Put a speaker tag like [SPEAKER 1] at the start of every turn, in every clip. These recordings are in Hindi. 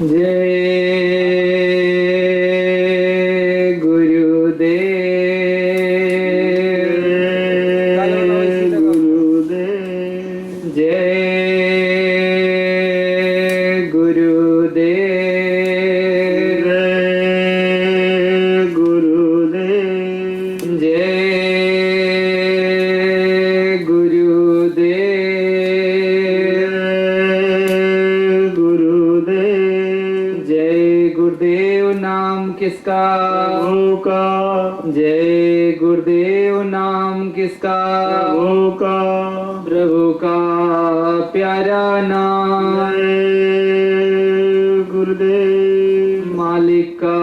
[SPEAKER 1] जय गुरुदेव गुरुदेव जय गुरुदेव गुरुदेव जय गुरुदेव गुरुदेव जय गुरुदेव नाम किसका प्रभु का जय गुरुदेव नाम किसका प्रभु का प्रभु का प्यारा नाम जय गुरुदेव मालिक का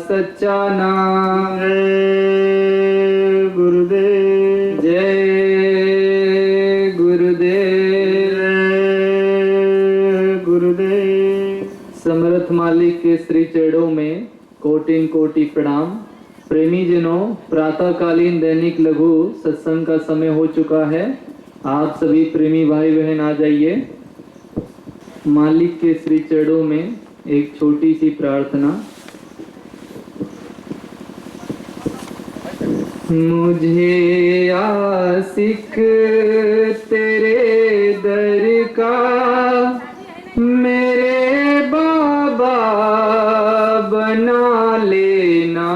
[SPEAKER 1] सच्चा नाम जय गुरुदेव जय गुरुदेव गुरुदेव। समर्थ मालिक के श्री चरणों में कोटिन कोटि प्रणाम। प्रेमी जनों, प्रातःकालीन दैनिक लघु सत्संग का समय हो चुका है। आप सभी प्रेमी भाई बहन आ जाइए। मालिक के श्री चरणों में एक छोटी सी प्रार्थना। मुझे आशिक तेरे दर का मेरे बाबा बना लेना,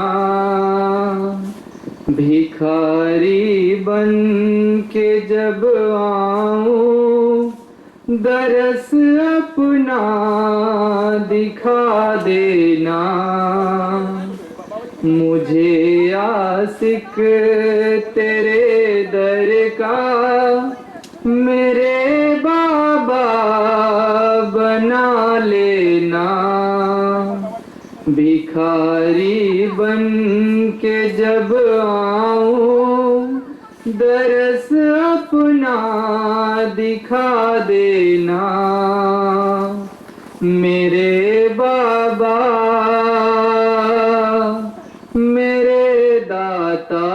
[SPEAKER 1] भिखारी बन के जब आऊं दरस अपना दिखा देना। मुझे आशिक तेरे दर का मेरे बाबा बना लेना, भिखारी बन के जब आऊं दरस अपना दिखा देना। मेरे बाबा मेरे दाता,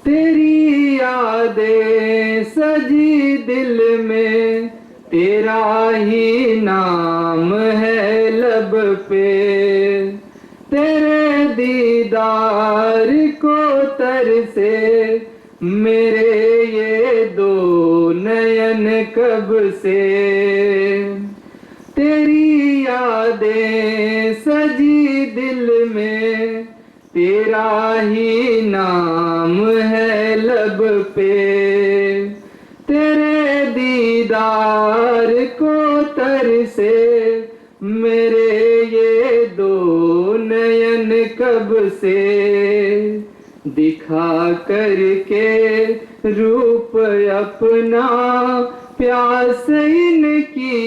[SPEAKER 1] तेरी यादें सजी दिल में, तेरा ही नाम है लब पे। तेरे दीदार को तरसे मेरे ये दो नयन कब से। तेरी यादें सजी दिल में, तेरा ही नाम है लब पे। तेरे दीदार को तरसे मेरे ये दो नयन कब से। दिखा करके रूप अपना प्यास इनकी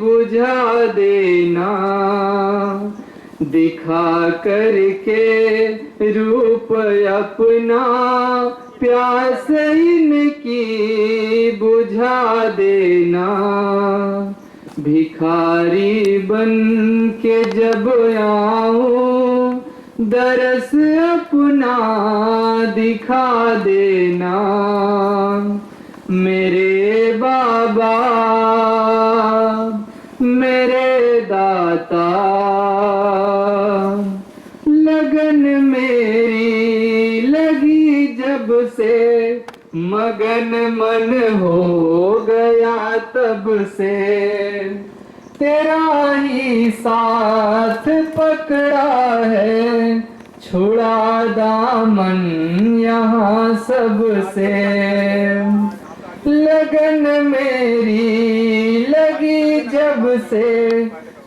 [SPEAKER 1] बुझा देना। दिखा करके रूप अपना प्यास इनकी बुझा देना। भिखारी बन के जब आऊं दरस अपना दिखा देना। मेरे बाबा मेरे दाता, लगन मेरी लगी जब से, मगन मन हो गया तब से। तेरा ही साथ पकड़ा है, छुड़ा दामन यहाँ सबसे। लगन मेरी लगी जब से,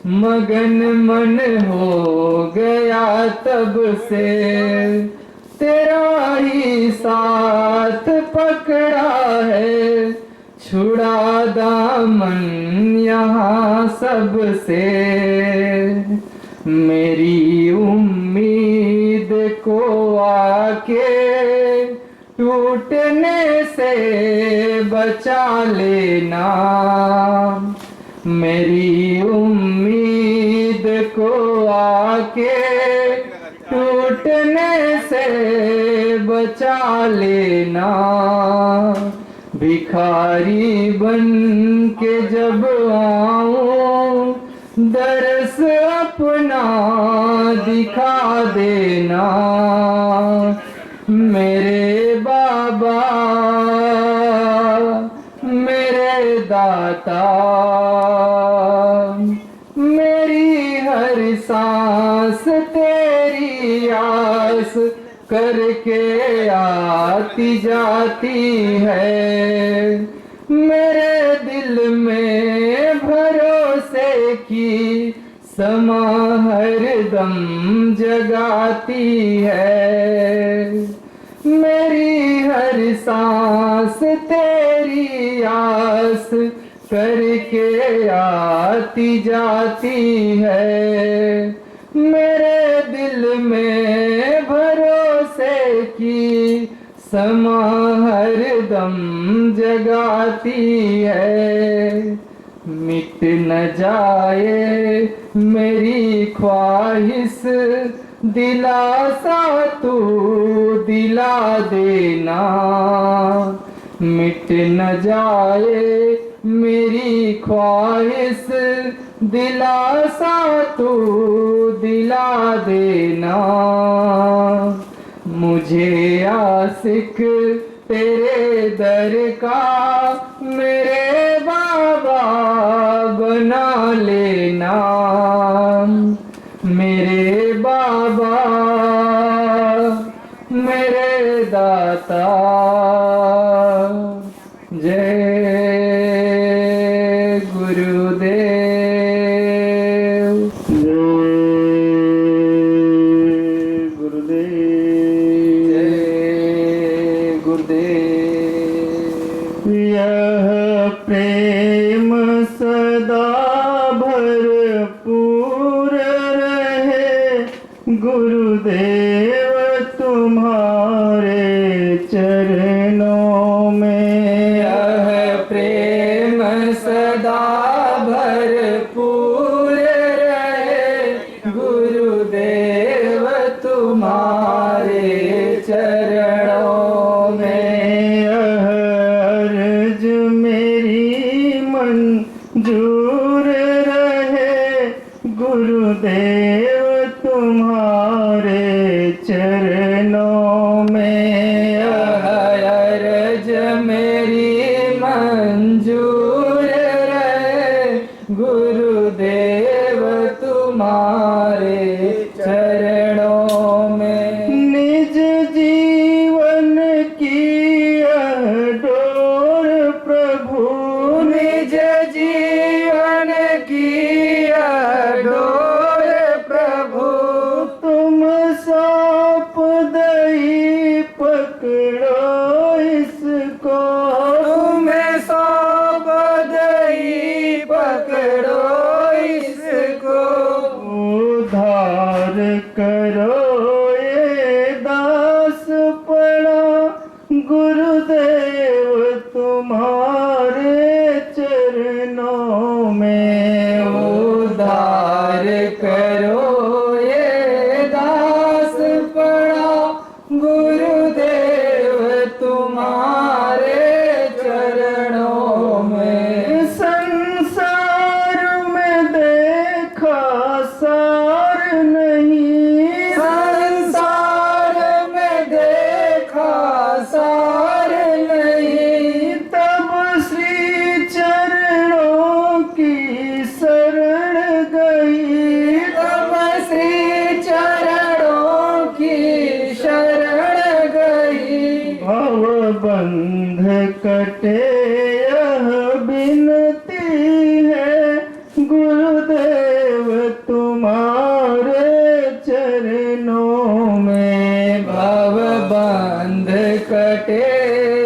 [SPEAKER 1] मगन मन हो गया तब से। तेरा ही साथ पकड़ा है, छुड़ा दामन यहाँ सबसे। मेरी उम्मीद को आके टूटने से बचा लेना। मेरी उम्मीद को आके टूटने से बचा लेना। भिखारी बन के जब आऊं दरस अपना दिखा देना मेरे बाबा मेरे दाता। मेरी हर सांस तेरी आस करके आती जाती है। मेरे दिल में भरोसे की समा हरदम जगाती है। मेरी हर सांस तेरी आस करके आती जाती है। मेरे दिल में भरोसे की समा हरदम जगाती है। मिट न जाए मेरी ख्वाहिश दिलासा तू दिला देना। मिट न जाए मेरी ख्वाहिश दिलासा तू दिला देना। मुझे आशिक तेरे दर का मेरे बाबा बना लेना। मेरे बाबा मेरे दाता। जय गुरुदेव।
[SPEAKER 2] जय गुरुदेव।
[SPEAKER 1] जय गुरुदेव।
[SPEAKER 2] यह प्रेम सदा भरपूर रहे गुरुदेव तुम्हारे चरणों में।
[SPEAKER 1] यह प्रेम सदा भरपूर रहे गुरुदेव तुम्हारे चरणों में।
[SPEAKER 2] यह अर्ज मेरी मंजूर रहे गुरुदेव तुम्हारे चरणों में।
[SPEAKER 1] यह अर्ज मेरी मंजूर रहे गुरुदेव तुम्हारे चरणों में।
[SPEAKER 2] निज जीवन की यह डोर प्रभु
[SPEAKER 1] निज जीवन की यह डोर प्रभु
[SPEAKER 2] तुम सौंप दई पकड़ो इसको।
[SPEAKER 1] तुम्हें सौंप दई पकड़ो इसको।
[SPEAKER 2] उद्धार करो ये दास पड़ा गुरुदेव तुम्हारे चरणों में।
[SPEAKER 1] उद्धार करो ये दास पड़ा गुरुदेव तुम्हारे चरणों में।
[SPEAKER 2] संसार में देखा सार नहीं।
[SPEAKER 1] संसार में देखा सार नहीं।
[SPEAKER 2] तब श्री चरणों की शरण गई।
[SPEAKER 1] तब श्री चरणों की शरण गई।
[SPEAKER 2] भव बंध कटे यह बिनती है गुरुदेव तुम्हारे चरणों में।
[SPEAKER 1] भव बंध कटे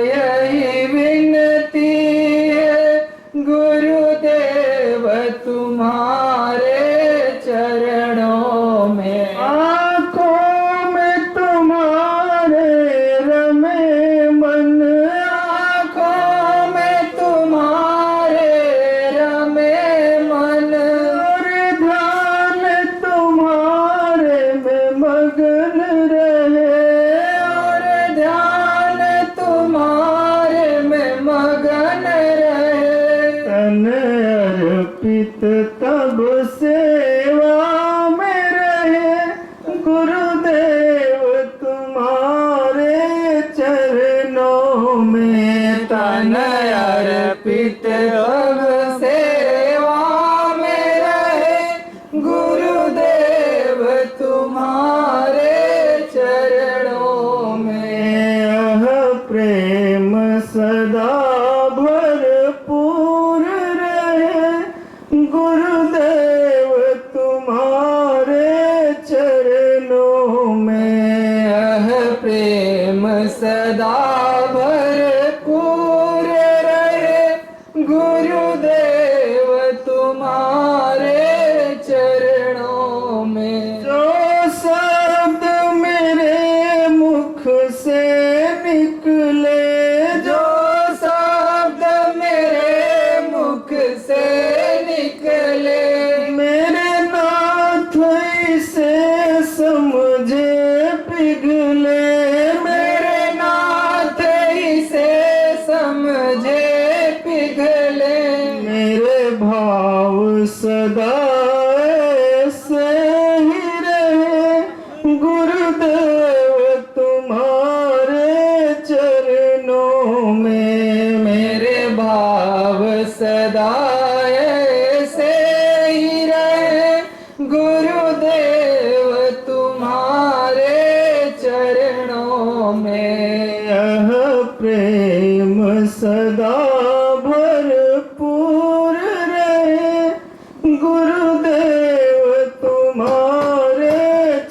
[SPEAKER 1] यही विनती है गुरुदेव तुम्हारे चरणों में।
[SPEAKER 2] आँखों में तुम्हारे रमे मन।
[SPEAKER 1] आँखों में तुम्हारे रमे मन।
[SPEAKER 2] और ध्यान तुम्हारे में मगन रहे।
[SPEAKER 1] और ध्यान तुम्हारे में मगन
[SPEAKER 2] अर्पित तब सेवा में रहे गुरुदेव तुम्हारे चरणों में। तन अर्पित तब सेवा में रहे गुरुदेव तुम्हारे चरणों में। यह प्रेम सदा भरपूर रहे गुरुदेव तुम्हारे चरणों में। यह प्रेम सदा भरपूर रहे गुरुदेव तुम्हारे चरणों में। जो शब्द मेरे मुख से निकले, जो शब्द मेरे मुख से निकले, मेरे नाथ इसे समझे पिघले, मेरे नाथ इसे समझे पिघले। मेरे भाव सदा ऐसे ही रहे गुरुदेव तुम्हारे चरणों में। मेरे भाव सदा ऐसे ही रहे गुरुदेव तुम्हारे चरणों में। यह प्रेम सदा भरपूर रहे गुरुदेव तुम्हारे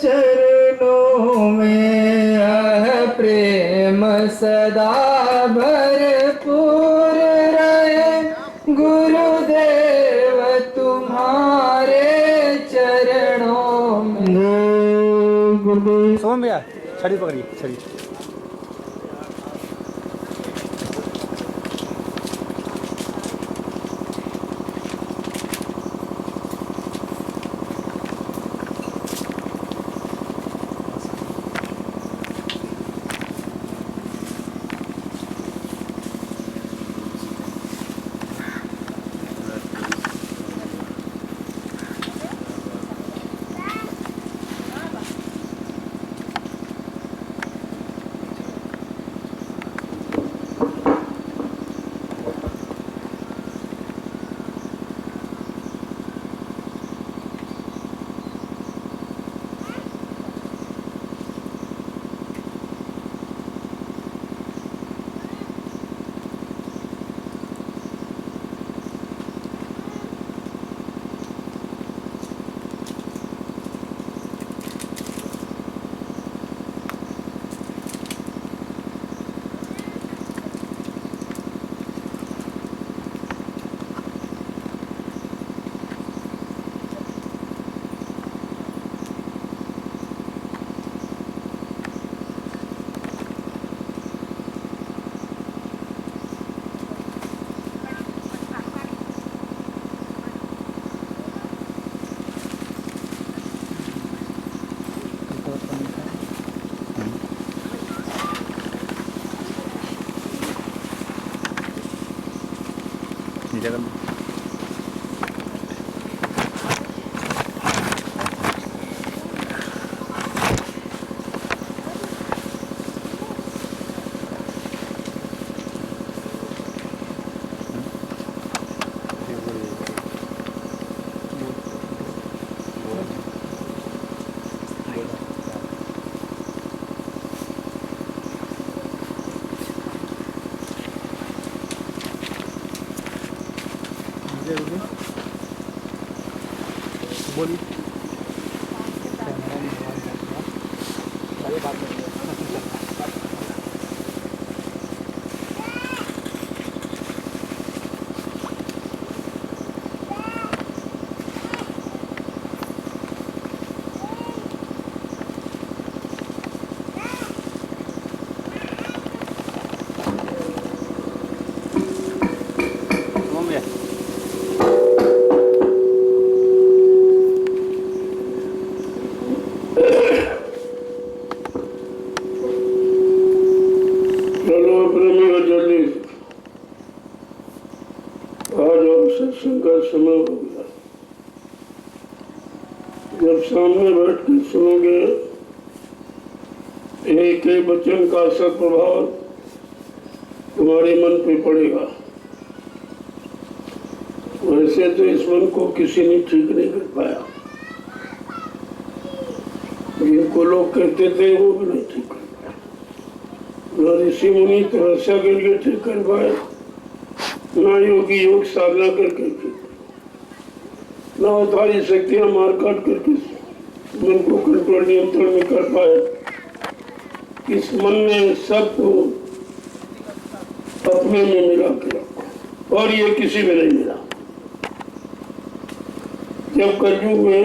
[SPEAKER 2] चरणों में। यह प्रेम सदा भरपूर रहे गुरुदेव तुम्हारे चरणों में। गुरुदेव
[SPEAKER 3] सोम भैया छड़ी पकड़िए छड़ी।
[SPEAKER 4] जगह बोली
[SPEAKER 5] हो गया। जब सामने बैठ के सुनोगे एक एक वचन का असर प्रभाव तुम्हारे मन पे पड़ेगा। वैसे तो इस मन को किसी ने ठीक नहीं कर पाया, जिनको लोग कहते थे वो भी नहीं ठीक कर पाया। न ऋषि मुनि तपस्या करके ठीक कर पाए, न योगी योग साधना करके ठीक, न अवतारी शक्तियां मार काट करके मन को कंट्रोल नियंत्रण में कर पाए। इस मन ने सबको अपने में मिला के रखा और ये किसी में नहीं मिला। जब कलयुग में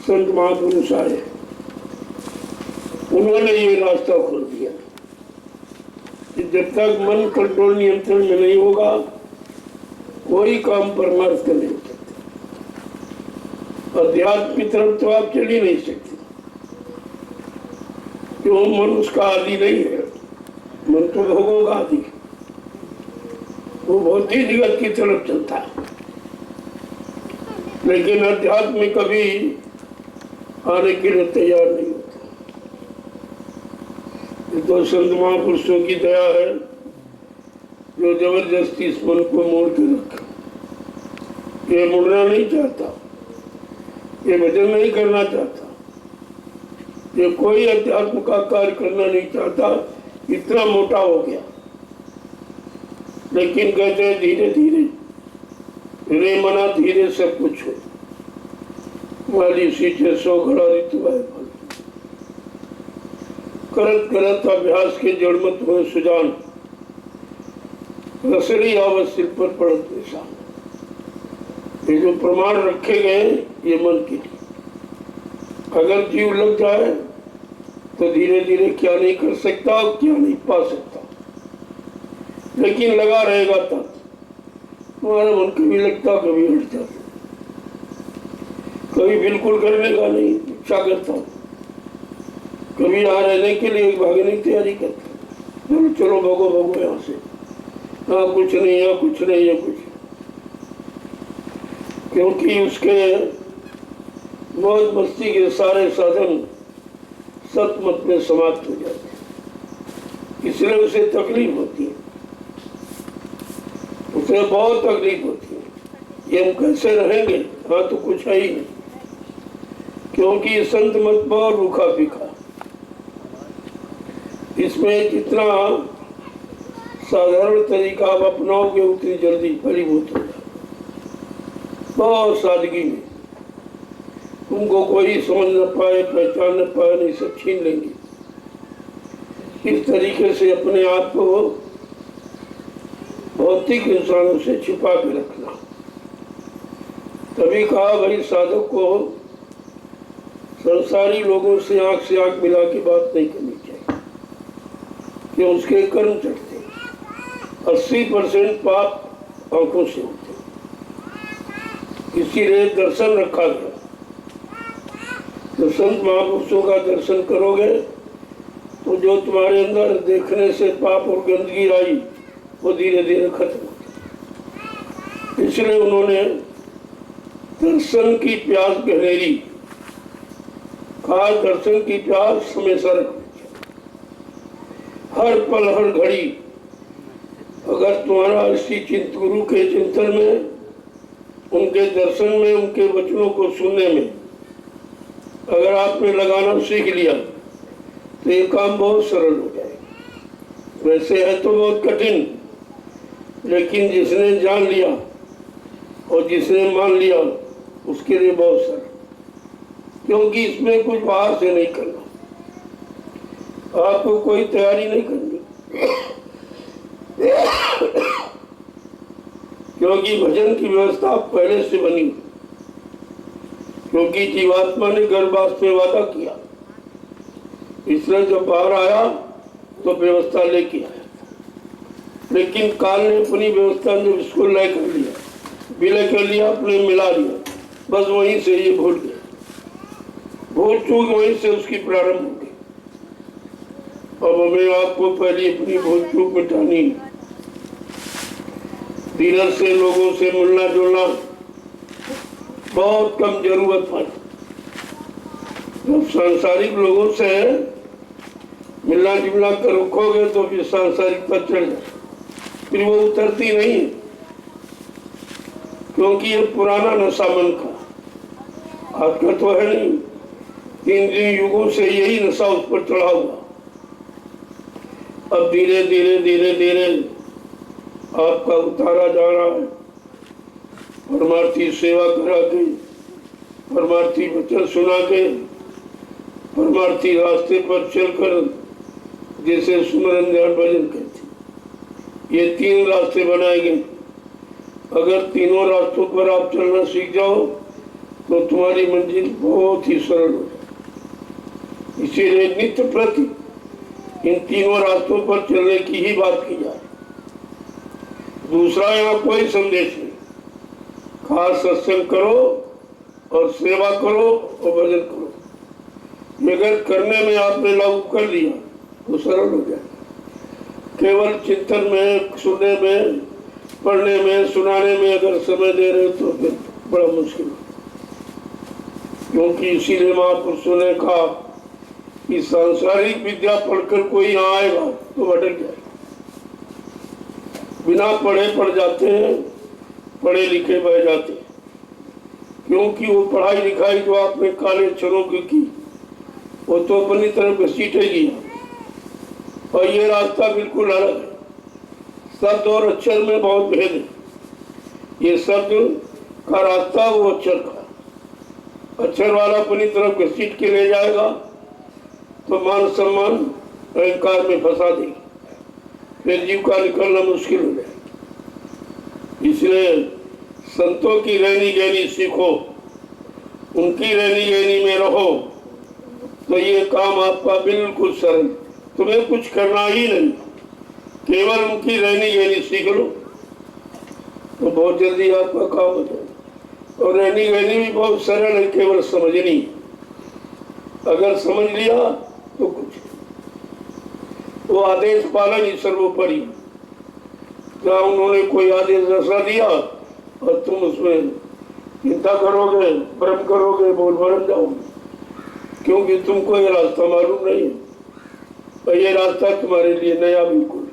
[SPEAKER 5] संत महापुरुष आए, उन्होंने ये रास्ता खोल दिया कि जब तक मन कंट्रोल नियंत्रण में नहीं होगा कोई काम परमार्थ नहीं हो सकता। अध्यात्म की तरफ तो आप चल ही नहीं सकते, क्यों? मन उसका आदि नहीं है। मन तो भोगों का आदि, वो भौतिक जगत की तरफ चलता है, लेकिन अध्यात्म में कभी आने के लिए तैयार नहीं होता। ये तो संत महापुरुषों की दया है जो जबरदस्ती इस मन को मोड़ के रखा। ये मुड़ना नहीं चाहता, ये भजन नहीं करना चाहता, ये कोई अध्यात्म का कार्य करना नहीं चाहता, इतना मोटा हो गया। लेकिन कहते हैं धीरे धीरे रे मना धीरे सब कुछ हो। वाली सीचे सो घड़ा ऋतु करत करत अभ्यास के जड़मत हुए सुजान, रसड़ी आवत सिर पर पड़त निशान। ये जो प्रमाण रखे गए ये मन के लिए, अगर जीव लग जाए तो धीरे धीरे क्या नहीं कर सकता और क्या नहीं पा सकता, लेकिन लगा रहेगा तब तुम्हारा मन कभी लगता कभी हट जाता, कभी बिल्कुल करने का नहीं इच्छा करता, कभी यहाँ रहने के लिए भागने की तैयारी करता। चलो चलो भगो भगो यहाँ से, हाँ कुछ नहीं, यहाँ कुछ नहीं, यहाँ कुछ, क्योंकि उसके मौज मस्ती के सारे साधन सतमत में समाप्त हो जाते हैं। इसलिए उसे तकलीफ होती है, उसे बहुत तकलीफ होती है। ये हम कैसे रहेंगे? हाँ तो कुछ है ही नहीं, क्योंकि संत मत बहुत रूखा फीका, इसमें जितना साधारण तरीका आप अपनाओगे उतनी जल्दी फलीभूत हो जाए। बहुत सादगी में तुमको कोई समझ न पाए, पहचान न पाए, नहीं सब छीन लेंगे। इस तरीके से अपने आप को भौतिक इंसानों से छिपा के रखना। तभी कहा भाई साधक को संसारी लोगों से आंख से आंख मिला के बात नहीं करनी चाहिए, कि उसके कर्म चढ़ते। 80% पाप आंखों से होते, इसीलिए दर्शन रखा गया। तो संत महापुरुषों का दर्शन करोगे तो जो तुम्हारे अंदर देखने से पाप और गंदगी आई वो धीरे धीरे खत्म होती। इसलिए उन्होंने दर्शन की प्यास गहरी, खास दर्शन की प्यास हमेशा रखनी चाहिए, हर पल हर घड़ी। अगर तुम्हारा इसी गुरु के चिंतन में, उनके दर्शन में, उनके वचनों को सुनने में अगर आपने लगाना सीख लिया तो ये काम बहुत सरल हो जाएगा। वैसे है तो बहुत कठिन, लेकिन जिसने जान लिया और जिसने मान लिया उसके लिए बहुत सरल, क्योंकि इसमें कुछ बाहर से नहीं करना, आपको कोई तैयारी नहीं करनी। क्योंकि भजन की व्यवस्था पहले से बनी, क्योंकि जीवात्मा ने गर्भवास में वादा किया, इसलिए जब बाहर आया तो व्यवस्था लेके आया। लेकिन काल ने अपनी व्यवस्था ने उसको लय कर लिया, विलय कर लिया, अपने मिला लिया, बस वहीं से ये भूल गया। भूल चूक वहीं से उसकी प्रारंभ हो गई। अब हमें आपको पहले अपनी भूल चूक मिटानी है। धीरज से लोगों से मिलना जुलना, बहुत कम जरूरत पड़ी। जब सांसारिक लोगों से मिलना जुलना कर रखोगे तो फिर सांसारिक पर चढ़ जाए, फिर वो उतरती नहीं है, क्योंकि ये पुराना नशा मन का आज का तो है नहीं, 3 युगों से यही नशा उस पर चढ़ा हुआ। अब धीरे धीरे धीरे धीरे आपका उतारा जा रहा है। परमार्थी सेवा करा के, परमार्थी वचन सुना के, परमार्थी रास्ते पर चलकर, जैसे सुमरन ध्यान भजन कहते, ये 3 रास्ते बनाए गए। अगर तीनों रास्तों पर आप चलना सीख जाओ तो तुम्हारी मंजिल बहुत ही सरल हो जाए। इसीलिए नित्य प्रति इन तीनों रास्तों पर चलने की ही बात की जाए। दूसरा यहाँ कोई संदेश नहीं। खास सत्संग करो और सेवा करो और भजन करो। अगर करने में आपने लागू कर दिया तो सरल हो जाए। केवल चिंतन में, सुनने में, पढ़ने में, सुनाने में अगर समय दे रहे तो फिर बड़ा मुश्किल है। क्योंकि इसीलिए महापुरुषों ने कहा कि सांसारिक विद्या पढ़कर कोई यहाँ आएगा तो भटक जाएगा। बिना पढ़े पढ़ जाते हैं, पढ़े लिखे बह जाते हैं, क्योंकि वो पढ़ाई लिखाई जो आपने काले अक्षरों की वो तो अपनी तरफ घसीटेगी। और ये रास्ता बिल्कुल अलग है। शब्द और अक्षर में बहुत भेद है। ये शब्द का रास्ता वो अक्षर का, अक्षर वाला अपनी तरफ घसीट के ले जाएगा तो मान सम्मान अहंकार में फंसा देगी, फिर जीव का निकलना मुश्किल हो जाए। इसलिए संतों की रहनी गहनी सीखो, उनकी रहनी गहनी में रहो तो ये काम आपका बिल्कुल सरल। तुम्हें कुछ करना ही नहीं, केवल उनकी रहनी गहनी सीख लो तो बहुत जल्दी आपका काम हो जाए। और रहनी गहनी भी बहुत सरल है, केवल समझनी। अगर समझ लिया तो कुछ, वो आदेश पालन ही सर्वोपरि। क्या उन्होंने कोई आदेश ऐसा दिया और तुम उसमें चिंता करोगे, भ्रम करोगे, बोल भरम जाओगे, क्योंकि तुमको ये रास्ता मालूम नहीं है और ये रास्ता तुम्हारे लिए नया बिल्कुल।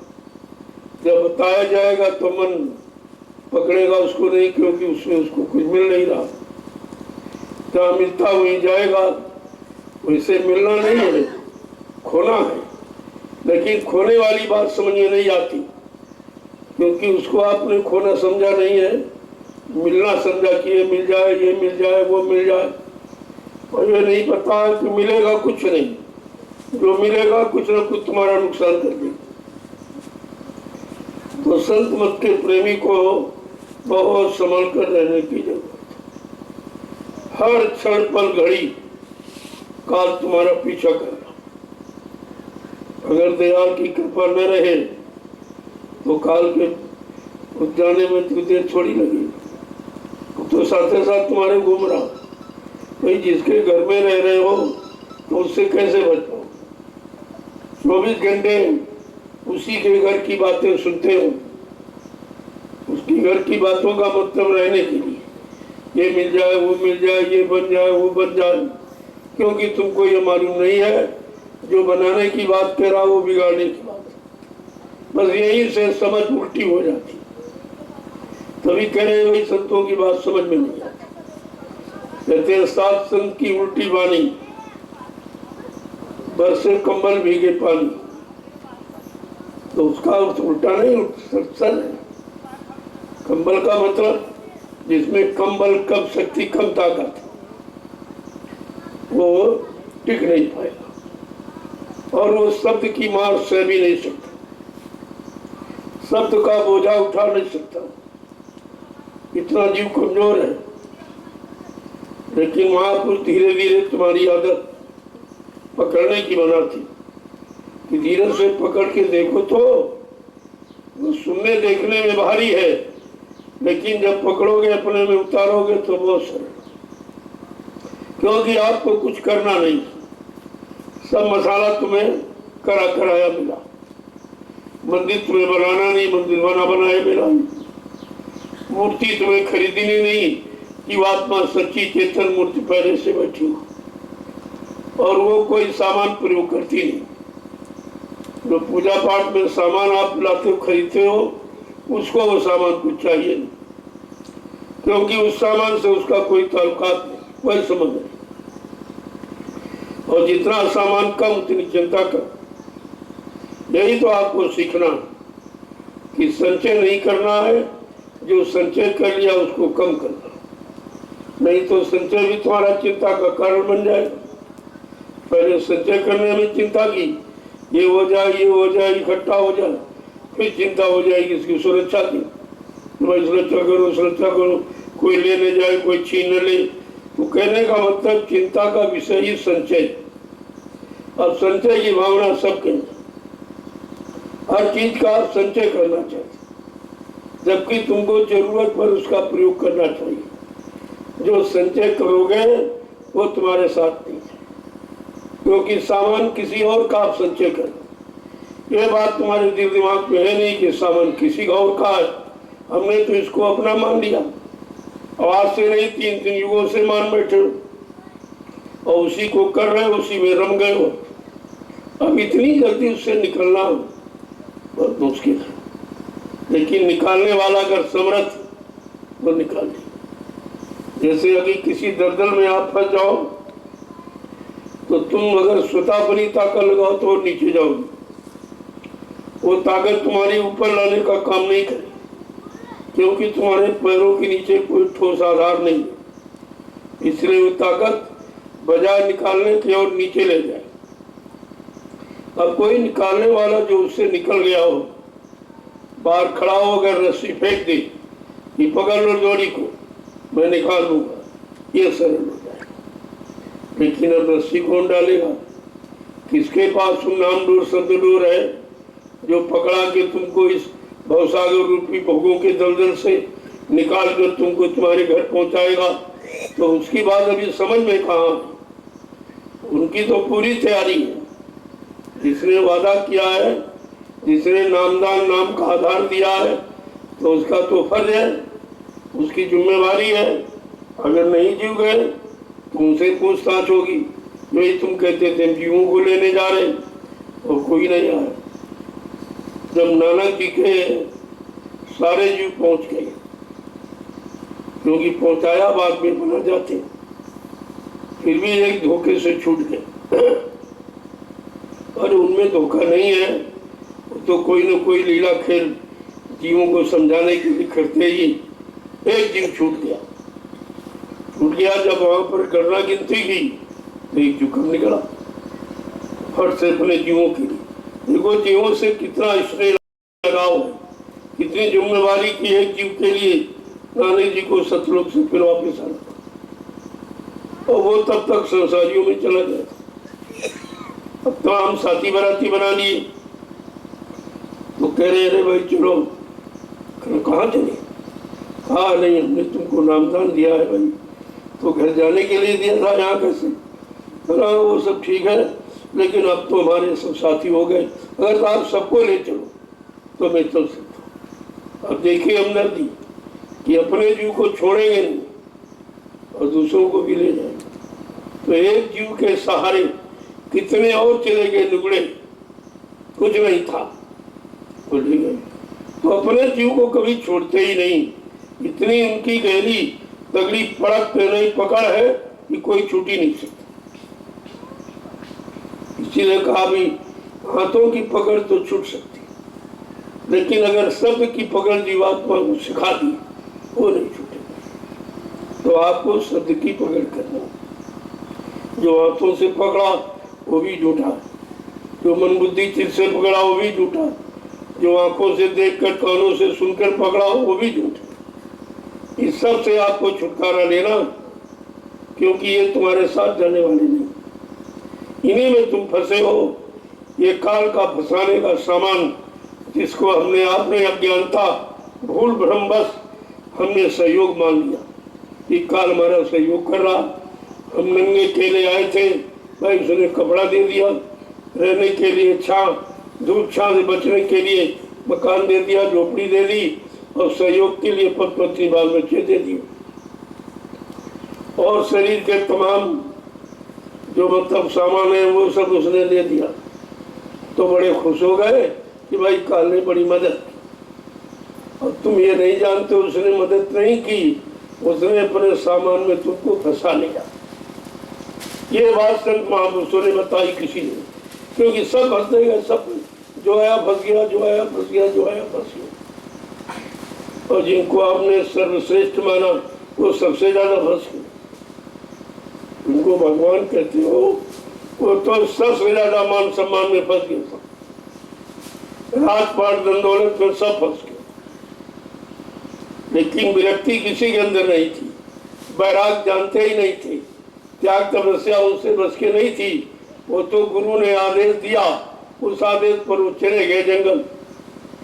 [SPEAKER 5] जब बताया जाएगा तो मन पकड़ेगा उसको नहीं, क्योंकि उसमें उसको कुछ मिल नहीं रहा। जहाँ मिलता वहीं जाएगा, वैसे मिलना नहीं है, खोना है। लेकिन खोने वाली बात समझ में नहीं आती, क्योंकि उसको आपने खोना समझा नहीं है, मिलना समझा कि ये मिल जाए, ये मिल जाए, वो मिल जाए। और ये नहीं पता कि मिलेगा कुछ नहीं, जो मिलेगा कुछ ना कुछ तुम्हारा नुकसान कर देगा। तो संत मत के प्रेमी को बहुत संभल कर रहने की जरूरत है। हर क्षण पल घड़ी काल तुम्हारा पीछा कर रहा। अगर दयाल की कृपा न रहे तो काल के उठ जाने में तो देर थोड़ी लगी, तो साथ ही साथ तुम्हारे घूम रहा। भाई जिसके घर में रह रहे हो तो उससे कैसे बच पाओ? 24 घंटे उसी के घर की बातें सुनते हो। उसकी घर की बातों का मतलब रहने के लिए ये मिल जाए, वो मिल जाए, ये बन जाए, वो बन जाए, क्योंकि तुमको ये मालूम नहीं है जो बनाने की बात कह रहा वो बिगाड़ने की बात। बस यही से समझ उल्टी हो जाती। तभी कह रहे वही संतों की बात समझ में नहीं आती। कहते हैं सात संत की उल्टी वाणी, बरसे कंबल भीगे पानी। तो उसका उल्टा नहीं, सत्संग है। कंबल का मतलब जिसमें कंबल कम शक्ति, कम ताकत, वो टिक नहीं पाएगा और वो शब्द की मार सह भी नहीं सकता, शब्द का बोझा उठा नहीं सकता, इतना जीव कमजोर है। लेकिन महापुरुष धीरे धीरे तुम्हारी आदत पकड़ने की बनाती कि धीरे से पकड़ के देखो तो वो सुनने देखने में भारी है, लेकिन जब पकड़ोगे अपने में उतारोगे तो बहुत सरल, क्योंकि आपको कुछ करना नहीं, सब मसाला तुम्हें करा कराया मिला। मंदिर तुम्हें बनाना नहीं, मंदिर बना बनाए मिला। मूर्ति तुम्हें खरीदनी नहीं, जीवात्मा सच्ची चेतन मूर्ति पहले से बैठी हो और वो कोई सामान प्रयोग करती नहीं। जो पूजा पाठ में सामान आप लाते हो खरीदते हो उसको वो सामान कुछ चाहिए नहीं, क्योंकि उस सामान से उसका कोई ताल्लुकात नहीं, कोई संबंध नहीं। और जितना सामान कम उतनी चिंता कम। यही तो आपको सीखना कि संचय नहीं करना है, जो संचय कर लिया उसको कम करना, नहीं तो संचय भी तुम्हारा चिंता का कारण बन जाएगा। पहले संचय करने में चिंता की, ये हो जाए इकट्ठा हो जाए, फिर चिंता हो जाएगी इसकी सुरक्षा की, भाई सुरक्षा करो, कोई लेने जाए कोई छीन ले। तो कहने का मतलब चिंता का विषय ही संचय। अब संचय की भावना सबके, हर चीज का आप संचय करना चाहिए, जबकि तुमको जरूरत पर उसका प्रयोग करना चाहिए। जो संचय करोगे वो तुम्हारे साथ नहीं है, क्योंकि सामान किसी और का आप संचय करो। ये बात तुम्हारे दिल दिमाग में है नहीं कि सामान किसी और का है, हमने तो इसको अपना मान लिया। आज से नहीं 3 युगों से मान बैठे हो और उसी को कर रहे हो, उसी में रम गए हो। अब इतनी जल्दी उससे निकलना बहुत मुश्किल है, लेकिन निकालने वाला अगर समर्थ वो निकाल दे। जैसे अभी किसी दलदल में आप फंस जाओ तो तुम अगर स्वतः अपनी ताकत लगाओ तो नीचे जाओगे, वो ताकत तुम्हारी ऊपर लाने का काम नहीं करे, क्योंकि तुम्हारे पैरों के नीचे कोई ठोस आधार नहीं है। इसलिए वो ताकत बजाय निकालने के और नीचे ले जाए। अब कोई निकालने वाला जो उससे निकल गया हो, बाहर खड़ा हो, अगर रस्सी फेंक दी कि पकड़ लो जोड़ी को, मैं निकाल लूंगा, ये सरल हो जाए। लेकिन अब रस्सी कौन डालेगा? किसके पास नाम डोर शब्द डोर है जो पकड़ा के तुमको इस भवसागर रूपी भोगों के दलदल से निकाल कर तुमको तुम्हारे घर पहुंचाएगा? तो उसकी बात अभी समझ में कहाँ, उनकी तो पूरी तैयारी है। जिसने वादा किया है, जिसने नामदान नाम का आधार दिया है, तो उसका तो फर्ज है, उसकी जिम्मेवारी है। अगर नहीं जीव गए तो उनसे पूछताछ होगी। वही तुम कहते थे जीवों को लेने जा रहे और कोई नहीं आया। जब नानक जी के सारे जीव पहुंच गए, क्योंकि पहुंचाया बाद में बना जाते, फिर भी एक धोखे से छूट गए। और उनमें धोखा नहीं है, तो कोई न कोई लीला खेल जीवों को समझाने के लिए करते ही एक जीव छूट गया। जब वहां पर गणना गिनती की तो एक जीव कम निकला, फट से अपने जीवों के लिए। देखो जीवों से कितना स्नेह लगाव है, कितनी जिम्मेवारी की एक जीव के लिए नानक जी को सतलोक से फिर वापिस आना, और वो तब तक संसारियों में चला जाता। अब तो हम साथी बराती बना लिए, तो कह रहे अरे भाई चलो, कहाँ चले? कहा नहीं, हमने तुमको नामदान दिया है भाई, तो घर जाने के लिए दिया था, यहाँ कैसे? वो सब ठीक है, लेकिन अब तो हमारे सब साथी हो गए, अगर तो आप सबको ले चलो तो मैं चल सकता हूँ। अब देखिए हमदर्दी कि अपने जीव को छोड़ेंगे नहीं और दूसरों को भी ले जाएंगे। तो एक जीव के सहारे कितने और चले गए नुगड़े, कुछ नहीं था, वो ले गए। तो अपने जीव को कभी छोड़ते ही नहीं। इतनी उनकी गहरी तगड़ी पड़क पे नहीं पकड़ है कि कोई छूट ही नहीं सकता। इसीलिए कहा भी हाथों की पकड़ तो छूट सकती, लेकिन अगर शब्द की पकड़ जीवात्मा को सिखा दी वो नहीं छूटेगी। तो आपको शब्द की पकड़ करना, जो हाथों से पकड़ा वो भी झूठा, जो मन बुद्धि चित्त से पकड़ा वो भी झूठा, जो आंखों से देखकर कानों से सुनकर पकड़ा वो भी झूठा। इस सब से आपको छुटकारा लेना, क्योंकि ये तुम्हारे साथ जाने वाले नहीं, इन्हीं में तुम फंसे हो। ये काल का फंसाने का सामान, जिसको हमने आपने अज्ञानता भूल भ्रम बस हमने सहयोग मान लिया कि काल हमारा सहयोग कर रहा। हम नंगे केले आए थे, भाई उसने कपड़ा दे दिया, रहने के लिए छां, धूप छां से बचने के लिए मकान दे दिया, झोपड़ी दे दी, और सहयोग के लिए पति बाल बच्चे दे दिए। और शरीर के तमाम जो मतलब सामान है वो सब उसने दे दिया। तो बड़े खुश हो गए कि भाई काल ने बड़ी मदद की। और तुम ये नहीं जानते उसने मदद नहीं की, उसने अपने सामान में तुमको फंसा लिया। ये बात संत महापुरुषों ने बताई किसी ने, क्योंकि सब फंस गए, सब जो आया फंस गया, जो आया फंस गया, जो आया फंस गया। और जिनको आपने सर्वश्रेष्ठ माना वो सबसे ज्यादा फंस गए। उनको भगवान कहते हो, वो तो सबसे ज्यादा मान सम्मान में फंस गए, राजपाट दंडौलत में सब फंस गए। लेकिन विरक्ति किसी के अंदर नहीं थी, बैराग जानते ही नहीं थे, त्याग तपस्या उससे बस के नहीं थी। वो तो गुरु ने आदेश दिया, उस आदेश पर वो चले गए जंगल।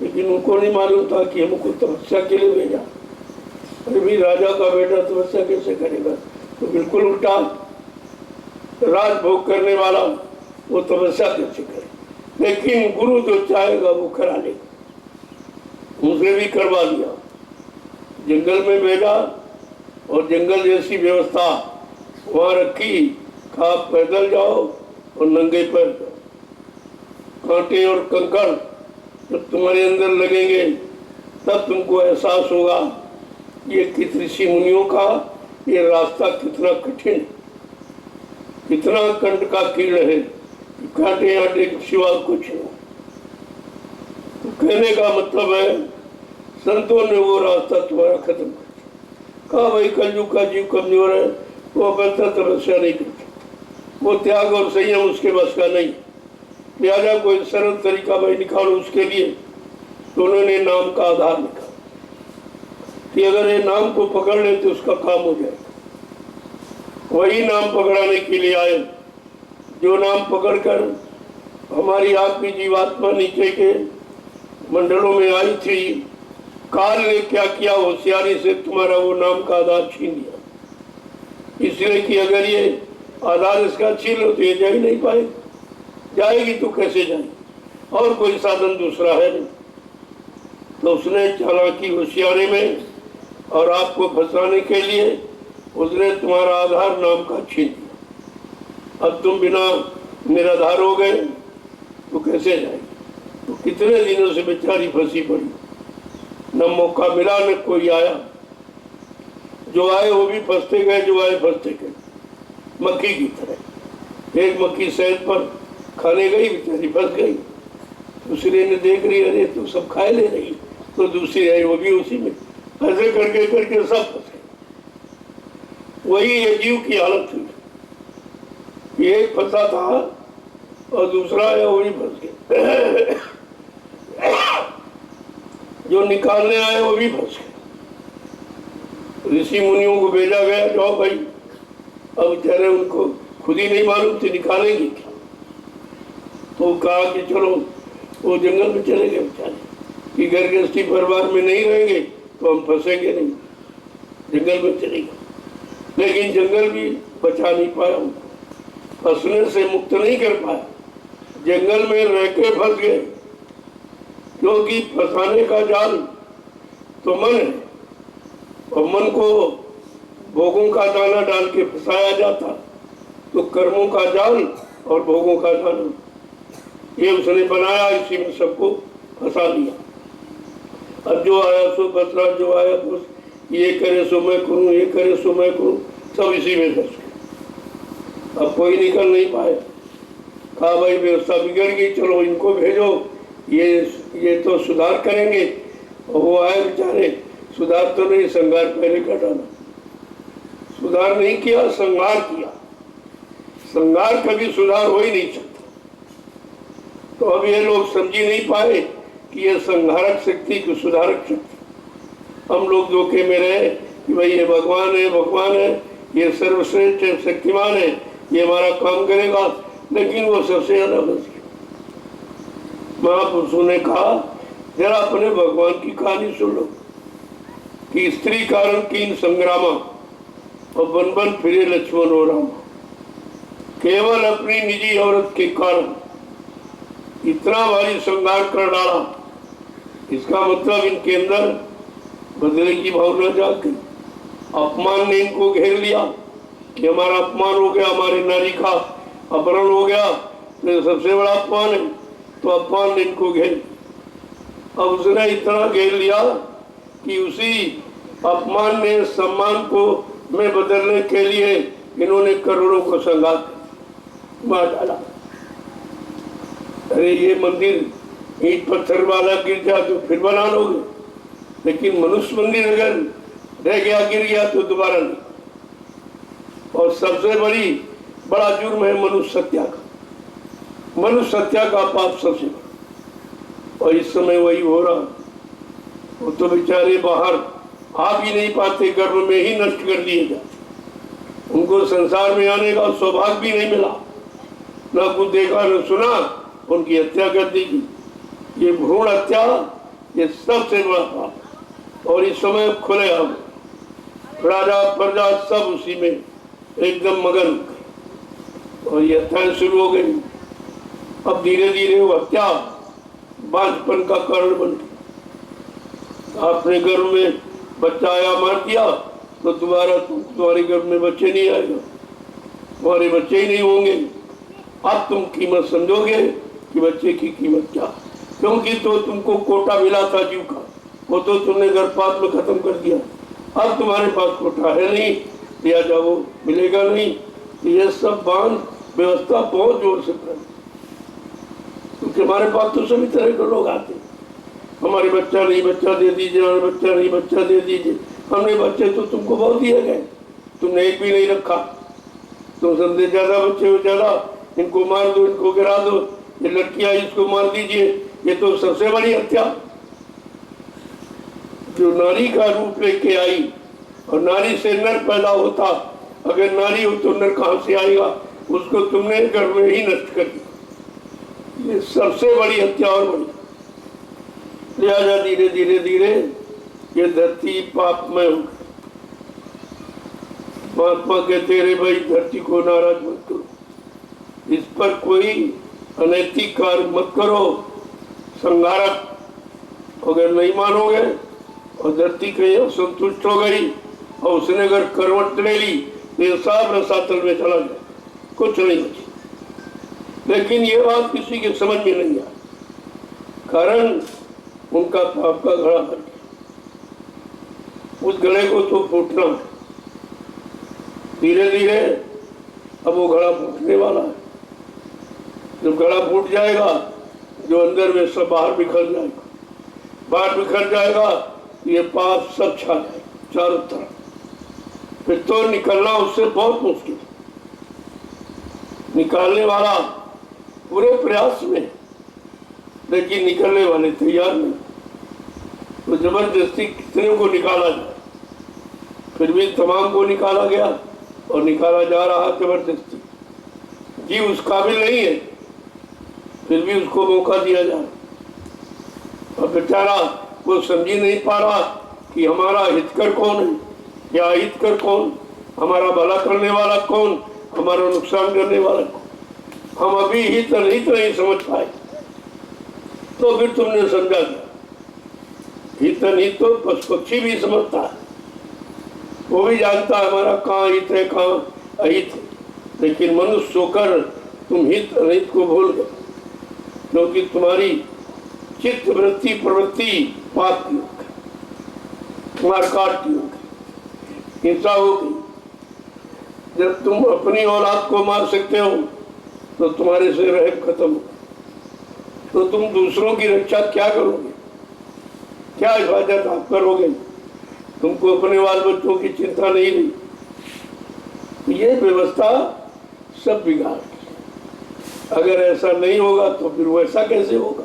[SPEAKER 5] लेकिन उनको नहीं मालूम था कि हमको तपस्या के लिए भेजा। अरे भी राजा का बेटा तपस्या कैसे करेगा? तो बिल्कुल उल्टा, राजभोग करने वाला वो तपस्या कैसे करे? लेकिन गुरु जो चाहेगा वो करा लेगा। उसे भी करवा दिया, जंगल में भेजा और जंगल जैसी व्यवस्था वहां रखी। कहा पैदल जाओ और नंगे पैर जाओ। कांटे और कंकड़ जब तुम्हारे अंदर लगेंगे तब तुमको एहसास होगा ये कि ऋषि मुनियों का ये रास्ता कितना कठिन, कितना कंट का कीड़ है, कांटे आटे के सिवा कुछ नहीं। तो कहने का मतलब है संतों ने वो रास्ता तुम्हारा खत्म कर दिया। कहा भाई कलयुग का जीव कमजोर है, वो अपना तपस्या नहीं करता, वो त्याग और संयम उसके बस का नहीं। लिहाजा कोई सरल तरीका भाई निकालो उसके लिए। तो उन्होंने नाम का आधार निकाला कि अगर ये नाम को पकड़ ले तो उसका काम हो जाएगा। वही नाम पकड़ाने के लिए आए, जो नाम पकड़कर हमारी आपकी जीवात्मा नीचे के मंडलों में आई थी। काल ने क्या किया, होशियारी से तुम्हारा वो नाम का आधार छीन लिया। इसलिए कि अगर ये आधार इसका छीन लो तो ये जा ही नहीं पाएगी। जाएगी तो कैसे जाएगी, और कोई साधन दूसरा है नहीं। तो उसने चालाकी होशियारी में और आपको फंसाने के लिए उसने तुम्हारा आधार नाम का छीन लिया। अब तुम बिना निराधार हो गए तो कैसे जाएगी? तो कितने दिनों से बेचारी फंसी पड़ी, न मौका मिला न कोई आया। जो आए वो भी फंसते गए, जो आए फंसते गए, मक्खी की तरह। एक मक्खी शहद पर खाने गई, बेचारी फंस गई। दूसरे ने देख रही, अरे तो सब खाए ले रही, तो दूसरी आई वो भी उसी में। ऐसे करके करके सब फंस गए। वही ये जीव की हालत हुई, एक फंसा था और दूसरा आया वो भी फंस गया। जो निकालने आए वो भी फंस गए। ऋषि मुनियों को भेजा गया, जाओ भाई। अब बेचारे उनको खुद ही नहीं मालूम थे निकालेंगे क्या। तो कहा कि चलो वो जंगल में चले गए बेचारे, कि घर गृहस्थी परिवार में नहीं रहेंगे तो हम फंसेंगे नहीं, जंगल में चले गए। लेकिन जंगल भी बचा नहीं पाया उनको, फंसने से मुक्त नहीं कर पाया, जंगल में रह के फंस गए। क्योंकि फंसाने का जाल तो मन है, और मन को भोगों का दाना डाल के फंसाया जाता, तो कर्मों का जाल और भोगों का दाना ये उसने बनाया, इसी में सबको फंसा दिया। अब जो आया सो बतरा, जो आया बस ये करे सो मैं करूं, ये करे सो मैं करूं, सब इसी में फंस गए। अब कोई निकल नहीं पाया। कहा भाई व्यवस्था बिगड़ गई, चलो इनको भेजो, ये तो सुधार करेंगे। और वो आए बेचारे, सुधार तो नहीं, संगार पहले का डाला। सुधार नहीं किया, संगार किया। संगार कभी सुधार हो ही नहीं सकता। तो अब ये लोग समझ ही नहीं पाए कि ये संहारक शक्ति की सुधारक शक्ति। हम लोग धोखे में रहे कि भाई ये भगवान है, भगवान है, ये सर्वश्रेष्ठ है, शक्तिमान है, ये हमारा काम करेगा। लेकिन वो सबसे ज्यादा फंस गया। महापुरुषों ने कहा जरा अपने भगवान की कहानी सुन लो कि स्त्री कारण कीन संग्रामा और बन बन फिरे लक्ष्मण और राम। केवल अपनी निजी औरत के कारण इतना भारी संघार कर डाला। इसका मतलब इनके अंदर बदले की भावना जाग गई, अपमान ने इनको घेर लिया। कि हमारा अपमान हो गया, हमारी नारी का अपहरण हो गया, तो सबसे बड़ा अपमान है, तो अपमान ने इनको घेर। अब उसने इतना घेर लिया कि उसी अपमान ने सम्मान को में बदलने के लिए इन्होंने करोड़ों को संघात मार डाला। अरे ये मंदिर ईंट पत्थर वाला गिर जाए तो फिर बना लोगे, लेकिन मनुष्य मंदिर अगर रह गया, गिर गया तो दोबारा नहीं। और सबसे बड़ा जुर्म है मनुष्य हत्या का। मनुष्य हत्या का पाप सबसे बड़ा, और इस समय वही हो रहा। वो तो बेचारे बाहर आ भी नहीं पाते, गर्भ में ही नष्ट कर दिए जाते। उनको संसार में आने का सौभाग्य भी नहीं मिला, न कुछ देखा न सुना, उनकी हत्या कर दी गई। ये भ्रूण हत्या ये सबसे बड़ा पाप। और इस समय खुले हम राजा प्रजा सब उसी में एकदम मगन, और ये हत्याएं शुरू हो गई। अब धीरे धीरे वो हत्या बांझपन का कारण बन गई। आपने गर्भ में बच्चा आया मार दिया तो दोबारा तुम्हारे गर्भ में बच्चे नहीं आएगा, तुम्हारे बच्चे ही नहीं होंगे। अब तुम कीमत समझोगे कि बच्चे की कीमत क्या, क्योंकि तो तुमको कोटा मिला था जीव का, वो तो तुमने गर्भपात में खत्म कर दिया। अब तुम्हारे पास कोटा है नहीं, दिया जाओ मिलेगा नहीं। ये सब बांध व्यवस्था बहुत जोर से कर, क्योंकि हमारे पास तो सभी तरह के लोग आते, हमारे बच्चा नहीं, बच्चा दे दीजिए, हमारे बच्चा नहीं, बच्चा दे दीजिए। हमने बच्चे तो तुमको बहुत दिए गए, तुमने एक भी नहीं रखा। तुम समझे ज्यादा बच्चे हो, ज्यादा इनको मार दो, इनको गिरा दो, ये लड़कियां इसको मार दीजिए। ये तो सबसे बड़ी हत्या जो नारी का रूप लेके आई, और नारी से नर पैदा होता। अगर नारी हो तो नर कहां से आएगा, उसको तुमने गर्भ में ही नष्ट कर दिया। ये सबसे बड़ी हत्या और बड़ी। लिहाजा धीरे धीरे धीरे ये धरती पाप में हो गई। महात्मा कहते रे भाई धरती को नाराज मत करो, इस पर कोई अनैतिक कार्य मत करो। संहारक अगर नहीं मानोगे और धरती कहीं असंतुष्ट हो गई और उसने अगर करवट ले ली तो ये सब रसातल में चला गया, कुछ नहीं बची। लेकिन ये बात किसी के समझ में नहीं आई, कारण उनका पाप का घड़ा भर गया। उस घड़े को तो फूटना है, धीरे धीरे अब वो घड़ा फूटने वाला है। जब घड़ा फूट जाएगा, जो अंदर में सब बाहर बिखर जाएगा, बाहर बिखर जाएगा, ये पाप सब छा जाएगा चारों तरफ। फिर तो निकलना उससे बहुत मुश्किल। निकालने वाला पूरे प्रयास में, लेकिन निकलने वाले तैयार नहीं। तो जबरदस्ती कितने को निकाला जाए, फिर भी तमाम को निकाला गया और निकाला जा रहा जबरदस्ती। जी उस काबिल नहीं है, फिर भी उसको मौका दिया जा रहा। और बेचारा वो समझ नहीं पा रहा कि हमारा हितकर कौन है या अहितकर कौन, हमारा भला करने वाला कौन, हमारा नुकसान करने वाला कौन। हम अभी हित अहित नहीं समझ पाए, तो फिर तुमने समझा दिया। हित अहित तो पशु पक्षी भी समझता है, वो भी जानता है हमारा कहाँ हित है कहाँ अहित है। लेकिन मनुष्य होकर तुम हित अहित को भूल गए, क्योंकि तुम्हारी चित्त वृत्ति प्रवृत्ति पाप की हो गई, मारकाट की हो गई, हिंसा हो गई। जब तुम अपनी औलाद को मार सकते हो तो तुम्हारे से रहम खत्म हो, तो तुम दूसरों की रक्षा क्या करोगे, क्या हिफाजत आप करोगे। तुमको अपने बाल बच्चों की चिंता नहीं रही। ये व्यवस्था सब बिगाड़ गई। अगर ऐसा नहीं होगा तो फिर वैसा कैसे होगा।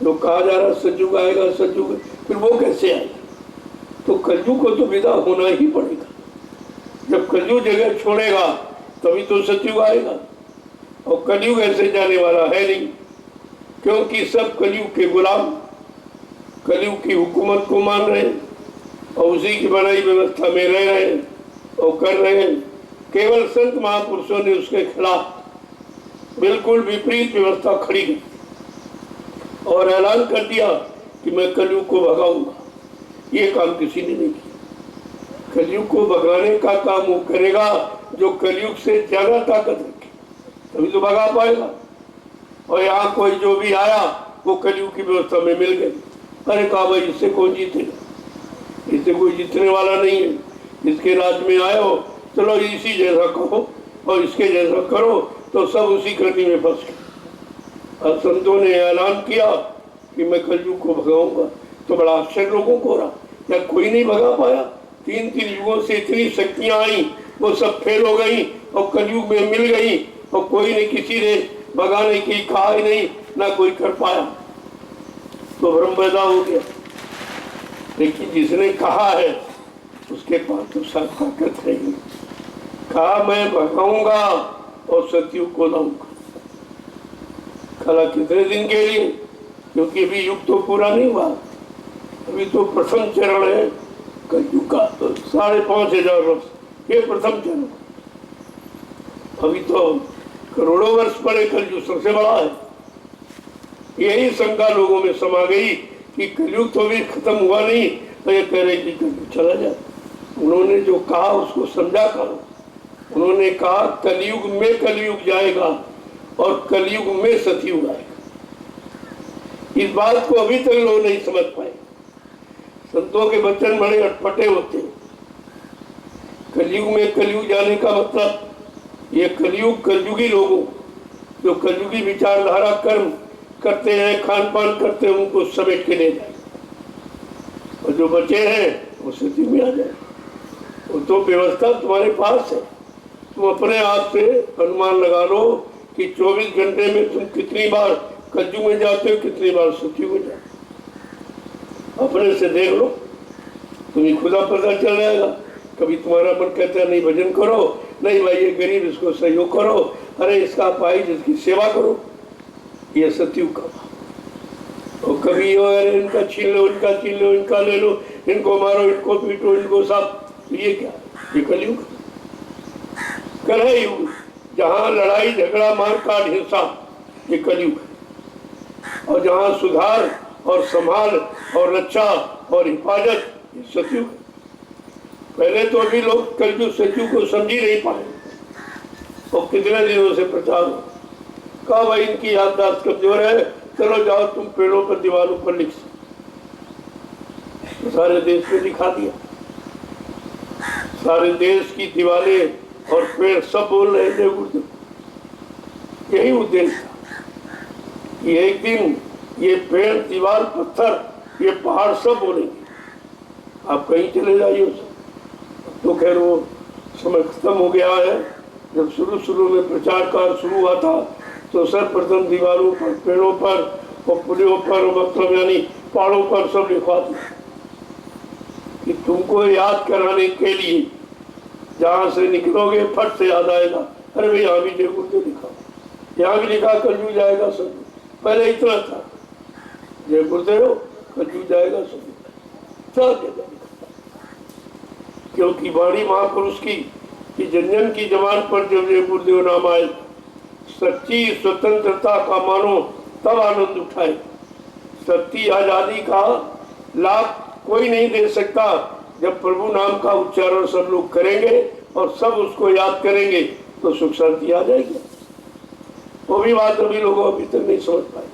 [SPEAKER 5] जो कहा जा रहा सतयुग आएगा सतयुग, फिर वो कैसे आएगा। तो कलयुग को तो विदा होना ही पड़ेगा। जब कलयुग जगह छोड़ेगा तभी तो सतयुग आएगा, और कलयुग ऐसे जाने वाला है नहीं, क्योंकि सब कलयुग के गुलाम कलयुग की हुकूमत को मान रहे हैं और उसी की बनाई व्यवस्था में रह रहे हैं और कर रहे हैं। केवल संत महापुरुषों ने उसके खिलाफ बिल्कुल विपरीत व्यवस्था खड़ी की और ऐलान कर दिया कि मैं कलयुग को भगाऊंगा। ये काम किसी ने नहीं किया। कलयुग को भगाने का काम वो करेगा जो कलयुग से ज्यादा ताकत रखे, तभी तो भगा पाएगा। और यहाँ कोई जो भी आया वो कलयुग की व्यवस्था में मिल गई। अरे कहा भाई इससे कौन जीतेगा, इससे कोई जीतने वाला नहीं है, इसके राज में आए हो, चलो इसी जैसा कहो और इसके जैसा करो, तो सब उसी कृति में फंस गए। अब संतों ने ऐलान किया कि मैं कलयुग को भगाऊंगा, तो बड़ा आश्चर्य लोगों को रहा, या कोई नहीं भगा पाया। 3 युगों से इतनी शक्तियां आई, वो सब फेल हो गई और कलयुग में मिल गई, और कोई ने किसी ने भगाने की कहा ही नहीं, ना कोई कर पाया, तो भ्रम पैदा हो गया। लेकिन जिसने कहा है उसके पास तो साथ ताकत है ही। कहा मैं भगाऊंगा और सतयुग को लाऊंगा। कला कितने दिन के लिए, क्योंकि अभी युग तो पूरा नहीं हुआ, अभी तो प्रथम चरण है कलयुग का, 5,500 वर्ष, ये प्रथम चरण। अभी तो करोड़ों वर्ष पड़े, कलयुग सबसे बड़ा है। यही शंका लोगों में समा गई कि कलयुग तो भी खत्म हुआ नहीं, तो ये कह रहे कि कलयुग चला जाए। उन्होंने जो कहा उसको समझा करो। उन्होंने कहा कलयुग में कलयुग जाएगा और कलयुग में सतयुग आएगा। इस बात को अभी तक लोग नहीं समझ पाए। संतों के वचन बड़े अटपटे होते हैं। कलयुग में कलयुग जाने का मतलब, ये कलयुग कलयुगी लोगों जो कलयुगी विचारधारा कर्म करते हैं, खान पान करते हैं, उनको समेट के ले जाए, और जो बचे हैं वो सतयुग में आ जाए। वो तो व्यवस्था तुम्हारे पास है, तुम अपने आप से अनुमान लगा लो कि 24 घंटे में तुम कितनी बार कलयुग में जाते हो, कितनी बार सतयुग में जाते हो। अपने से देख लो, तुम्हें खुदा पता चल जाएगा। कभी तुम्हारा मन कहता है नहीं भजन करो, नहीं भाई ये गरीब इसको सहयोग करो, अरे इसका पाई जिसकी सेवा करो, ये सतयुग का। और कभी अरे इनका छीन लो, इनका छीन लो, इनका ले लो, इनको मारो, इनको पीटो, इनको सब, ये क्या, ये कलयुग। कल है युग जहाँ लड़ाई झगड़ा मार काट हिंसा, ये कलयुग है। और जहाँ सुधार और संभाल और रक्षा और हिफाजत, ये सतयुग है। पहले तो अभी लोग कलयुग सतयुग को समझ ही नहीं पाए, और कितने दिनों से प्रचार हो। कहा भाई इनकी याददाश्त कमजोर है, चलो जाओ तुम पेड़ों पर दीवारों पर लिख तो सारे देश में दिखा दिया। सारे देश की दीवारें और पेड़ सब बोल रहे थे गुरुदेव। यही उद्देश्य था कि एक दिन ये पेड़, दीवार, पत्थर, ये पहाड़ सब बोलेंगे, आप कहीं चले जाइए। तो खैर वो समय खत्म हो गया है। जब शुरू में प्रचार कार्य शुरू हुआ था तो सर्वप्रथम दीवारों पर, पेड़ों पर और पुलियों पर, मतलब यानी पहाड़ों पर सब लिखवा दिया कि तुमको याद कराने के लिए जहाँ से निकलोगे फट से याद आएगा, अरे भाई यहाँ भी देखो तो लिखा, यहाँ भी लिखा कलयुग जाएगा सब। पहले इतना था जय गुरुदेव कलयुग जाएगा सब, क्योंकि वाणी महापुरुष की कि जन की जबान पर जब जय गुरुदेव नाम आए, सच्ची स्वतंत्रता का मानो तब आनंद उठाए। सच्ची आजादी का लाभ कोई नहीं दे सकता जब प्रभु नाम का उच्चारण सब लोग करेंगे और सब उसको याद करेंगे तो सुख शांति आ जाएगी। वो भी बात अभी लोगों अभी तक नहीं समझ पाए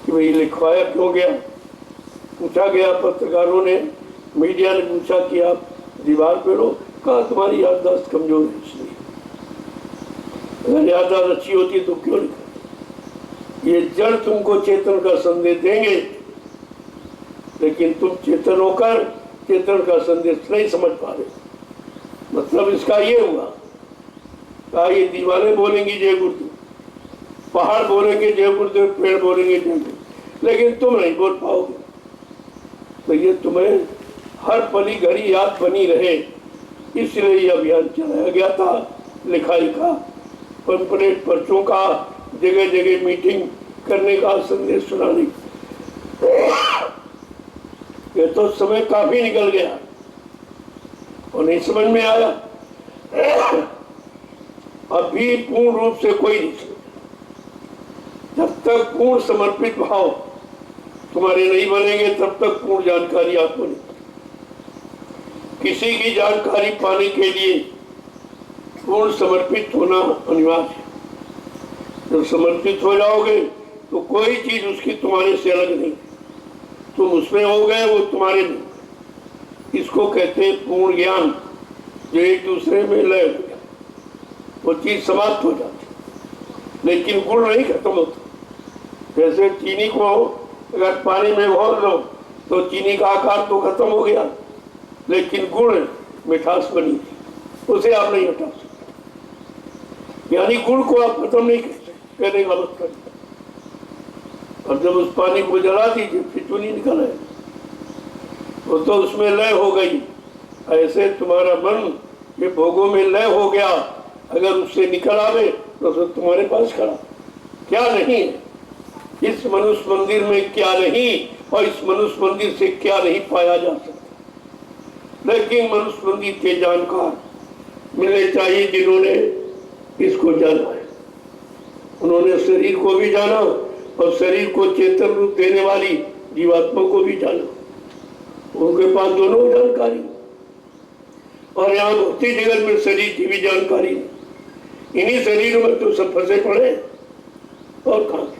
[SPEAKER 5] कि भाई लिखवाया क्यों गया। पूछा गया, पत्रकारों ने, मीडिया ने पूछा कि आप दीवार पे लो, कहा तुम्हारी याददाश्त कमजोर है इसलिए। अगर याददाश्त अच्छी होती तो क्यों लिखा। ये जड़ तुमको चेतन का संदेश देंगे, लेकिन तुम चेतन होकर चेतन का संदेश नहीं समझ पा रहे। मतलब इसका ये हुआ, कहा ये दीवारें बोलेंगी जय गुरुदेव, पहाड़ बोलेंगे जय गुरुदेव, पेड़ बोलेंगे जय गुरुदेव, लेकिन तुम नहीं बोल पाओगे। तो ये तुम्हें हर पली घड़ी याद बनी रहे, इसलिए ये अभियान चलाया गया था। लिखाई का, पंपलेट, पर्चों का, जगह जगह मीटिंग करने का, संदेश सुनाने का। ये तो समय काफी निकल गया और नहीं समझ में आया। अभी पूर्ण रूप से कोई नहीं समझ। जब तक पूर्ण समर्पित भाव तुम्हारे नहीं बनेंगे तब तक पूर्ण जानकारी आपको नहीं। किसी की जानकारी पाने के लिए पूर्ण समर्पित होना अनिवार्य है। जब समर्पित हो जाओगे तो कोई चीज उसकी तुम्हारे से अलग नहीं, तुम उसमें हो गए, वो तुम्हारे नहीं। इसको कहते हैं पूर्ण ज्ञान, जो एक दूसरे में लय हो गया, वो चीज समाप्त हो जाती। लेकिन गुण नहीं खत्म होता। जैसे चीनी को अगर पानी में घोल दो तो चीनी का आकार तो खत्म हो गया, लेकिन गुण मिठास बनी थी, उसे आप नहीं हटा सकते। यानी गुण को आप खत्म नहीं करने का मतलब। और जब उस पानी को जला दीजिए फिर चूनी निकल आए, वो तो उसमें लय हो गई। ऐसे तुम्हारा मन ये भोगों में लय हो गया, अगर उससे निकल आवे तो सब तुम्हारे पास खड़ा। क्या नहीं है इस मनुष्य मंदिर में, क्या नहीं, और इस मनुष्य मंदिर से क्या नहीं पाया जा सकता। लेकिन मनुष्य मंदिर के जानकार मिलने चाहिए जिन्होंने इसको जाना है। उन्होंने शरीर को भी जाना और शरीर को चेतन रूप देने वाली जीवात्मा को भी जाना। उनके पास दोनों जानकारी। और यहाँ भक्ति जगत में शरीर की भी जानकारी। इन्हीं शरीरों में तो सब फंसे पड़े। और कहाँ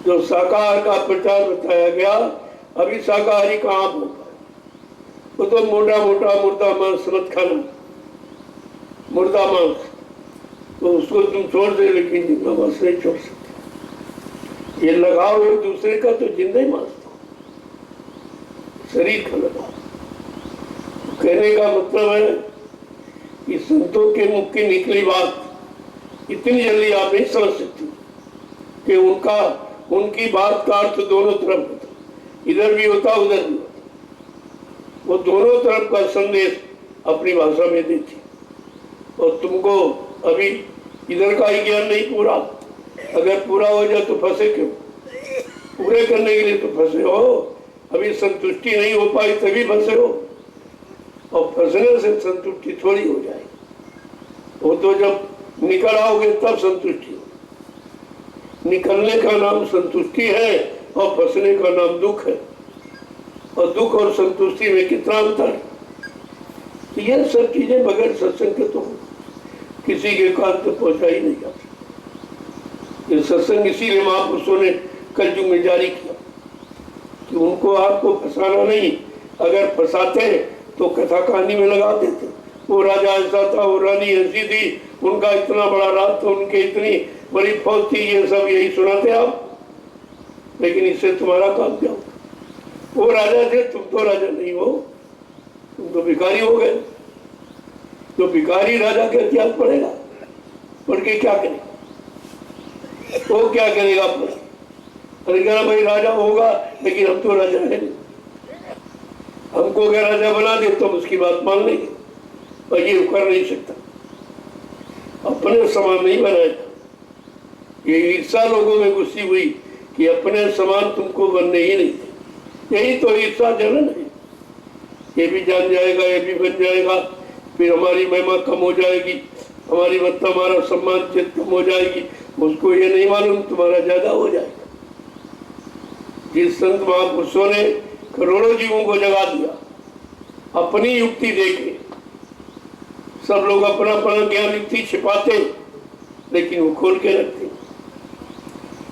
[SPEAKER 5] जो शाकाहार का प्रचार बताया गया, अभी शाकाहारी कहाँ होगा? वो तो मोटा मोटा मुर्दा मांस मत खाना, मुर्दा मांस तो उसको तुम छोड़ दे, लेकिन जिंदा मांस नहीं छोड़ सकते। ये लगाओ एक दूसरे का तो जिंदा ही मांस दो, शरीर का लगाओ। कहने का मतलब है कि संतों के मुख की निकली बात इतनी जल्दी आप नहीं समझ सकते कि उनकी बात का अर्थ दोनों तरफ होता, इधर भी होता उधर भी होता। वो दोनों तरफ का संदेश अपनी भाषा में देती। और तुमको अभी इधर का ही ज्ञान नहीं पूरा, अगर पूरा हो जाए तो फंसे क्यों? पूरे करने के लिए तो फंसे हो। अभी संतुष्टि नहीं हो पाई तभी फंसे हो, और फंसने से संतुष्टि थोड़ी हो जाएगी। वो तो जब निकल आओगे तब संतुष्टि हो। निकलने का नाम संतुष्टि है और फंसने का नाम दुख है। और दुख और संतुष्टि में कितना अंतर। तो ये सब चीजें बगैर सत्संग के तो किसी के कान तक पहुंचा ही नहीं जा सकती। ये सत्संग इसीलिए महापुरुषों ने कलयुग में जारी किया कि उनको आपको फंसाना नहीं। अगर फंसाते तो कथा कहानी में लगा देते। वो राजा ऐसा था, वो रानी ऐसी थी, उनका इतना बड़ा राज था, उनके इतनी बड़ी फौज थी, ये सब यही सुनाते आप। लेकिन इससे तुम्हारा काम क्या हो? वो राजा थे, तुम तो राजा नहीं हो, तुम तो भिखारी हो गए। तो भिखारी राजा का इतिहास पढ़ेगा, पढ़ के क्या करेगा? वो क्या करेगा? अरे कहना भाई राजा होगा, लेकिन हम तो राजा है नहीं, हमको अगर राजा बना दे तो हम उसकी बात मान लेंगे, और ये कर नहीं सकता। अपने समान नहीं बनाएगा। ये ईर्षा लोगों में घुसी हुई कि अपने समान तुमको बनने ही नहीं थे। यही तो ईर्षा जलन है। ये भी जान जाएगा, ये भी बन जाएगा, फिर हमारी महिमा कम हो जाएगी, हमारी मतलब हमारा सम्मान चित कम हो जाएगी। उसको ये नहीं मालूम तुम्हारा ज्यादा हो जाएगा। जिस संत महापुरुषों ने करोड़ों जीवों को जगा दिया अपनी युक्ति देके, सब लोग अपना अपना ज्ञान युक्ति छिपाते, लेकिन वो खोल के रखते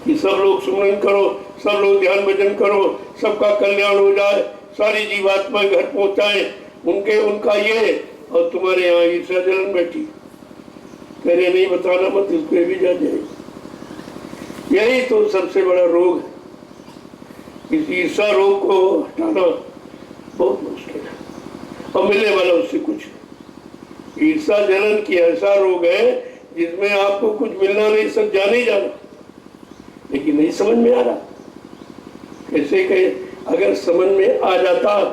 [SPEAKER 5] कि सब लोग सुमरन करो, सब लोग ध्यान भजन करो, सबका कल्याण हो जाए, सारी जीवात्माएं घर पहुंचाए, उनका ये, और तुम्हारे यहाँ ईर्षा जलन बैठी कह रहे नहीं बताना मत, इसको भी जा जाए। यही तो सबसे बड़ा रोग है। इस ईर्षा रोग को हटाना बहुत मुश्किल है, और मिलने वाला उससे कुछ। ईर्षा जलन की ऐसा रोग है जिसमें आपको कुछ मिलना नहीं, सब जाने ही जाना, लेकिन नहीं समझ में आ रहा। कैसे कहे? अगर समझ में आ जाता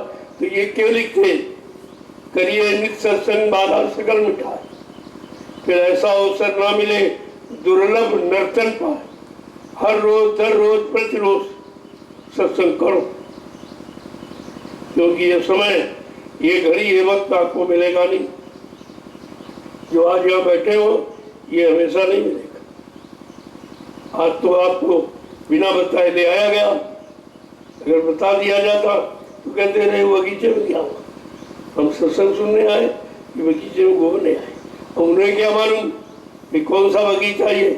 [SPEAKER 5] तो ये क्यों लिखते, करिए नित्य सत्संग बाधा सकल मिठाई, फिर ऐसा अवसर ना मिले दुर्लभ नर्तन पाए। हर रोज दर रोज प्रतिरोज सत्संग करो, क्योंकि ये समय, ये घड़ी, ये वक्त आपको मिलेगा नहीं। जो आज यहाँ बैठे हो ये हमेशा नहीं मिलेगा। आज तो आपको बिना बताए ले आया गया, अगर बता दिया जाता तो कहते रहे वो बगीचे में क्या हुआ, हम सत्संग सुनने आए कि बगीचे में घूमने आए। और उन्हें क्या मालूम कि कौन सा बगीचा ये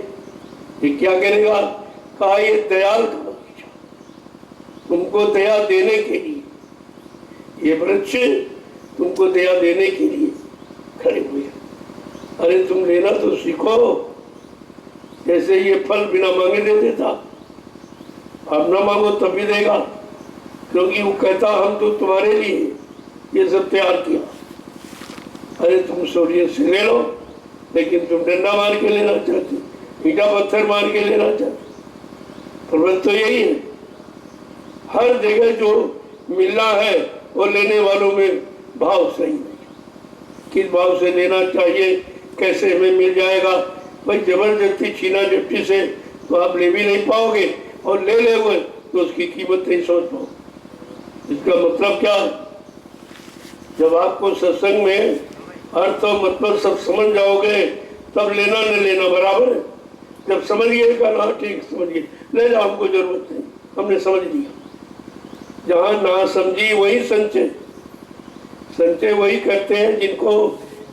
[SPEAKER 5] क्या करेगा। कहा ये दयाल का बगीचा, तुमको दया देने के लिए, ये वृक्ष तुमको दया देने के लिए खड़े हुए। अरे तुम लेना तो सीखो, जैसे ये फल बिना मांगे दे देता, आप ना मांगो तब भी देगा, क्योंकि वो कहता हम तो तुम्हारे लिए ये सब तैयार किया। अरे तुम सूर्य से ले लो, लेकिन तुम डंडा मार के लेना चाहते, ईटा पत्थर मार के लेना चाहते। प्रबंध तो यही है, हर जगह जो मिलना है वो लेने वालों में भाव सही नहीं। किस भाव से लेना चाहिए, कैसे हमें मिल जाएगा। भाई जबरदस्ती छीना झपटी से तो आप ले भी नहीं पाओगे, और ले लोगे तो उसकी कीमत नहीं समझ पाओगे। इसका मतलब क्या है, जब आपको सत्संग में अर्थ और मतलब सब समझ जाओगे तब लेना न लेना बराबर है। जब समझ गए ना ठीक समझ गए, ले जाओ, हमको जरूरत नहीं, हमने समझ लिया। जहाँ ना समझी वही संचय, संचय वही करते हैं जिनको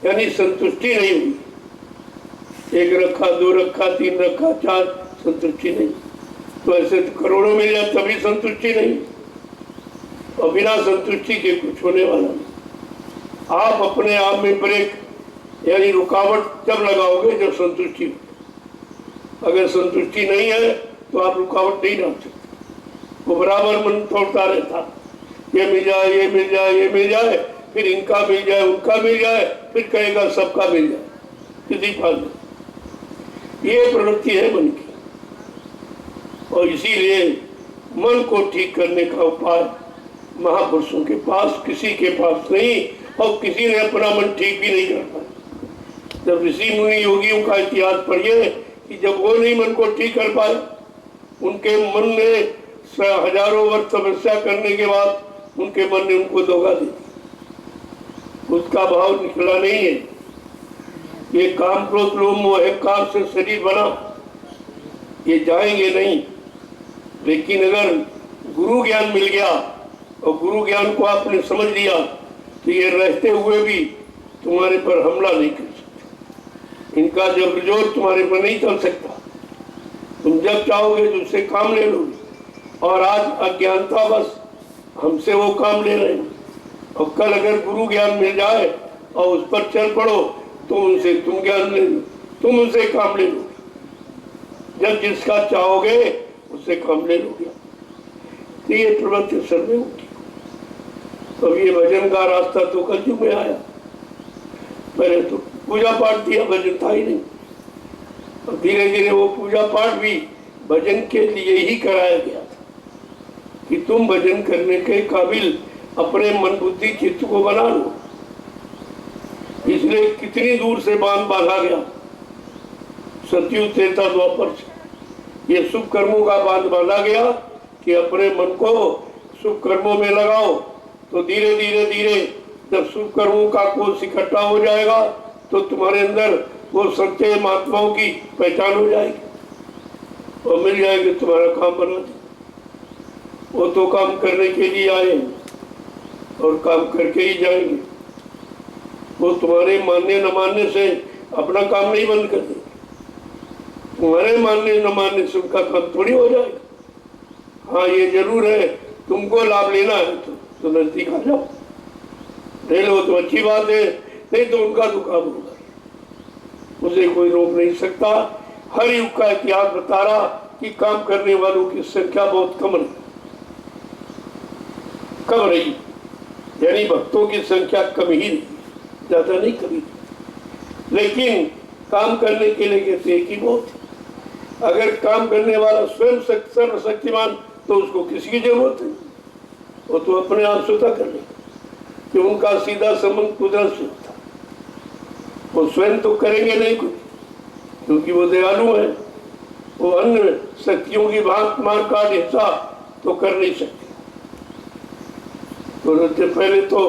[SPEAKER 5] यानी संतुष्टि नहीं हुई। एक रखा, दो रखा, तीन रखा, चार, संतुष्टि नहीं। तो ऐसे तो करोड़ों मिल जाए तभी संतुष्टि नहीं, और बिना संतुष्टि के कुछ होने वाला नहीं। आप अपने आप में ब्रेक यानी रुकावट जब लगाओगे जब संतुष्टि, अगर संतुष्टि नहीं है तो आप रुकावट नहीं डाल सकते। वो बराबर मन तोड़ता रहता, ये मिल जाए, ये मिल जाए, ये मिल जाए, फिर इनका मिल जाए, उनका मिल जाए, फिर कहेगा सबका मिल जाए, किसी पास नहीं। ये प्रवृत्ति है मन की, और इसीलिए मन को ठीक करने का उपाय महापुरुषों के पास, किसी के पास नहीं, और किसी ने अपना मन ठीक भी नहीं कर पाया। जब ऋषि मुनि योगियों का इतिहास पढ़िए कि जब वो नहीं मन को ठीक कर पाए, उनके मन ने हजारों वर्ष तपस्या करने के बाद उनके मन ने उनको धोखा दी, उसका भाव निकला नहीं है। ये काम क्रोध लोभ मोह अहंकार से शरीर बना, ये जाएंगे नहीं। लेकिन अगर गुरु ज्ञान मिल गया और गुरु ज्ञान को आपने समझ लिया तो ये रहते हुए भी तुम्हारे पर हमला नहीं कर सकते, इनका जबरजोर तुम्हारे पर नहीं चल सकता। तुम जब चाहोगे तो उससे काम ले लोगे, और आज अज्ञानता बस हमसे वो काम ले रहे हैं, और कल अगर गुरु ज्ञान मिल जाए और उस पर चल पड़ो तो उनसे तुम ज्ञान ले लो, तुम उनसे काम ले लोगे। जब जिसका चाहोगे उससे काम ले लोगे। तो ये प्रवृत्ति सर में उठी। तो ये भजन का रास्ता तो कलयुग में आया, पहले तो पूजा पाठ दिया, भजन था ही नहीं। और धीरे धीरे वो पूजा पाठ भी भजन के लिए ही कराया गया था कि तुम भजन करने के काबिल अपने मन बुद्धि चित्त को बना लो। इसलिए कितनी दूर से बांध बांधा गया, सतयुग त्रेता द्वापर से ये शुभ कर्मों का बांध बांधा गया कि अपने मन को शुभ कर्मों में लगाओ। तो धीरे धीरे धीरे जब शुभ कर्मों का कोष इकट्ठा हो जाएगा तो तुम्हारे अंदर वो सच्चे महात्माओं की पहचान हो जाएगी और मिल जाएगी, तुम्हारा काम बना दे। वो तो काम करने के लिए आए और काम करके ही जाएंगे। वो तुम्हारे मानने न मानने से अपना काम नहीं बंद कर देंगे, तुम्हारे मानने न मानने से उनका काम थोड़ी हो जाएगा। हाँ ये जरूर है, तुमको लाभ लेना है तो नजदीक आ जाओ, ले लो तो अच्छी बात है, नहीं तो उनका तो काम होगा, उसे कोई रोक नहीं सकता। हर युग का इतिहास बता रहा कि काम करने वालों की संख्या बहुत कम रही, यानी भक्तों की संख्या कम ही रही, ज्यादा नहीं कमी। लेकिन काम करने के लिए कहते हैं कि बहुत, अगर काम करने वाला स्वयं सर्वशक्तिमान तो उसको किसी की जरूरत नहीं, वो तो अपने आप स्वतः कर लेगा, कि उनका सीधा संबंध कुदरत से होता। वो स्वयं तो करेंगे नहीं कुछ, क्योंकि वो दयालु है, वो अन्य शक्तियों की भांत मार काट हिस्सा तो कर नहीं सकते। तो पहले तो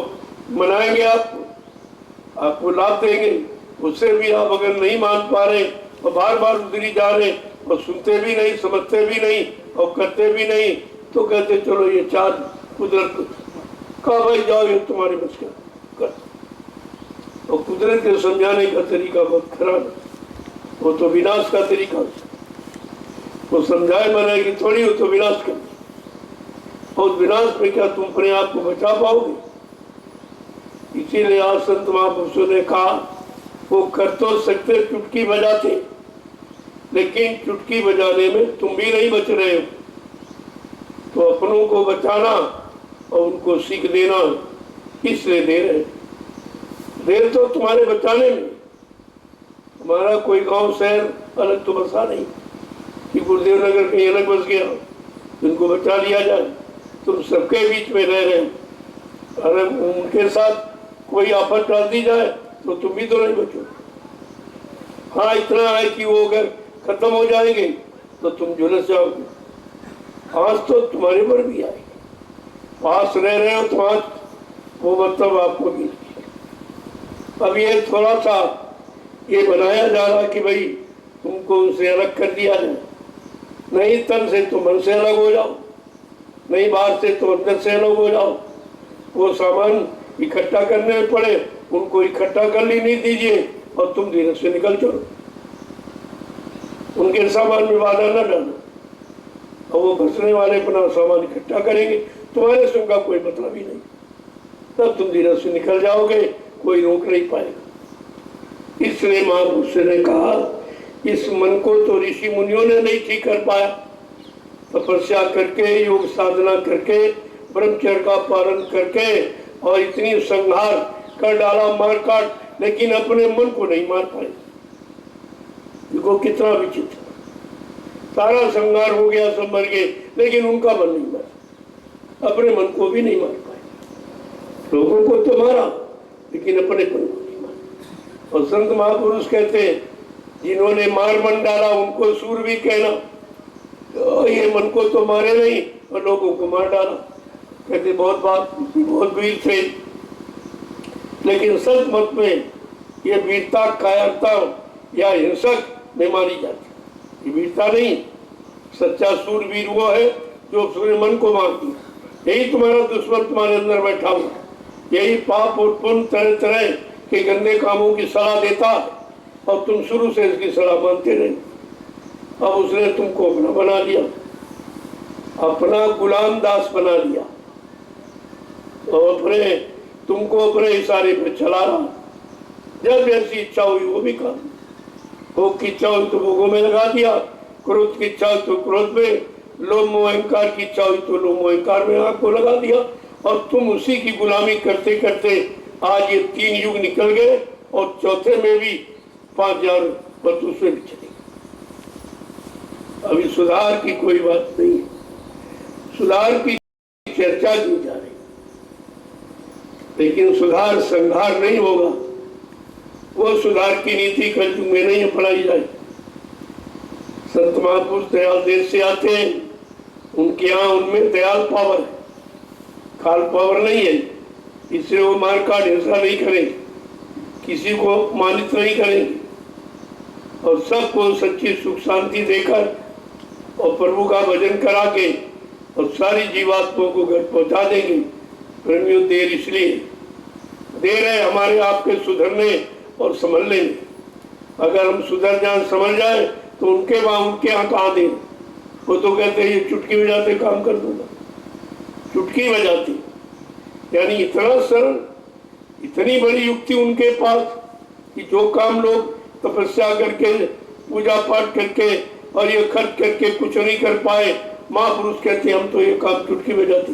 [SPEAKER 5] मनाएंगे आपको लाभ देंगे, उससे भी आप अगर नहीं मान पा रहे और बार बार उधरी जा रहे और सुनते भी नहीं, समझते भी नहीं और करते भी नहीं, तो कहते चलो ये चार्ज कुदरत को कहा भाई जाओ, ये तुम्हारे बच का, कर। और कुदरत के समझाने का तरीका बहुत खराब है, वो तो विनाश का तरीका है। वो समझाए मनाएगी थोड़ी, हो तो विनाश कर। और विनाश में क्या तुम अपने आप को बचा पाओगे? इसीलिए आज संत महापुरुषों ने कहा, वो कर तो सकते चुटकी बजाते, लेकिन चुटकी बजाने में तुम भी नहीं बच रहे हो। तो अपनों को बचाना और उनको सीख देना इसलिए दे रहे। देर तो तुम्हारे बचाने में, तुम्हारा कोई गांव शहर अलग तो बसा नहीं कि गुरुदेव नगर कहीं अलग बस गया, उनको बचा लिया जाए। तुम सबके बीच में रह रहे हो, अगर उनके साथ कोई आफत डाल दी जाए तो तुम भी तो नहीं बचो। हाँ, इतना है कि वो अगर खत्म हो जाएंगे तो तुम झुलस जाओगे। आज तो तुम्हारे पर भी आएगी, पास रह रहे हो तो आज वो मतलब आपको भी। अब ये थोड़ा सा ये बनाया जा रहा कि भाई तुमको उनसे अलग कर दिया जाए। नहीं तन से तो मन से अलग हो जाओ, नहीं बाहर से तो अंदर से अलग हो जाओ। वो सामान इकट्ठा करने में पड़े, उनको इकट्ठा कर ली नहीं दीजिए और तुम धीरे से निकल चलो। उनके सामान में बाधा न डालो, और वो घसने वाले अपना सामान इकट्ठा करेंगे, तुम्हारे से उनका कोई मतलब ही नहीं। तब तुम धीरे से निकल जाओगे, कोई रोक नहीं पाएगा। इसलिए महापुरुष ने कहा, इस मन को तो ऋषि मुनियों ने नहीं ठीक कर पाया। तपस्या करके, योग साधना करके, ब्रह्मचर्य का पालन करके और इतनी संहार कर डाला, मार काट, लेकिन अपने मन को नहीं मार पाए। देखो कितना विचित्र, सारा संहार हो गया, सब मर गए, लेकिन उनका मन नहीं मारा, अपने मन को भी नहीं मार पाए। लोगों को तो मारा, लेकिन अपने मन को नहीं मारा। और संत महापुरुष कहते हैं, जिन्होंने मार मन डाला उनको सूर भी कहना। तो ये मन को तो मारे नहीं और लोगों को मार डाला। कहते बहुत वीर थे, लेकिन संत मत में ये वीरता कायरता या हिंसक में मानी जाती। ये वीरता नहीं, सच्चा सूरवीर वो है जो अपने मन को मारती है। यही तुम्हारा दुश्मन तुम्हारे अंदर बैठा हुआ, यही पाप और पुण्य तरह तरह के गंदे कामों की सलाह देता और तुम शुरू से इसकी सलाह मानते रहे। अब उसने तुमको अपना बना लिया, अपना गुलाम दास बना लिया और अपने तुमको अपने इशारे पर चला रहा। जब जैसी इच्छा हुई वो भी काम, भोग की इच्छा हुई तो भोगों में लगा दिया, क्रोध की इच्छा हुई तो क्रोध में, लोभ मोह अहंकार की इच्छा हुई तो लोभ मोह अहंकार में आपको लगा दिया। और तुम उसी की गुलामी करते करते आज ये 3 युग निकल गए और चौथे में भी 5000 वर्ष उसमें भी चले। अभी सुधार की कोई बात नहीं, सुधार की चर्चा की जा रही, लेकिन सुधार संहार नहीं होगा। वो सुधार की नीति कलयुग में नहीं अपनाई जाए। संत महापुरुष दयाल देश से आते हैं, उनके यहाँ उनमें दयाल पावर है, काल पावर नहीं है। इसलिए वो मार काट हिंसा नहीं करेंगे, किसी को अपमानित नहीं करेंगे और सबको सच्ची सुख शांति देकर और प्रभु का भजन करा के और सारी जीवात्माओं को घर पहुंचा देंगे। प्रेमियों, देर इसलिए देर है हमारे आपके सुधरने और संभलने में। अगर हम सुधर जाए समझ जाए तो उनके यहाँ कहाँ दें। वो तो कहते हैं ये चुटकी बजाते काम कर दूंगा, चुटकी बजाती, यानी इतना सरल, इतनी बड़ी युक्ति उनके पास कि जो काम लोग तपस्या करके पूजा पाठ करके और ये खर्च करके कुछ नहीं कर पाए, महापुरुष कहते हम तो ये काम चुटकी बजाते।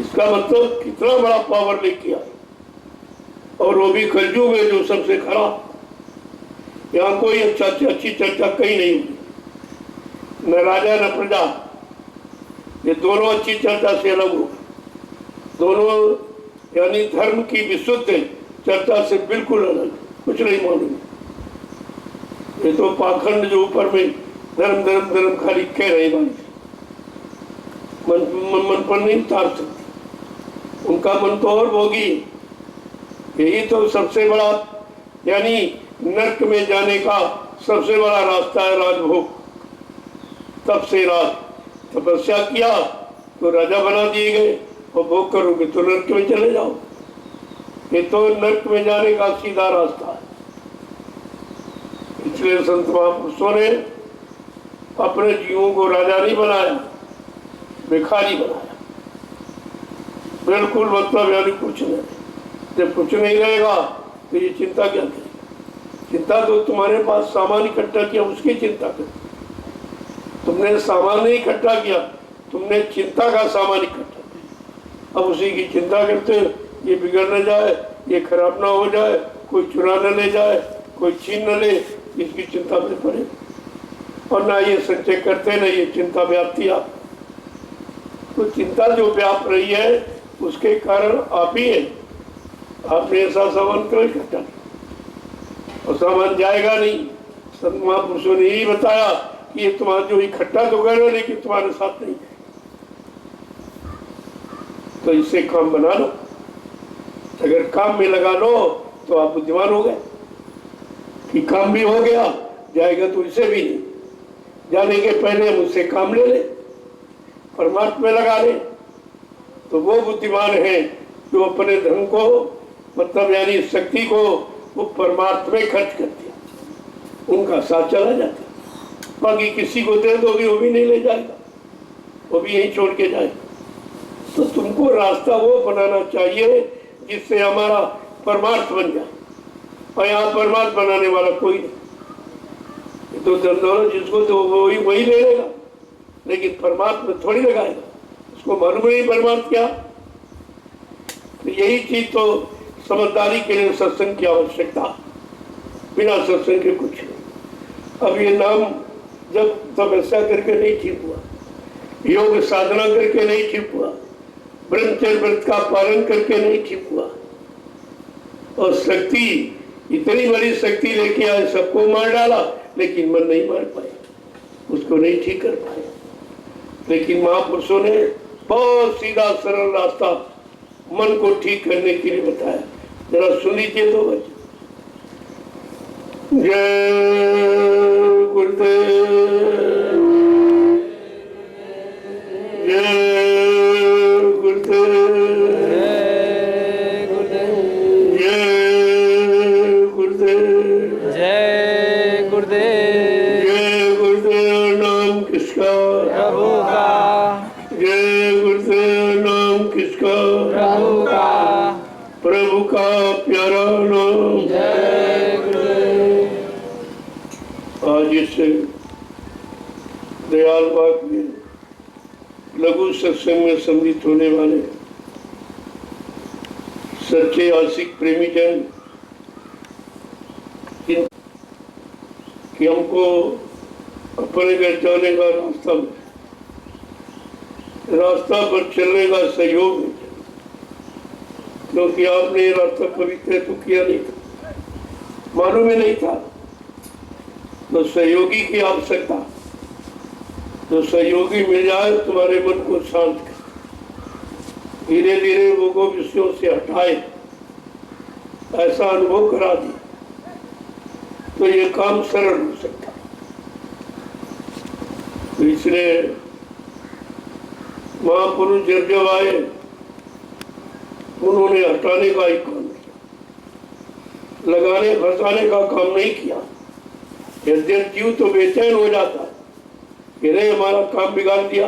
[SPEAKER 5] इसका मतलब कितना बड़ा पावर लेके आए, और वो भी कलयुग है जो सबसे खराब। यहाँ कोई अच्छी चर्चा कहीं नहीं हुई, न राजा न प्रजा, ये दोनों अच्छी चर्चा से अलग हो। दोनों यानी धर्म की विशुद्ध चर्चा से बिल्कुल अलग, कुछ नहीं मालूम। ये तो पाखंड जो ऊपर में धर्म धर्म धर्म खाली कह रहे भाई, मन पर नहीं उतार सकते। उनका मन तो और भोगी, यही तो सबसे बड़ा यानी नर्क में जाने का सबसे बड़ा रास्ता है, राजभोग। तब से राज तपस्या किया तो राजा बना दिए गए, और भोग करोगे तो नरक में चले जाओ। ये तो नरक में जाने का सीधा रास्ता है। इसलिए संत महापुरुषों ने अपने जीवों को राजा नहीं बनाया, भिखारी बनाया। बिल्कुल मतलब यानी कुछ नहीं। जब कुछ नहीं रहेगा तो ये चिंता क्या करेगी? चिंता तो तुम्हारे पास सामान इकट्ठा किया उसकी चिंता कर। तुमने सामान नहीं इकट्ठा किया, तुमने चिंता का सामान इकट्ठा किया। अब उसी की चिंता करते हो, ये बिगड़ न जाए, ये खराब ना हो जाए, कोई चुरा न ले जाए, कोई छीन न ले, इसकी चिंता में पड़े। और ना ये संचय करते न ये चिंता व्याप्ति आप। तो चिंता जो व्याप रही है उसके कारण आप ही है। आपने ऐसा सामान क्यों इकट्ठा किया? और सामान जाएगा नहीं। संत महापुरुषों ने यही बताया कि ये तुम्हारा जो इकट्ठा तो कर रहे हो लेकिन तुम्हारे साथ नहीं है, तो इससे काम बना लो। अगर काम में लगा लो तो आप बुद्धिमान हो गए कि काम भी हो गया, जाएगा तो इसे भी नहीं। जाने के पहले मुझसे काम ले ले, परमात्मा में लगा ले, तो वो बुद्धिमान है जो अपने धन को मतलब यानी शक्ति को वो परमात्मा में खर्च कर दिया, उनका साथ चला जाता। बाकी किसी को दे दोगे वो भी नहीं ले जाएगा, वो भी यहीं छोड़ के जाएगा। तो तुमको रास्ता वो बनाना चाहिए जिससे हमारा परमार्थ बन जाए। और यहाँ परमार्थ बनाने वाला कोई नहीं। तो दौलत जिसको तो वही ले लेगा, लेकिन परमात्मा थोड़ी लगाएगा, उसको मालूम नहीं परमार्थ क्या। तो यही चीज तो समझदारी के लिए सत्संग की आवश्यकता। बिना सत्संग के कुछ नहीं। अब ये नाम जब तपस्या करके नहीं ठीक हुआ, योग साधना करके नहीं ठीक हुआ, ब्रह्मचर्य व्रत का पालन करके नहीं ठीक हुआ, और शक्ति इतनी बड़ी शक्ति लेके आए, सबको मार डाला, लेकिन मन नहीं मार पाए, उसको नहीं ठीक कर पाए। लेकिन महापुरुषों ने बहुत सीधा सरल रास्ता मन को ठीक करने के लिए बताया। जरा सुन लीजिए तो बच्चे। जय गुरुदेव, जय गुरुदेव,
[SPEAKER 2] जय गुरुदेव,
[SPEAKER 5] जय गुरुदेव,
[SPEAKER 2] जय गुरुदेव।
[SPEAKER 5] जय गुरुदेव। नाम किसका?
[SPEAKER 2] प्रभु का,
[SPEAKER 5] जय गुरुदेव। नाम किसका?
[SPEAKER 2] प्रभु का,
[SPEAKER 5] प्रभु का प्यारा नाम।
[SPEAKER 2] जय गुरुदेव।
[SPEAKER 5] आज इस दयाल बाग में लघु सत्संग में सम्मिलित होने वाले सच्चे आशिक प्रेमी जन कि हमको अपने घर जाने का रास्ता पर चलने का सहयोग मिले, क्योंकि आपने ये रास्ता कभी तय तो किया नहीं था, मालूम ही नहीं था। तो सहयोगी की आवश्यकता, तो सहयोगी मिल जाए तुम्हारे मन को शांत कर, धीरे धीरे वो को विषयों से हटाए, ऐसा अनुभव करा दिया तो ये काम सरल हो सकता। तो इसलिए महापुरुष जब आए उन्होंने हटाने का ही काम किया, लगाने फंसाने का काम नहीं किया। यद्यप जीव तो बेचैन हो जाता है कि रे हमारा काम बिगाड़ दिया,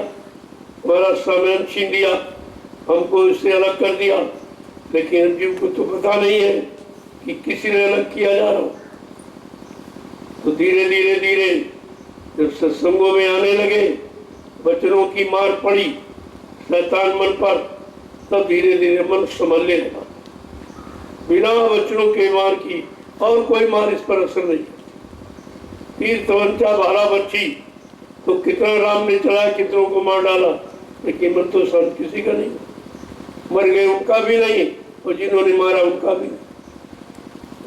[SPEAKER 5] हमारा सामान छीन दिया, हमको इससे अलग कर दिया, लेकिन जीव को तो पता नहीं है कि किसी ने अलग किया जा रहा। तो धीरे धीरे धीरे जब सत्संगों में आने लगे, वचनों की मार पड़ी शैतान मन पर, तब धीरे धीरे मन संभलने लगा। बिना वचनों के मार की और कोई मार इस पर असर नहीं। तीर तवंचा भाला बच्ची तो कितना राम ने चलाया, कितनों को मार डाला, लेकिन मन तो शांत किसी का नहीं। मर गए उनका भी नहीं, और जिन्होंने मारा उनका भी नहीं,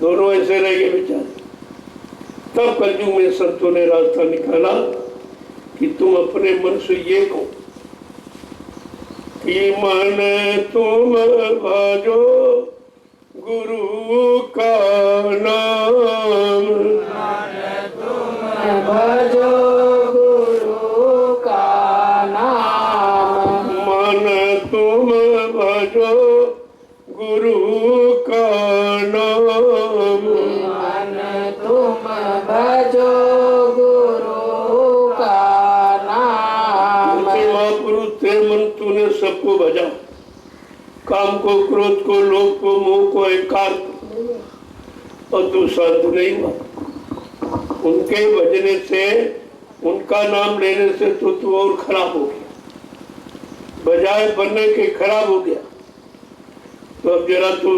[SPEAKER 5] दोनों ऐसे रह गए बेचारे। तब कलयुग में संतों ने रास्ता निकाला कि तुम अपने मन से ये कहो कि मन तुम भाजो गुरु का नाम,
[SPEAKER 2] भजो गुरु का नाम,
[SPEAKER 5] मन तुम को भजा, काम को, क्रोध को, लोभ को, मोह को, अहंकार को, और तू शांत नहीं हुआ। उनके भजने से, उनका नाम लेने से तो तू और खराब हो गया, बजाय बनने के खराब हो गया। तो अब जरा तू,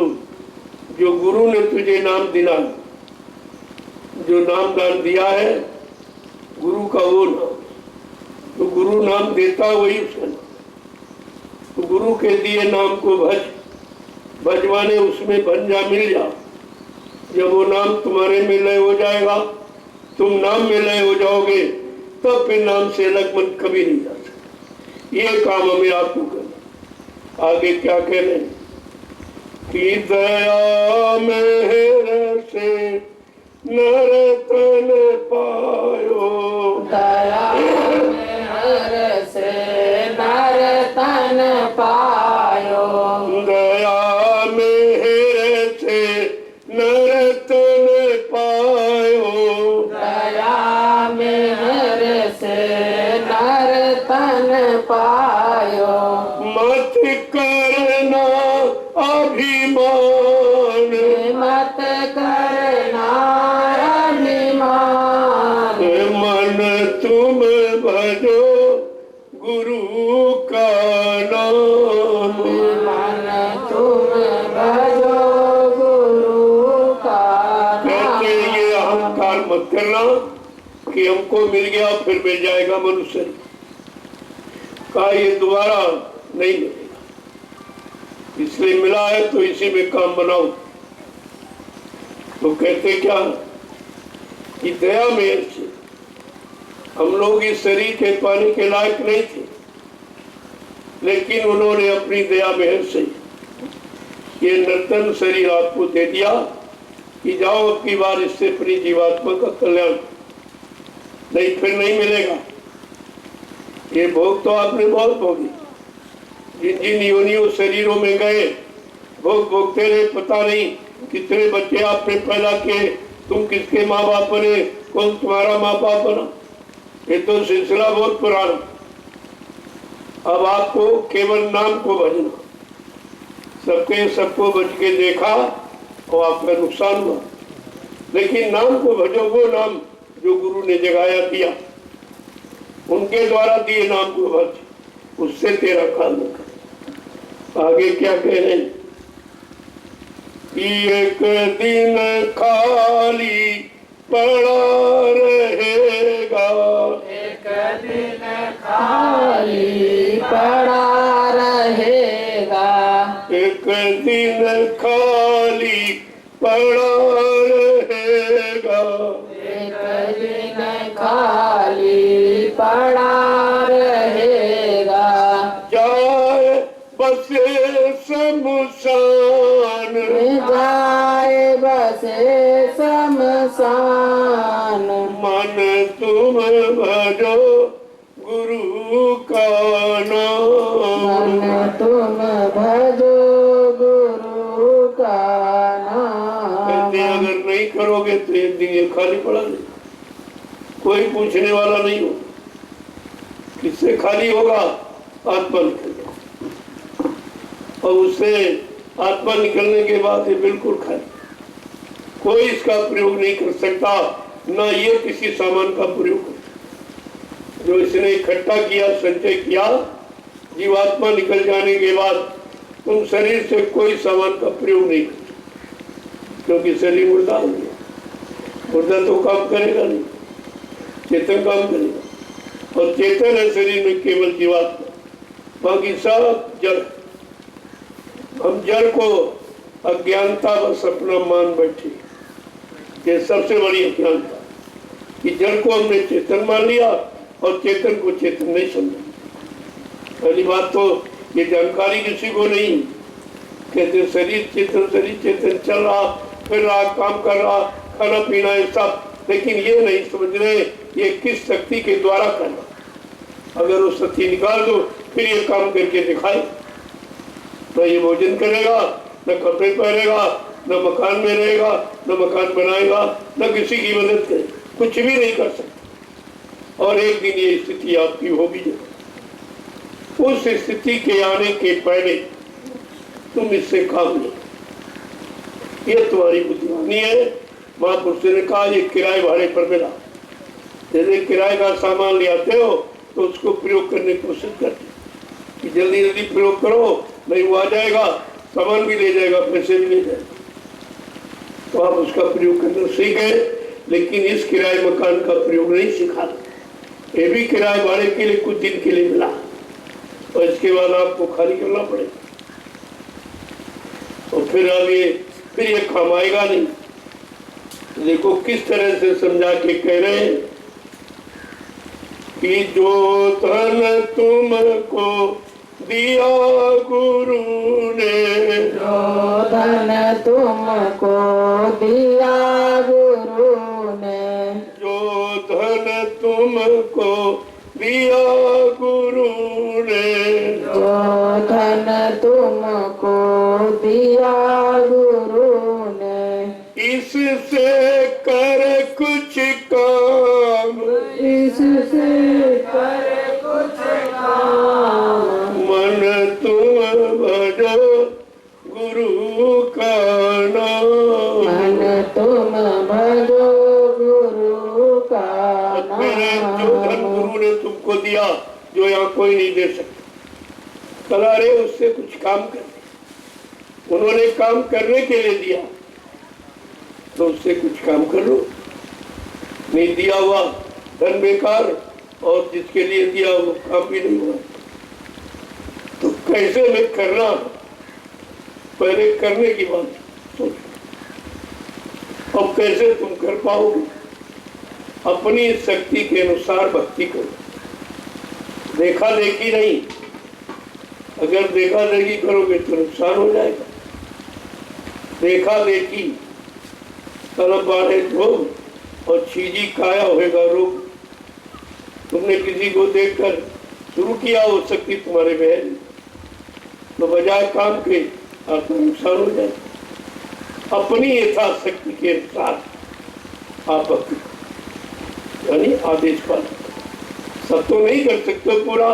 [SPEAKER 5] जो गुरु ने तुझे नाम दिला, जो नाम दान दिया है गुरु का, वो नाम, तो गुरु नाम देता वही उसका नाम। तो गुरु के दिए नाम को भज, भजवाने उसमें बन जा, मिल जा। जब वो नाम तुम्हारे में लय हो जाएगा, तुम नाम में लय हो जाओगे, तब फिर नाम से अलग मन कभी नहीं जा सकता। ये काम हमें आपको करना। आगे क्या कह रहे हैं कि दया मेहर से नर तन पायो,
[SPEAKER 2] दया मेहर से नर तन पायो,
[SPEAKER 5] दया मेहर से नर तन पायो,
[SPEAKER 2] दया मेहर से नर तन पायो,
[SPEAKER 5] मत करना अभिमान,
[SPEAKER 2] मत करना अभिमान,
[SPEAKER 5] मन तुम भजो गुरु का नाम,
[SPEAKER 2] मन तुम भजो गुरु का
[SPEAKER 5] कहते
[SPEAKER 2] नाम।
[SPEAKER 5] ये अहंकार मत करना कि हमको मिल गया फिर मिल जाएगा मनुष्य का, ये दोबारा नहीं मिलेगा। इसलिए मिला है तो इसी में काम बनाओ। तो कहते क्या कि दया मेहर से, हम लोग इस शरीर के पाने के लायक नहीं थे, लेकिन उन्होंने अपनी दया मेहर से ये नर्तन शरीर आपको दे दिया कि जाओ अब की बार इससे अपनी जीवात्मा का कल्याण, नहीं फिर नहीं मिलेगा। ये भोग तो आपने बहुत भोगी, जिन जिन योनियों शरीरों में गए भोग भोगते रहे, पता नहीं कितने बच्चे आपने पैदा किए, तुम किसके माँ बाप बने, कौन तुम्हारा माँ बाप बना, ये तो सिलसिला बहुत पुराना। अब आपको केवल नाम को भजना, सबके सबको बच के देखा और आपका नुकसान हुआ। लेकिन नाम को भजो, वो नाम जो गुरु ने जगाया दिया, उनके द्वारा दिए नाम को भज, उससे तेरा काम होगा। आगे क्या कह रहे हैं कि एक दिन खाली पड़ा रहेगा,
[SPEAKER 2] एक दिन खाली पड़ा रहेगा,
[SPEAKER 5] एक दिन खाली पड़ा रहेगा,
[SPEAKER 2] एक दिन खाली पड़ा रहेगा,
[SPEAKER 5] जाए बसे शमशान,
[SPEAKER 2] जाए बसे शमशान,
[SPEAKER 5] मन तुम भजो गुरु का नाम,
[SPEAKER 2] मन तुम भजो गुरु का
[SPEAKER 5] कहते
[SPEAKER 2] नाम।
[SPEAKER 5] अगर नहीं करोगे तो एक दिन ये खाली पड़ा नहीं, कोई पूछने वाला नहीं हो। किससे खाली होगा? आत्मा निकल जाए, और उससे आत्मा निकलने के बाद ये बिल्कुल खाली, कोई इसका प्रयोग नहीं कर सकता, ना ये किसी सामान का प्रयोग कर। जो इसने इकट्ठा किया, संचय किया, जीवात्मा निकल जाने के बाद तुम शरीर से कोई सामान का प्रयोग नहीं कर, क्योंकि शरीर मुर्दा हो गया। मुर्दा तो काम करेगा नहीं, चेतन काम करेगा, और चेतन है शरीर में केवल जीवात्मा, बाकी सब जड़। हम जड़ को अज्ञानता व सपना मान बैठे, ये सबसे बड़ी अज्ञानता कि जड़ को हमने चेतन मान लिया और चेतन को चेतन नहीं समझा। पहली बात तो ये जानकारी किसी को नहीं, कहते शरीर चेतन चल रहा, फिर रहा, काम कर रहा, खाना पीना है सब, लेकिन ये नहीं समझ रहे ये किस शक्ति के द्वारा करना। अगर वो शक्ति निकाल दो फिर ये काम करके दिखाए, न ये भोजन करेगा, न कपड़े पहनेगा, न मकान में रहेगा, न मकान बनाएगा, न किसी की मदद करे, कुछ भी नहीं कर सकता। और एक दिन ये स्थिति आपकी होगी। उस स्थिति के आने के पहले तुम इससे काम लो। ये तुम्हारी बुद्धिमानी है। महापुरुष ने कहा ये किराए भाड़े पर मिला। जैसे किराए का सामान ले आते हो तो उसको प्रयोग करने की कोशिश करते कि जल्दी जल्दी प्रयोग करो, नहीं वो आ जाएगा, सामान भी ले जाएगा, पैसे भी ले जाएगा। तो आप उसका प्रयोग करना सीख गए, लेकिन इस किराए मकान का प्रयोग नहीं सिखा। ये भी किराए भाड़े के लिए कुछ दिन के लिए मिला और इसके बाद आपको खाली करना पड़ेगा। और फिर अब ये काम आएगा नहीं। देखो किस तरह से समझा के कह रहे हैं कि जो धन तुमको दिया गुरु ने,
[SPEAKER 2] जो धन तुमको दिया गुरु ने,
[SPEAKER 5] जो धन तुमको दिया गुरु ने,
[SPEAKER 2] जो धन तुमको दिया गुरु ने,
[SPEAKER 5] इससे कर कुछ काम,
[SPEAKER 2] इससे कर कुछ काम,
[SPEAKER 5] मन तुम भजो गुरु का नाम।
[SPEAKER 2] मन तुम भजो गुरु का
[SPEAKER 5] मेरे जो धन
[SPEAKER 2] नाम।
[SPEAKER 5] गुरु ने तुमको दिया, जो यहाँ कोई नहीं दे सकता, कला रे उससे कुछ काम कर। उन्होंने काम करने के लिए दिया तो उससे कुछ काम कर लो। नहीं दिया हुआ धन बेकार, और जिसके लिए दिया वो काम भी नहीं हुआ। तो कैसे में करना, पहले करने की बात सोचो। अब कैसे तुम कर पाओगे? अपनी शक्ति के अनुसार भक्ति करो, देखा देखी नहीं। अगर देखा देखी करोगे तो नुकसान हो जाएगा। देखा देखी तलब बाढ़े रोग और चीजी काया होएगा रोग। तुमने किसी को देखकर शुरू किया, हो सकती तुम्हारे बहन, तो बजाय काम के आपका नुकसान हो जाए। अपनी यथाशक्ति के अनुसार आप यानी आदेश पालन। सब तो नहीं कर सकते पूरा,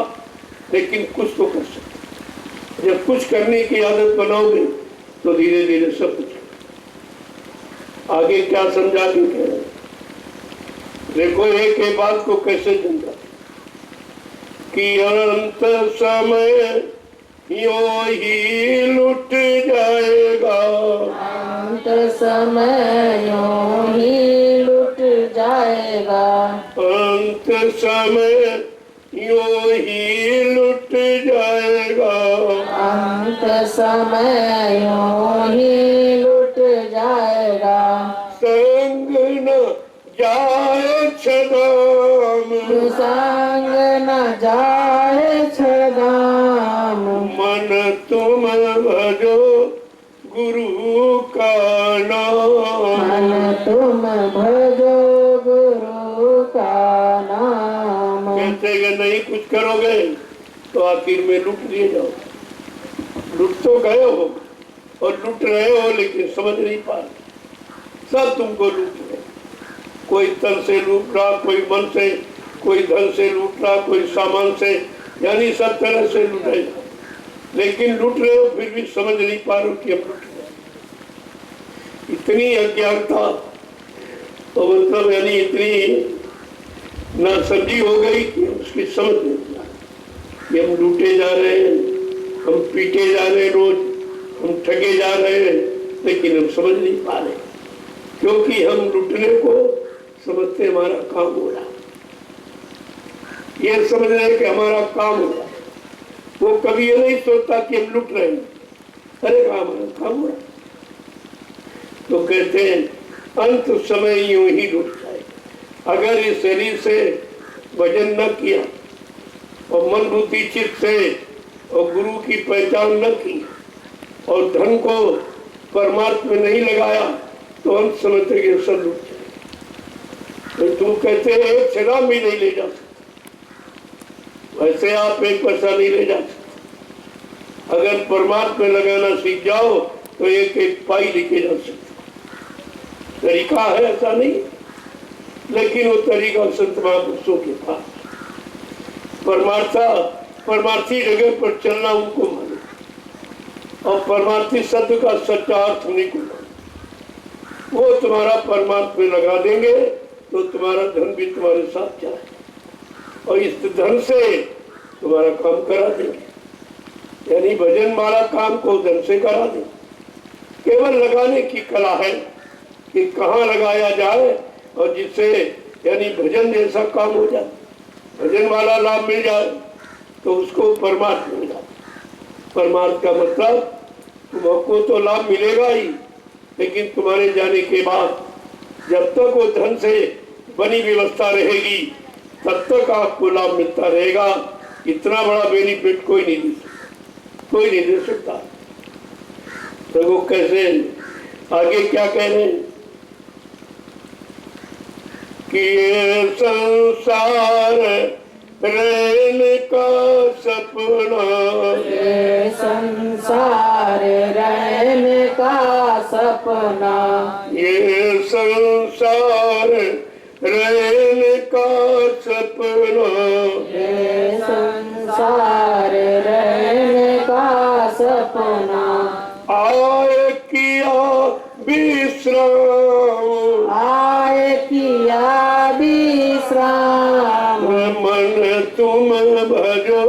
[SPEAKER 5] लेकिन कुछ तो कर सकते। जब कुछ करने की आदत बनाओगे तो धीरे धीरे सब कुछ। आगे क्या समझा के कह रहे, देखो एक एक बात को कैसे समझा कि अनंत समय यो ही लुट जाएगा,
[SPEAKER 2] अंत समय यूं ही लुट जाएगा,
[SPEAKER 5] अंत समय यो ही लुट जाएगा,
[SPEAKER 2] अंत समय यूं ही लुट जाएगा।
[SPEAKER 5] संग न जाए छदाम,
[SPEAKER 2] संग न जाए छदाम,
[SPEAKER 5] मन तुम भजो गुरु का नाम।
[SPEAKER 2] मन तुम भजो गुरु का नाम।
[SPEAKER 5] कहते कि नहीं कुछ करोगे तो आखिर में लुट लिए जाओ। लुट तो गए हो और लुट रहे हो, लेकिन समझ नहीं पा रहे। सब तुमको लूट रहे। कोई तन से लूट रहा, कोई मन से, कोई धन से लूट रहा, कोई सामान से, यानी सब तरह से लुटे। लेकिन लूट रहे हो फिर भी समझ नहीं पा रहे हो कि हम लुट रहे। इतनी अज्ञानता तो मतलब यानी इतनी नासमझी हो गई कि उसकी समझ नहीं आ रही। हम लूटे जा रहे हैं, हम पीटे जा रहे हैं, रोज हम ठगे जा रहे हैं, लेकिन हम समझ नहीं पा रहे, क्योंकि हम लूटने को समझते हमारा काम हो रहा। ये समझ रहे कि हमारा काम हो रहा, वो कभी ये नहीं सोचता कि हम लूट रहे हैं। अरे हमारा काम हो रहा। तो कहते हैं अंत समय यूं ही लुट जाए। अगर इस शरीर से भजन न किया और मन बुद्धि चित्त से और गुरु की पहचान न की और धन को परमात्मा में नहीं लगाया, तो अंत समय तक ये सब लुट जाए। तो तुम कहते हैं एक शराब भी नहीं ले जा सकते, वैसे आप एक पैसा नहीं ले जा सकते। अगर परमात्मा में लगाना सीख जाओ तो एक एक पाई लेके जा सकते। तरीका है, ऐसा नहीं, लेकिन वो तरीका संत महापुरुषों के पास। परमार्था परमार्थी जगह पर चलना उनको मालूम और परमार्थी शब्द का सच्चा अर्थ उन्हीं को मालूम। वो तुम्हारा परमार्थ में लगा देंगे तो तुम्हारा धन भी तुम्हारे साथ जाए और इस धन से तुम्हारा काम करा देंगे। यानी भजन माला काम को धन से करा देंगे। केवल लगाने की कला है कि कहाँ लगाया जाए और जिससे यानी भजन जैसा काम हो जाए, भजन वाला लाभ मिल जाए तो उसको परमार्थ मिल जाए। परमार्थ का मतलब तुमको तो लाभ मिलेगा ही, लेकिन तुम्हारे जाने के बाद जब तक वो धन से बनी व्यवस्था रहेगी तब तक आपको लाभ मिलता रहेगा। इतना बड़ा बेनिफिट कोई नहीं दे सकता, कोई नहीं दे सकता। तो वो कैसे आगे क्या कह रहे हैं कि ये संसार रहने का सपना,
[SPEAKER 2] ये संसार रहने का सपना,
[SPEAKER 5] ये संसार रहने का सपना,
[SPEAKER 2] ये संसार रहने का सपना,
[SPEAKER 5] आए किया विश्राम,
[SPEAKER 2] आए किया विश्राम,
[SPEAKER 5] मन तुम भजो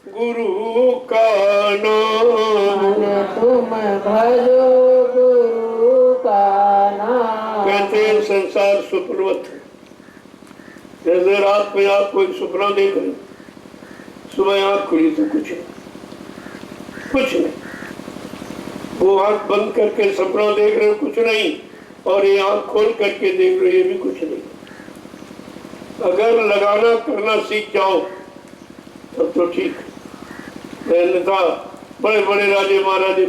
[SPEAKER 5] गुरु का नाम।
[SPEAKER 2] मन तुम भजो गुरु का नाम।
[SPEAKER 5] कहते हैं संसार सुप्रवत है। जैसे रात में आप कोई सपना देख रहे, सुबह आंख खुली तो कुछ नहीं, कुछ नहीं। वो आंख बंद करके सपना देख रहे हो कुछ नहीं, और ये आंख खोल करके देख रहे हो ये भी कुछ नहीं। अगर लगाना करना सीख जाओ तब तो ठीक है। अन्यथा बड़े बड़े राजे महाराजे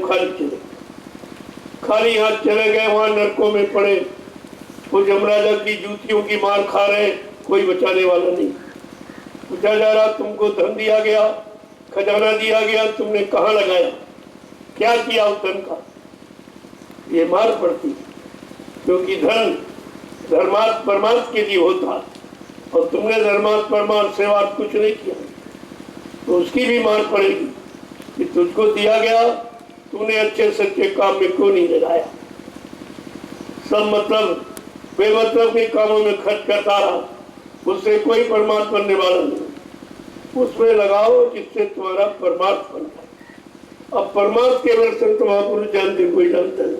[SPEAKER 5] खाली हाथ चले गए, वहां नरकों में पड़े। वो यमराजा की जूतियों की मार खा रहे, कोई बचाने वाला नहीं। पूछा जा रहा तुमको धन दिया गया, खजाना दिया गया, तुमने कहाँ लगाया, क्या किया उस धन का? ये मार पड़ती, क्योंकि धन धर्मार्थ परमार्थ के लिए होता और तुमने धर्मार्थ परमार्थ सेवा कुछ नहीं किया तो उसकी भी मार पड़ेगी कि तुझको दिया गया, तूने अच्छे सच्चे काम में क्यों नहीं लगाया। सब मतलब बेमतलब के कामों में खर्च करता रहा, उससे कोई परमार्थ बनने वाला नहीं। उसमें लगाओ जिससे तुम्हारा परमार्थ बन जाए। अब परमार्थ केवल संत महापुरुष जानते, कोई जानता नहीं।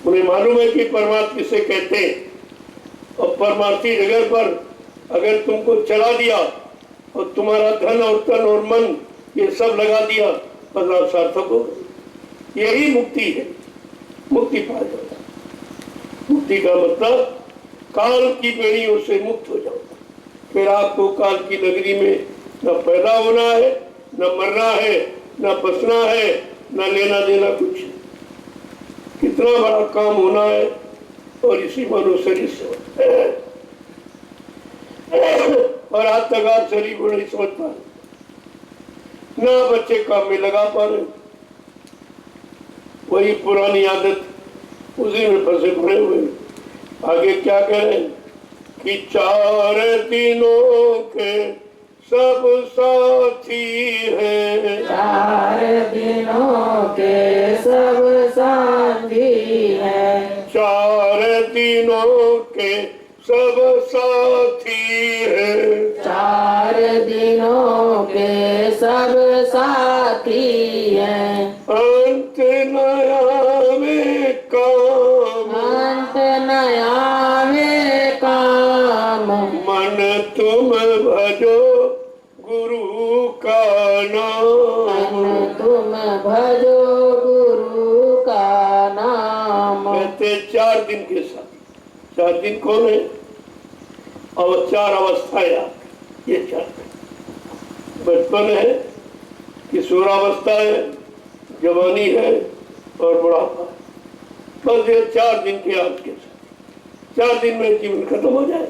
[SPEAKER 5] उन्हें मालूम है कि परमार्थ किसे कहते हैं, और परमार्थी जगह पर अगर तुमको चला दिया और तुम्हारा धन और तन और मन ये सब लगा दिया, बस सार्थक हो गए। यही मुक्ति है, मुक्ति पा जाता। मुक्ति का मतलब काल की बेड़ियों से मुक्त हो जाओ। फिर आपको काल की नगरी में न पैदा होना है, न मरना है, न बसना है, न लेना देना कुछ। कितना बड़ा काम होना है और इसी मानो शरीर से होता है। और आज तक आप शरीर को नहीं समझ पा रहे, ना बच्चे काम में लगा पा रहे, वही पुरानी आदत उसी में फंसे पड़े हुए। आगे क्या करें कि 4 दिनों के सब साथी हैं,
[SPEAKER 2] 4 दिनों के सब साथी हैं,
[SPEAKER 5] 4 दिनों के सब साथी हैं,
[SPEAKER 2] 4 दिनों के सब साथी हैं।
[SPEAKER 5] अंत नया में काम,
[SPEAKER 2] अंत नया में काम,
[SPEAKER 5] मन तुम भजो गुरु का नाम।
[SPEAKER 2] मन तुम भजो गुरु का नाम।
[SPEAKER 5] कहते 4 दिन के साथ, 4 दिन कौन है और 4 अवस्थाएं, ये 4 बचपन है, किशोरावस्था है, जवानी है और बुढ़ापा। बस ये 4 दिन के आज के साथ, 4 दिन में जीवन खत्म हो जाए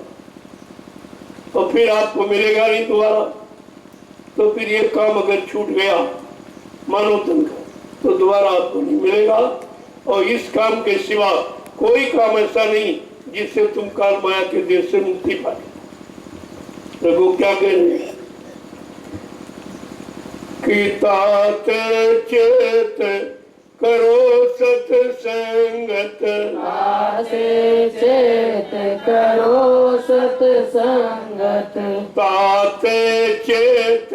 [SPEAKER 5] और फिर आपको मिलेगा नहीं दोबारा। तो फिर ये काम अगर छूट गया मानव तन का तो दोबारा आपको नहीं मिलेगा। और इस काम के सिवा कोई काम ऐसा नहीं जिससे तुम काल माया के देश से मुक्ति पाए। तो वो क्या कह रहे हैं कि तात चेत करो सत्संगत,
[SPEAKER 2] आसे चेत करो सत्संगत,
[SPEAKER 5] तात चेत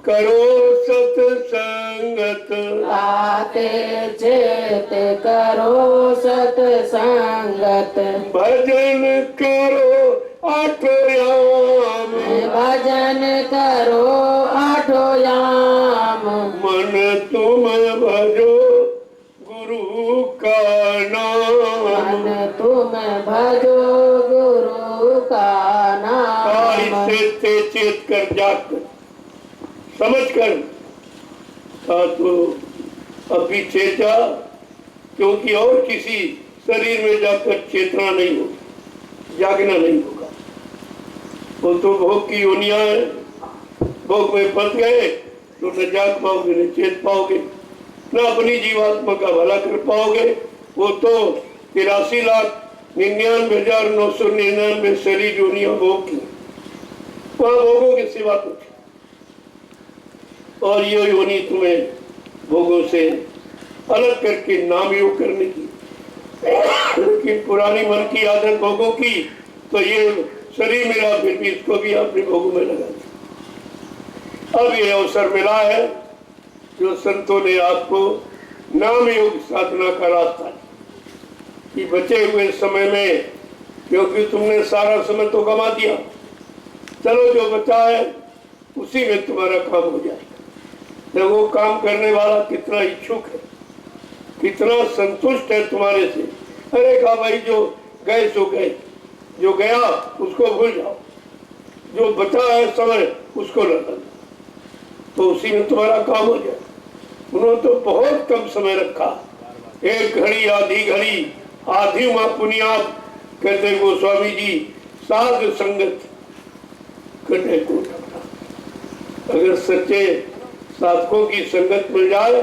[SPEAKER 5] करो सत्संगत,
[SPEAKER 2] आते चेत करो सत्संगत,
[SPEAKER 5] भजन करो आठयाम,
[SPEAKER 2] भजन करो आठो याम,
[SPEAKER 5] मन तुम भजो गुरु का नाम,
[SPEAKER 2] मन तुम भजो गुरु का नाम,
[SPEAKER 5] इससे चेत कर जाकर समझ कर तो अभी चेता, क्योंकि और किसी शरीर में जाकर चेतना नहीं होगी, जागना नहीं होगा। वो तो भोग की योनियां है, भोग में फंस गए तो न जाग पाओगे न चेत पाओगे, न अपनी जीवात्मा का भला कर पाओगे। वो तो 83,99,999 शरीर योनियां भोग की, वहां भोगों के सिवा कुछ, और ये योनि तुम्हें भोगों से अलग करके नाम योग करने की। लेकिन पुरानी मन की आदत भोगों की, तो ये शरीर मिला फिर भी इसको भी अपने भोगों में लगा दिया। अब ये अवसर मिला है जो संतों ने आपको नाम योग साधना का रास्ता कि बचे हुए समय में, क्योंकि तुमने सारा समय तो गंवा दिया, चलो जो बचा है उसी में तुम्हारा काम हो जाएगा। वो काम करने वाला कितना इच्छुक है, कितना संतुष्ट है तुम्हारे से। अरे कहा भाई जो गए सो गए, जो गया उसको भूल जाओ, जो बचा है समय उसको लगा दो, तो उसी में तुम्हारा काम हो जाए। उन्होंने तो बहुत कम समय रखा, 1 घड़ी आधी घड़ी, आधी माँ पुनियाप कहते गोस्वामी जी, साध संगत करने को। अगर सच्चे साधकों की संगत मिल जाए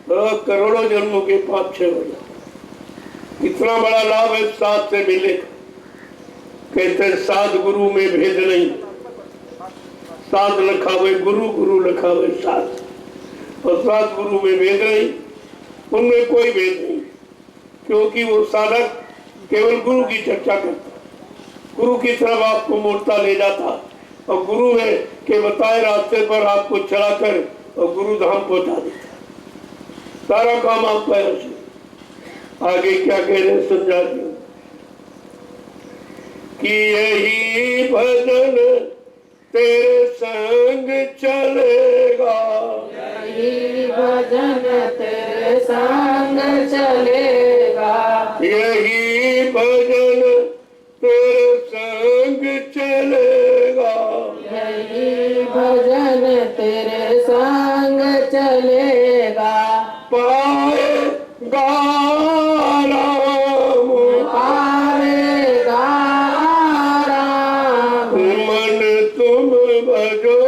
[SPEAKER 5] तो करोड़ों जन्मों के पाप क्षय हो जाए। इतना बड़ा लाभ है साध से मिले। कहते हैं साध गुरु में भेद नहीं, साध लखावे गुरु, गुरु लखावे साध, और साध गुरु में भेद नहीं, उनमें कोई भेद नहीं, क्योंकि वो साधक केवल गुरु की चर्चा करता, गुरु की तरफ आपको मोड़ता ले जाता, और गुरु में के बताए रास्ते पर आपको चलाकर और गुरु धाम पहुंचा देता। सारा काम आपका है। आगे क्या कह रहे समझा दियो कि यही भजन तेरे संग चलेगा,
[SPEAKER 2] यही भजन तेरे संग चलेगा,
[SPEAKER 5] यही भजन तेरे संग चलेगा,
[SPEAKER 2] यही भजन तेरे संग चलेगा,
[SPEAKER 5] पाएगा राम,
[SPEAKER 2] पावेगा राम,
[SPEAKER 5] मन तुम भजो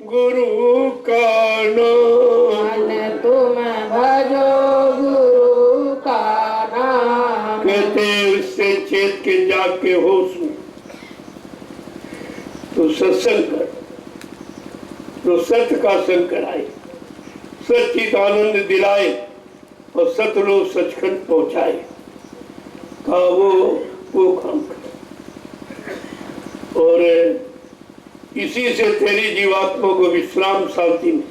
[SPEAKER 5] गुरु का नाम,
[SPEAKER 2] मन तुम भजो गुरु का नाम,
[SPEAKER 5] कहते उससे चेत के जाग के होश में तो सत्संग कर, तो सत्य का संग कराए, सच्चित आनंद दिलाए और सतलोक सचखंड पहुंचाए, का वो काम कर। और इसी से तेरी जीवात्मा को विश्राम शांति में,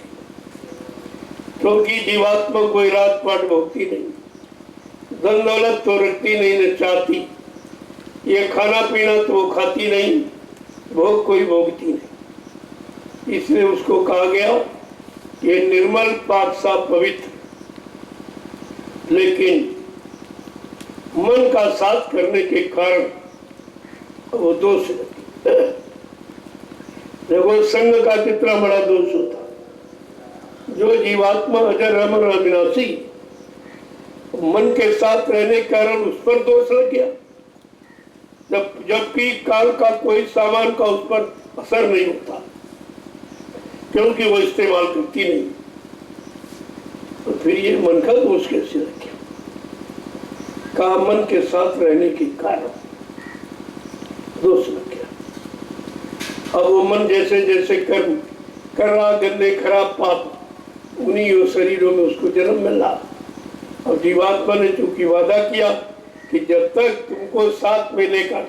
[SPEAKER 5] क्योंकि जीवात्मा कोई रात पाट भोगती नहीं, धन दौलत तो रखती नहीं न चाहती, ये खाना पीना तो वो खाती नहीं, भोग कोई भोगती नहीं। इसलिए उसको कहा गया ये निर्मल पाक साफ पवित्र, लेकिन मन का साथ करने के कारण वो दोष देखो संग का कितना बड़ा दोष होता। जो जीवात्मा अजर अमर अविनाशी, मन के साथ रहने के कारण उस पर दोष लग गया, जबकि काल का कोई सामान का उस पर असर नहीं होता, क्योंकि वो इस्तेमाल करती नहीं। तो फिर ये मन का दोष कैसे लग गया? कहा मन के साथ रहने के कारण दोष लग गया। अब वो मन जैसे जैसे कर्म कर रहा गंदे खराब पाप, उन्हीं शरीरों में उसको जन्म मिल रहा। और जीवात्मा ने चूंकि वादा किया कि जब तक तुमको साथ में लेकर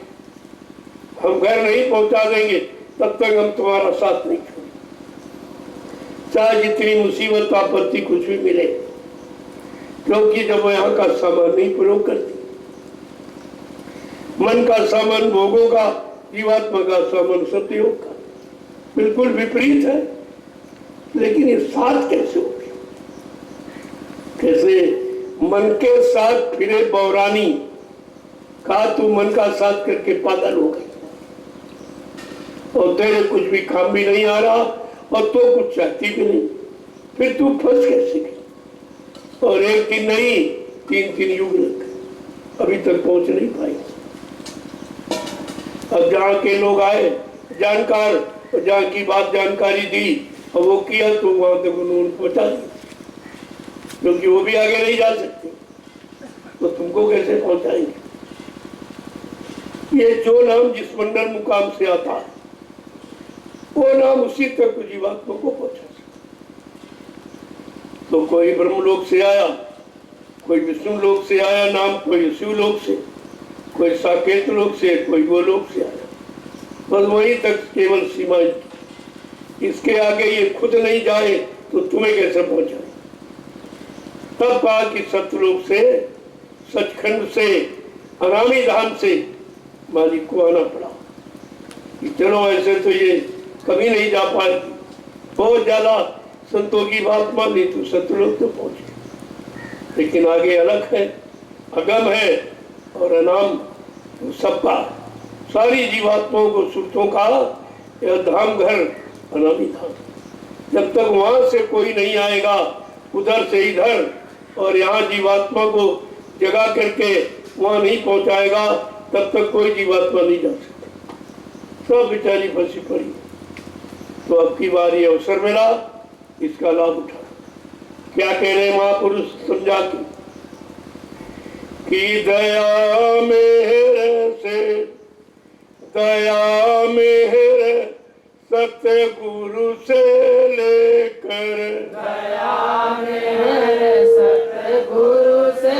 [SPEAKER 5] हम घर नहीं पहुंचा देंगे तब तक हम तुम्हारा साथ नहीं छोड़ेंगे, चाहे जितनी मुसीबत आपत्ति कुछ भी मिले, क्योंकि जब वो यहाँ का सामान नहीं प्रयोग करती, मन का सामान भोगों का, जीवात्मा का सामान सतयोग का, बिल्कुल विपरीत है। लेकिन ये साथ कैसे हो गया? कैसे मन के साथ फिरे बौरानी, कहा तू मन का साथ करके पागल हो गई और तेरे कुछ भी काम भी नहीं आ रहा और तो कुछ चाहती भी नहीं, फिर तू फंस कैसे गई? और एक दिन नहीं 3 युग लग गए, अभी तक पहुंच नहीं पाई। अब जहाँ के लोग आए जानकार, जहाँ की बात जानकारी दी और वो किया तो वहां तक उन्होंने पहुंचा दिया, क्योंकि वो भी आगे नहीं जा सकते, तो तुमको कैसे पहुंचाएंगे? ये जो नाम जिस मंडल मुकाम से आता है वो नाम उसी तक जीवात्मा को पहुंचा सकता। तो कोई ब्रह्मलोक से आया, कोई विष्णु लोक से आया नाम, कोई शिव लोक से, कोई साकेत लोक से, कोई गोलोक से आया, बस वहीं तक केवल सीमाएं। इसके आगे ये खुद नहीं जाए तो तुम्हें कैसे पहुंचाए? तब कहा कि सतलोक से, सचखंड से, अनामी धाम से मालिक को आना पड़ा कि चलो ऐसे तो ये कभी नहीं जा पाएगी, बहुत ज्यादा संतों की बात मान ली तो सतलोक तो पहुंचे। लेकिन आगे अलग है, अगम है और अनाम तो सबका, सारी जीवात्माओं को सुरतों का यह धाम घर अनामी धाम। जब तक वहां से कोई नहीं आएगा उधर से इधर और यहाँ जीवात्मा को जगा करके वहां नहीं पहुंचाएगा तब तक कोई जीवात्मा नहीं जा सकता, सब बेचारी फंसी पड़ी। तो अब की बार ये अवसर मिला, इसका लाभ उठा। क्या कह रहे महापुरुष समझा के कि दया मेहर से, दया मेहर सतगुरु से लेकर,
[SPEAKER 2] दया मेहर सतगुरु से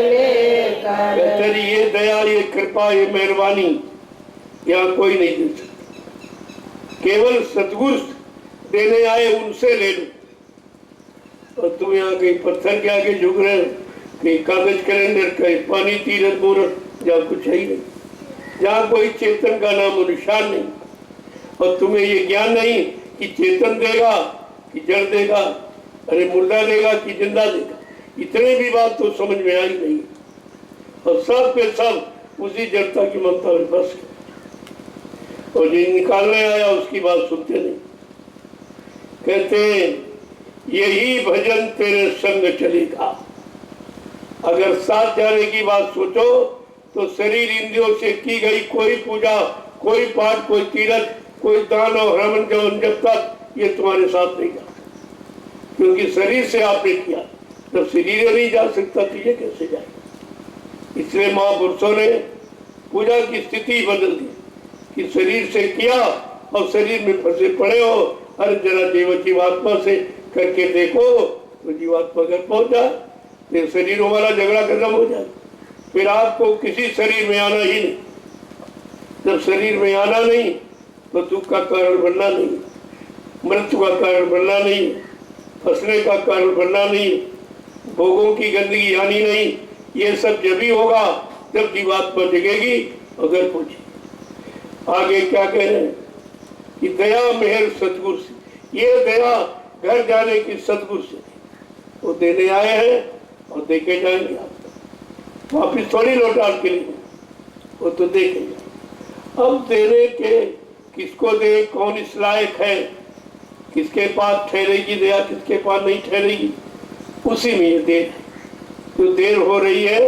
[SPEAKER 2] लेकर,
[SPEAKER 5] तेरी ये दया, ये कृपा, ये मेहरबानी यहाँ कोई नहीं दे सकता, केवल सतगुरु देने आए उनसे ले लो। और तुम यहाँ कहीं पत्थर के आगे झुक रहे हो, कहीं कागज कैलेंडर, कहीं पानी तीरथ मूरत, जहाँ कुछ है ही नहीं, जहाँ कोई चेतन का नाम निशान नहीं, और तुम्हें ये ज्ञान नहीं कि चेतन देगा कि जड़ देगा, अरे मुर्दा देगा कि जिंदा देगा, इतने भी बात तो समझ में आई नहीं। और सब के सब उसी जड़ता की ममता में फंस गए, और जो निकालने आया उसकी बात सुनते नहीं। कहते यही भजन तेरे संग चलेगा। अगर साथ जाने की बात सोचो तो शरीर इंद्रियों से की गई कोई पूजा, कोई पाठ, कोई तीरथ, कोई दान और हवन जवन जब तक ये तुम्हारे साथ नहीं जाता, क्योंकि शरीर से आपने किया, जब शरीर नहीं जा सकता तो ये कैसे जाएगा? इसलिए महापुरुषों ने पूजा की स्थिति बदल दी कि शरीर से किया और शरीर में फंसे पड़े हो, अरे जरा जीवात्मा से करके देखो तो जीवात्मा घर पहुंच जाए, तो शरीरों वाला झगड़ा खत्म हो जाए, फिर आपको किसी शरीर में आना ही नहीं। जब शरीर में आना नहीं तो दुख का कारण बनना नहीं, मृत्यु का कारण बनना नहीं, फंसने का कारण बनना नहीं, भोगों की गंदगी आनी नहीं। ये सब जब ही होगा जब जीवात्मा जगेगी और घर पहुंचे। आगे क्या कह रहे हैं कि दया मेहर सतगुरु से, ये दया घर जाने की सतगुरु से, वो देने आए हैं और देके जाएंगे, आप वापिस थोड़ी लौटा के लिए, वो तो देखेंगे। अब देने के किसको दे, कौन इस लायक है, किसके पास ठहरेगी दया, किसके पास नहीं ठहरेगी, उसी में ये देर है। जो देर हो रही है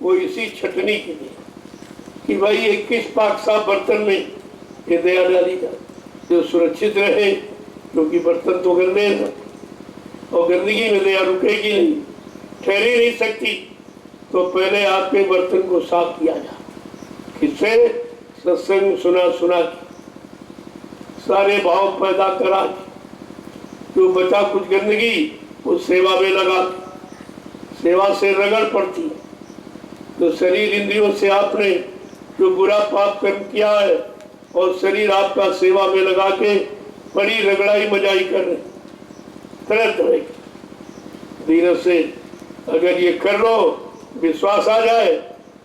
[SPEAKER 5] वो इसी छटनी के लिए कि भाई ये किस पाक साफ बर्तन में ये दया डाली जाए जो सुरक्षित रहे, क्योंकि बर्तन तो गंदे हैं और गंदगी में दया रुकेगी नहीं, ठहर ही नहीं सकती। तो पहले आपके बर्तन को साफ किया जाए, किससे? सत्संग सुना के, सारे भाव पैदा करा के, जो बचा कुछ गंदगी वो सेवा में लगा, सेवा से रगड़ पड़ती। तो शरीर इंद्रियों से आपने जो बुरा पाप कर्म किया है और शरीर आपका सेवा में लगा के बड़ी रगड़ाई मजाई कर रहे, तरह तरह की धीरे से अगर ये कर लो, विश्वास आ जाए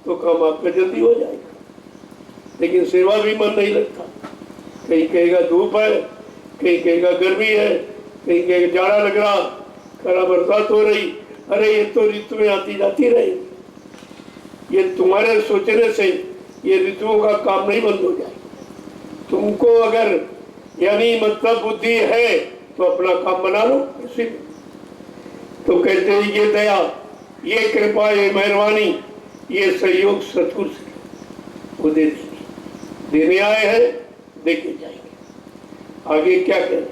[SPEAKER 5] तो काम आपका जल्दी हो जाएगा। लेकिन सेवा भी मन नहीं लगता, कहीं कहेगा धूप है, कहीं कहेगा गर्मी है, कहीं कहेगा जाड़ा लग रहा, खरा बरसात हो रही, अरे ये तो ऋतु में आती जाती रही। ये तुम्हारे सोचने से ये ऋतुओं का काम नहीं बंद हो जाए। तुमको अगर यानी मतलब बुद्धि है तो अपना काम बना लो इसी में। तो कहते हैं ये दया, ये कृपा, ये मेहरबानी, ये सहयोग सतगुरु से वो देने आए हैं, देके जाएंगे। आगे क्या करें?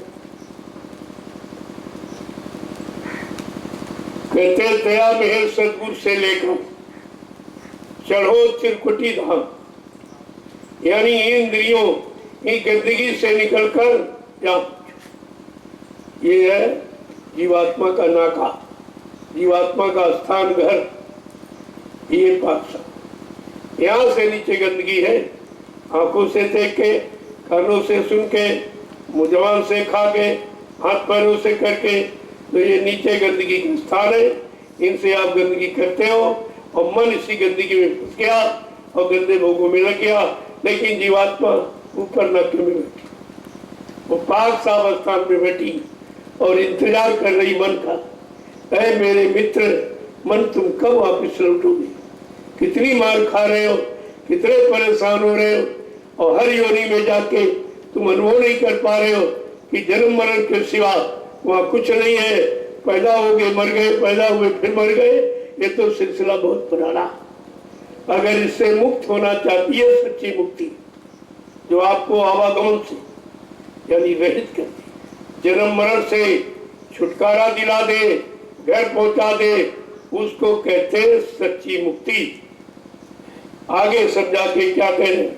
[SPEAKER 5] कहते दया मेहर सतगुरु से लेकर चढ़ो त्रिकुटी धाम, यानी इंद्रियों की गंदगी से निकलकर जाओ। ये है जीवात्मा का नाका, जीवात्मा का स्थान, घर, ये पाठशाला। यहाँ से नीचे गंदगी है, आंखों से देख के, कानों से सुन के, मुजवान से खा के, हाथ पैरों से करके, तो ये नीचे गंदगी का स्थान है। इनसे आप गंदगी करते हो और मन इसी गंदगी में फंस गया और गंदे भोगों में लग गया। लेकिन जीवात्मा ऊपर नक्के में बैठी, वो पाक साफ स्थान में बैठी और इंतजार कर रही मन का, ऐ मेरे मित्र मन तुम कब वापिस लौटोगे? कितनी मार खा रहे हो, कितने परेशान हो रहे हो और हर योनि में जाके तुम अनुभव नहीं कर पा रहे हो कि जन्म मरण के सिवा वहाँ कुछ नहीं है। पैदा हो गए मर गए, पैदा हुए फिर मर गए, ये तो सिलसिला बहुत पुराना। अगर इससे मुक्त होना चाहती है सच्ची मुक्ति, जो आपको आवागमन से यानी रहित कर दे, जन्म मरण से छुटकारा दिला दे, घर पहुंचा दे, उसको कहते हैं सच्ची मुक्ति। आगे समझा के क्या कहें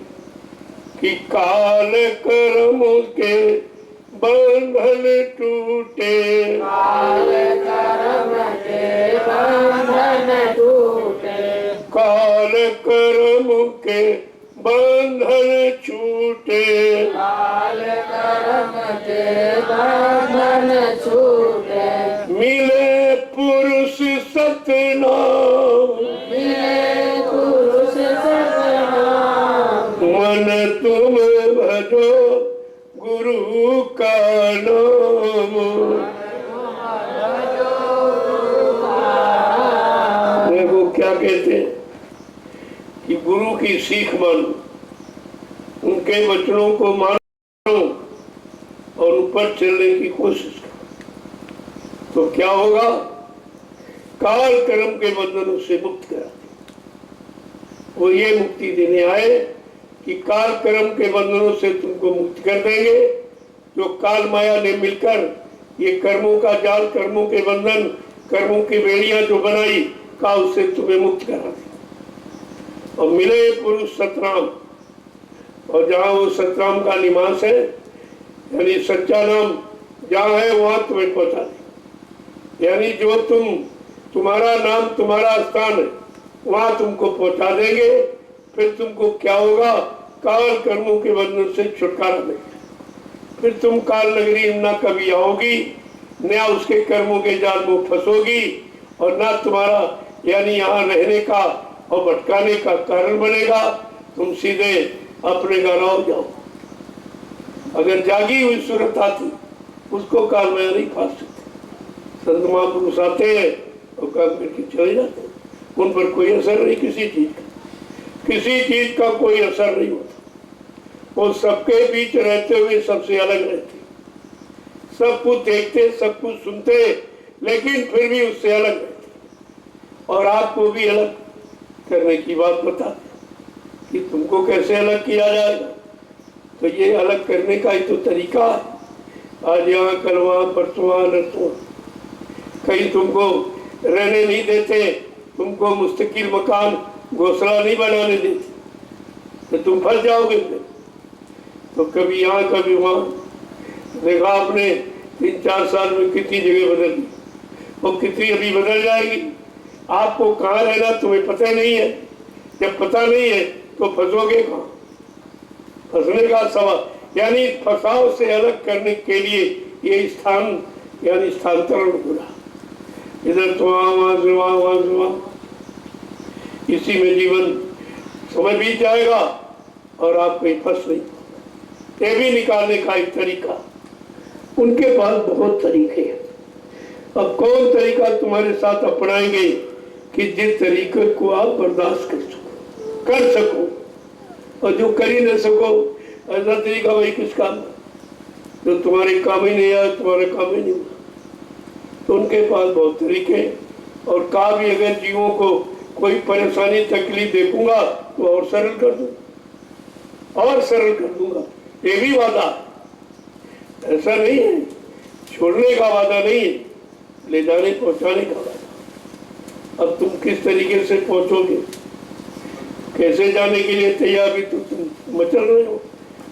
[SPEAKER 5] कि काल कर्म के बंधन टूटे,
[SPEAKER 2] काल कर्म के बंधन टूटे,
[SPEAKER 5] काल कर्म के बंधन छूटे,
[SPEAKER 2] काल कर्म के बंधन छूटे,
[SPEAKER 5] मिले पुरुष सतनाम,
[SPEAKER 2] मिले पुरुष सतनाम,
[SPEAKER 5] मन तुम भजो गुरु का नाम। देखो क्या कहते हैं कि गुरु की सीख मानो, उनके वचनों को मानो और ऊपर चलने की कोशिश करो, तो क्या होगा? काल कर्म के बंधनों से मुक्त करा। वो ये मुक्ति देने आए कि काल कर्म के बंधनों से तुमको मुक्त कर देंगे। जो काल माया ने मिलकर ये कर्मों का जाल, कर्मों के बंधन, कर्मों की बेड़ियां जो बनाई, काल से तुम्हें मुक्त करा दी। और मिले पुरुष सतनाम, और जहाँ वो सतनाम का निवास है यानी सच्चा नाम जहाँ है वहां तुम्हें पहुंचा दे। यानी जो तुम्हारा नाम, तुम्हारा स्थान है, वहां तुमको पहुंचा देंगे। फिर तुमको क्या होगा? काल कर्मों के बंधन से छुटकारा मिलेगा। फिर तुम काल नगरी न कभी आओगी, न उसके कर्मों के जाल में फंसोगी, और ना तुम्हारा यानी यहाँ रहने का और भटकाने का कारण बनेगा। तुम सीधे अपने घर आओ जाओ। अगर जागी हुई सूरत आती, उसको काल में नहीं फंस सकते। संत महापुरुष आते हैं और काम करके चले जाते हैं, उन पर कोई असर नहीं, किसी चीज का, किसी चीज का कोई असर नहीं होता। वो सबके बीच रहते हुए सबसे अलग रहते, सब कुछ देखते, सब कुछ सुनते, लेकिन फिर भी उससे अलग रहते। और आपको भी अलग करने की बात बताते कि तुमको कैसे अलग किया जाएगा। तो ये अलग करने का ही तो तरीका है। आज यहाँ, कल वहाँ, परसों वहाँ, नरसों, कहीं तुमको रहने नहीं देते, तुमको मुस्तकिल मकान, घोंसला नहीं बनाने देते, तो तुम फंस जाओगे। तो कभी यहाँ कभी वहाँ। देखा आपने 3-4 साल में कितनी जगह बदल गई, वो कितनी अभी बदल जाएगी। आपको कहाँ रहना तुम्हें पता नहीं है। जब पता नहीं है तो फंसोगे कहाँ। फंसने का सवाल यानी फंसाव से अलग करने के लिए ये स्थान यानी स्थानांतरण हो रहा। इधर तो वहां से वहां इसी में जीवन समय बीत जाएगा और आप कहीं फंस नहीं। ये भी निकालने का एक तरीका, उनके पास बहुत तरीके हैं। अब कौन तरीका तुम्हारे साथ अपनाएंगे कि जिस तरीके को आप बर्दाश्त कर सको, और जो कर ही न सको ऐसा तरीका वही किस काम, जो तुम्हारे काम ही नहीं आया तुम्हारे काम ही नहीं हुआ। तो उनके पास बहुत तरीके, और कहा भी अगर जीवों को कोई परेशानी तकलीफ देखूंगा तो और सरल कर दूंगा, और सरल कर दूंगा। ये भी वादा, ऐसा नहीं है छोड़ने का वादा नहीं है, ले जाने पहुंचाने का वादा। अब तुम किस तरीके से पहुंचोगे, कैसे जाने के लिए तैयार भी तो तुम मचल रहे हो।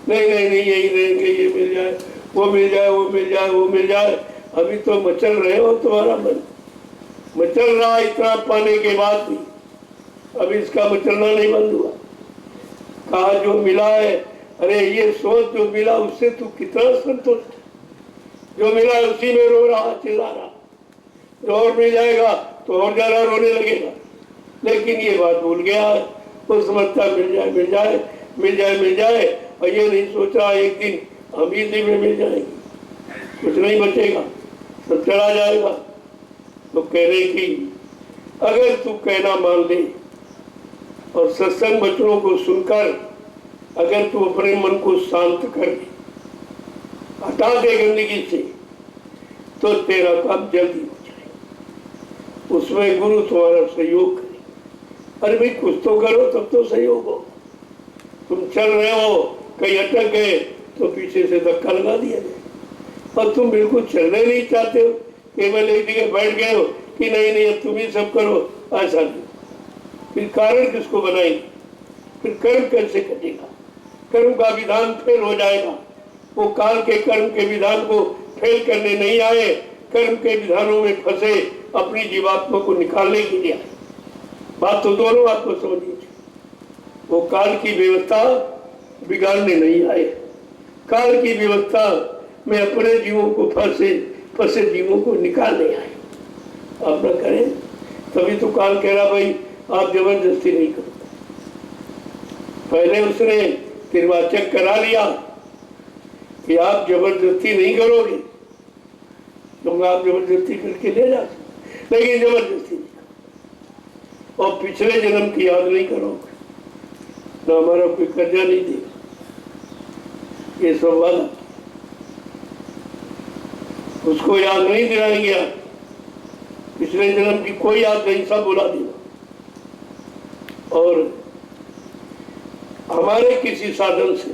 [SPEAKER 5] नहीं नहीं नहीं यही रहेंगे, ये मिल जाए वो मिल जाए वो मिल जाए वो मिल जाए। अभी तो मचल रहे हो, तुम्हारा मन मचल रहा इतना पाने के बाद भी, अभी इसका मचलना नहीं बंद हुआ। कहा जो मिला है, अरे ये सोच जो मिला उससे तू कितना संतुष्ट, जो मिला है उसी में रो रहा चिल्ला रहा, जो और मिल जाएगा तो और ज्यादा रोने लगेगा। लेकिन ये बात भूल गया है, वो समझता मिल जाए मिल जाए मिल जाए मिल जाए, और ये नहीं सोच रहा एक दिन हम इसी में मिल जाएंगे, कुछ नहीं बचेगा, सब चला जाएगा। तो कहने की अगर तू कहना मान ले और सत्संग वचनों को सुनकर अगर तू अपने मन को शांत कर दे, हटा दे गंदगी से, तो तेरा काम जल्दी हो जाए। उसमें गुरु तुम्हारा सहयोग करे। अरे भाई कुछ तो करो तब तो सहयोग हो। तुम चल रहे हो कहीं अटक गए तो पीछे से धक्का लगा दिया जाए, और तुम बिल्कुल चलने नहीं चाहते हो, केवल एक जगह बैठ गए हो कि नहीं नहीं अब तुम ही सब करो, ऐसा नहीं। फिर कारण किसको बनाएंगे, फिर कर्म कैसे कटेगा, कर्म का विधान फेल हो जाएगा। वो काल के कर्म के विधान को फेल करने नहीं आए, कर्म के विधानों में फंसे अपनी जीवात्मा को निकालने के लिए आए। बात तो दोनों आपको समझनी चाहिए। वो काल की व्यवस्था बिगाड़ने नहीं आए, काल की व्यवस्था में अपने जीवों को फंसे जीवों को निकालने आए। आप न करें, तभी तो काल कह रहा भाई आप जबरदस्ती नहीं करो। पहले उसने निर्वाचक करा लिया कि आप जबरदस्ती नहीं करोगे, तो आप जबरदस्ती करके ले जा सकते, लेकिन जबरदस्ती नहीं करो। और पिछले जन्म की याद नहीं करोगे, ना हमारा कोई कर्जा नहीं देगा, ये सब वाला उसको याद नहीं दिलाएंगे आप। पिछले जन्म की कोई याद नहीं, सब बुला देना। और हमारे किसी साधन से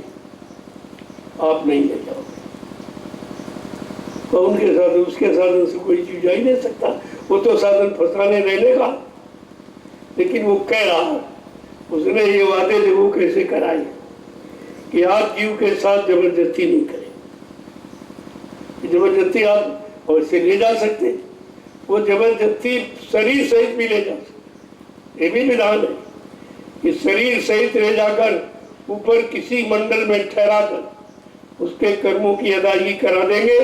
[SPEAKER 5] आप नहीं ले जाओगे, तो उनके साधन उसके साधन से कोई चीज जा ही नहीं सकता। वो तो साधन फंसाने रहने का, लेकिन वो कह रहा है, उसने ये वादे लोगों कैसे कराए कि आप जीव के साथ जबरदस्ती नहीं करें। जबरदस्ती आप वैसे ले जा सकते, वो जबरदस्ती शरीर सहित भी ले जा सकते। ये भी विधान है कि शरीर सहित ले जाकर ऊपर किसी मंडल में ठहरा कर उसके कर्मों की अदायगी करा देंगे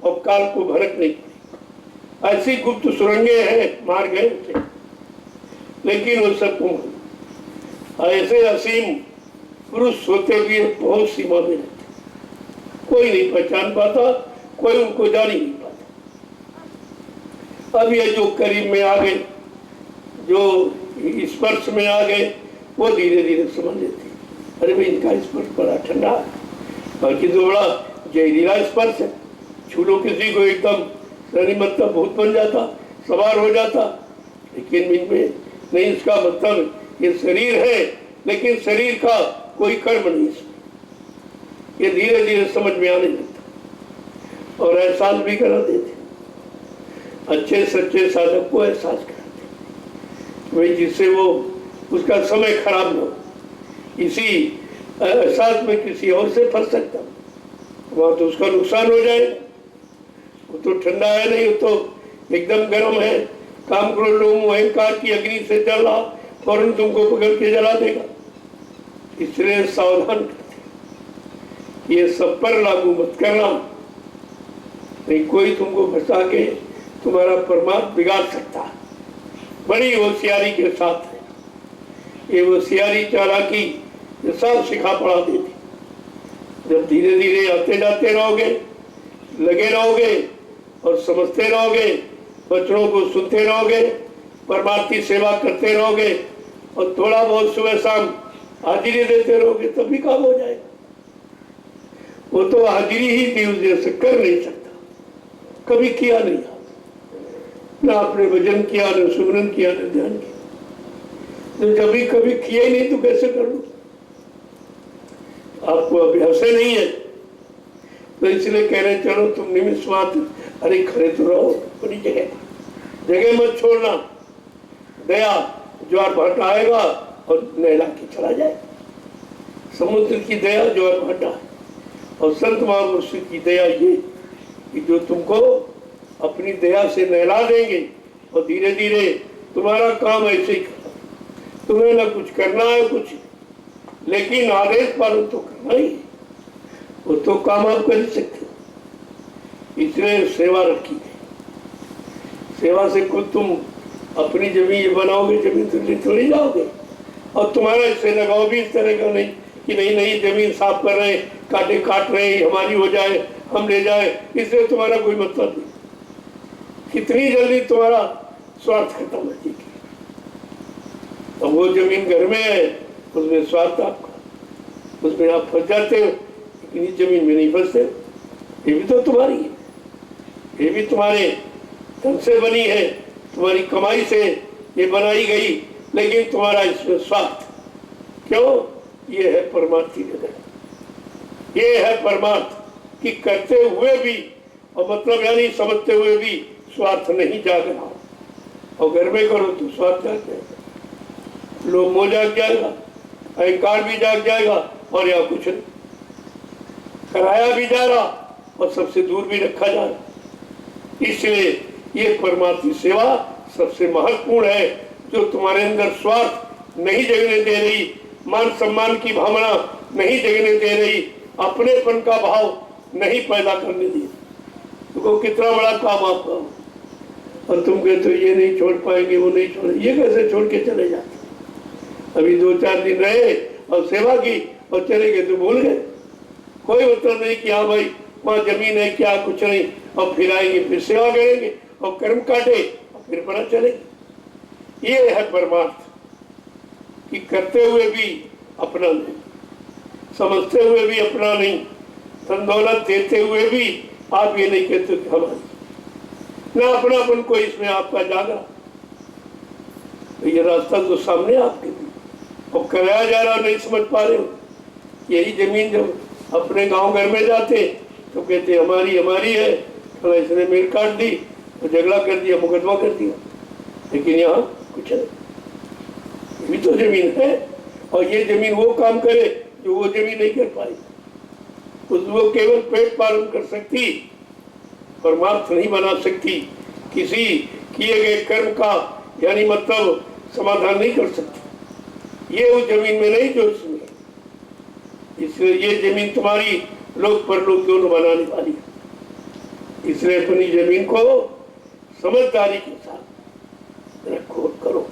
[SPEAKER 5] और काल को भरक नहीं पड़ेगी। ऐसी गुप्त सुरंगें हैं, मार गए थे, लेकिन वो सबको ऐसे असीम पुरुष होते हुए बहुत सीमा में रहते, कोई नहीं पहचान पाता, कोई उनको जान ही नहीं पाता। अब ये जो करीब में आ गए, जो स्पर्श में आ गए, वो धीरे धीरे समझ लेते, अरे भाई इनका स्पर्श बड़ा ठंडा है, बाकी तो बड़ा जहरीला स्पर्श है। छू लो किसी को एकदम शरीर मतलब भूत बन जाता, सवार हो जाता। लेकिन इनमें नहीं, इसका मतलब ये शरीर है, लेकिन शरीर का कोई कर्म नहीं इसमें। ये धीरे धीरे समझ में आने लगता और एहसास भी करा देते। अच्छे सच्चे साधक को एहसास कराते वही, जिससे वो उसका समय खराब न हो। इसी एहसास में किसी और से फंस सकता, वहां तो उसका नुकसान हो जाए। वो तो ठंडा है नहीं, वो तो एकदम गर्म है। काम करो, लोग अहंकार की अग्नि से जला फौरन तुमको पकड़ के जला देगा। इसलिए सावधान करते, ये सब पर लागू मत करना, नहीं कोई तुमको फंसा के तुम्हारा परमार्थ बिगाड़ सकता है। बड़ी होशियारी के साथ है ये होशियारी चालाकी, ये सब सिखा पढ़ा देती। जब धीरे धीरे आते जाते रहोगे, लगे रहोगे और समझते रहोगे, बच्चों को सुनते रहोगे, परमार्थी सेवा करते रहोगे और थोड़ा बहुत सुबह शाम हाजिरी देते रहोगे, तभी काम हो जाएगा। वो तो हाजिरी ही थी, उस जैसे कर नहीं सकता, कभी किया नहीं, ना आपने भजन किया, न सुमरन किया, न ध्यान किया। तो जब भी कभी किया ही नहीं तो कैसे कर लो? आपको अभ्यास नहीं है, तो इसलिए कह रहे चलो तुम निमित्त मात्र, अरे खड़े तो रहो अपनी जगह मत छोड़ना। दया ज्वार भाटा आएगा और नहला के चला जाए। समुद्र की दया ज्वार भाटा है, और संत महापुरुषों की दया ये कि जो तुमको अपनी दया से नहला देंगे और धीरे धीरे तुम्हारा काम ऐसे ही करना। तुम्हें ना कुछ करना है कुछ, लेकिन आदेश पालन तो करना ही, वो तो काम आप कर सकते हो। इसलिए सेवा रखी है। सेवा से खुद तुम अपनी जमीन बनाओगे, जमीन तो ले जाओगे, और तुम्हारा इससे लगाव भी इस तरह का नहीं कि नहीं नहीं जमीन साफ कर रहे हैं, काटे काट रहे हैं, हमारी हो जाए, हम ले जाए, इससे तुम्हारा कोई मतलब नहीं। कितनी जल्दी तुम्हारा स्वार्थ खत्म हो जाएगी। तो वो जमीन घर में है, उसमें स्वार्थ आपका, उसमें आप फंस जाते हो, लेकिन इस जमीन में नहीं फंसते। ये भी तो तुम्हारी है, ये भी तुम्हारे धन से बनी है, तुम्हारी कमाई से ये बनाई गई, लेकिन तुम्हारा इसमें स्वार्थ क्यों? ये है परमार्थी जगह, ये है परमार्थ कि करते हुए भी, और मतलब यानी समझते हुए भी स्वार्थ नहीं जाग रहा, और घर में करो तो स्वार्थ जाग जाएगा, लोभ मोह जाग जाएगा, अहंकार भी जाग जाएगा, और यहाँ कुछ नहीं, कराया भी जा रहा और सबसे दूर भी रखा जा रहा। इसलिए ये परमार्थी सेवा सबसे महत्वपूर्ण है, जो तुम्हारे अंदर स्वार्थ नहीं जगने दे रही, मान सम्मान की भावना नहीं जगने दे रही, अपनेपन का भाव नहीं पैदा करने दी। तो कितना बड़ा काम आपका, और तुम कहते हो ये नहीं छोड़ पाएंगे, वो नहीं छोड़, ये कैसे छोड़ के चले जाते? अभी 2-4 दिन रहे और सेवा की और चले गए तो भूल गए। कोई मतलब नहीं कि हाँ भाई वहाँ जमीन है क्या, कुछ नहीं, और फिर आएंगे, फिर सेवा करेंगे और कर्म काटे और फिर पता चलेगी। ये है परमार्थ कि करते हुए भी अपना नहीं, समझते हुए भी अपना नहीं, धन दौलत देते हुए भी आप ये नहीं कहते कि हमारी, ना अपनापन कोई इसमें आपका जागा। तो ये रास्ता तो सामने आपके और कराया जा रहा, नहीं समझ पा रहे हो। यही जमीन जब अपने गांव घर में जाते तो कहते हमारी हमारी है, तो इसने मेरे काट दी, तो झगड़ा कर दिया, मुकदमा कर दिया, लेकिन यहाँ कुछ नहीं, ये भी तो जमीन है, और ये जमीन वो काम करे जो वो जमीन नहीं कर पाई। वो केवल पेट पालन कर सकती, परमार्थ नहीं बना सकती, किसी किए गए कर्म का यानी मतलब समाधान नहीं कर सकती। ये उस जमीन में नहीं जो उसमें, इसलिए ये जमीन तुम्हारी लोक परलोक दोनों बनाने वाली है। इसलिए अपनी जमीन को समझदारी के साथ रखो, करो।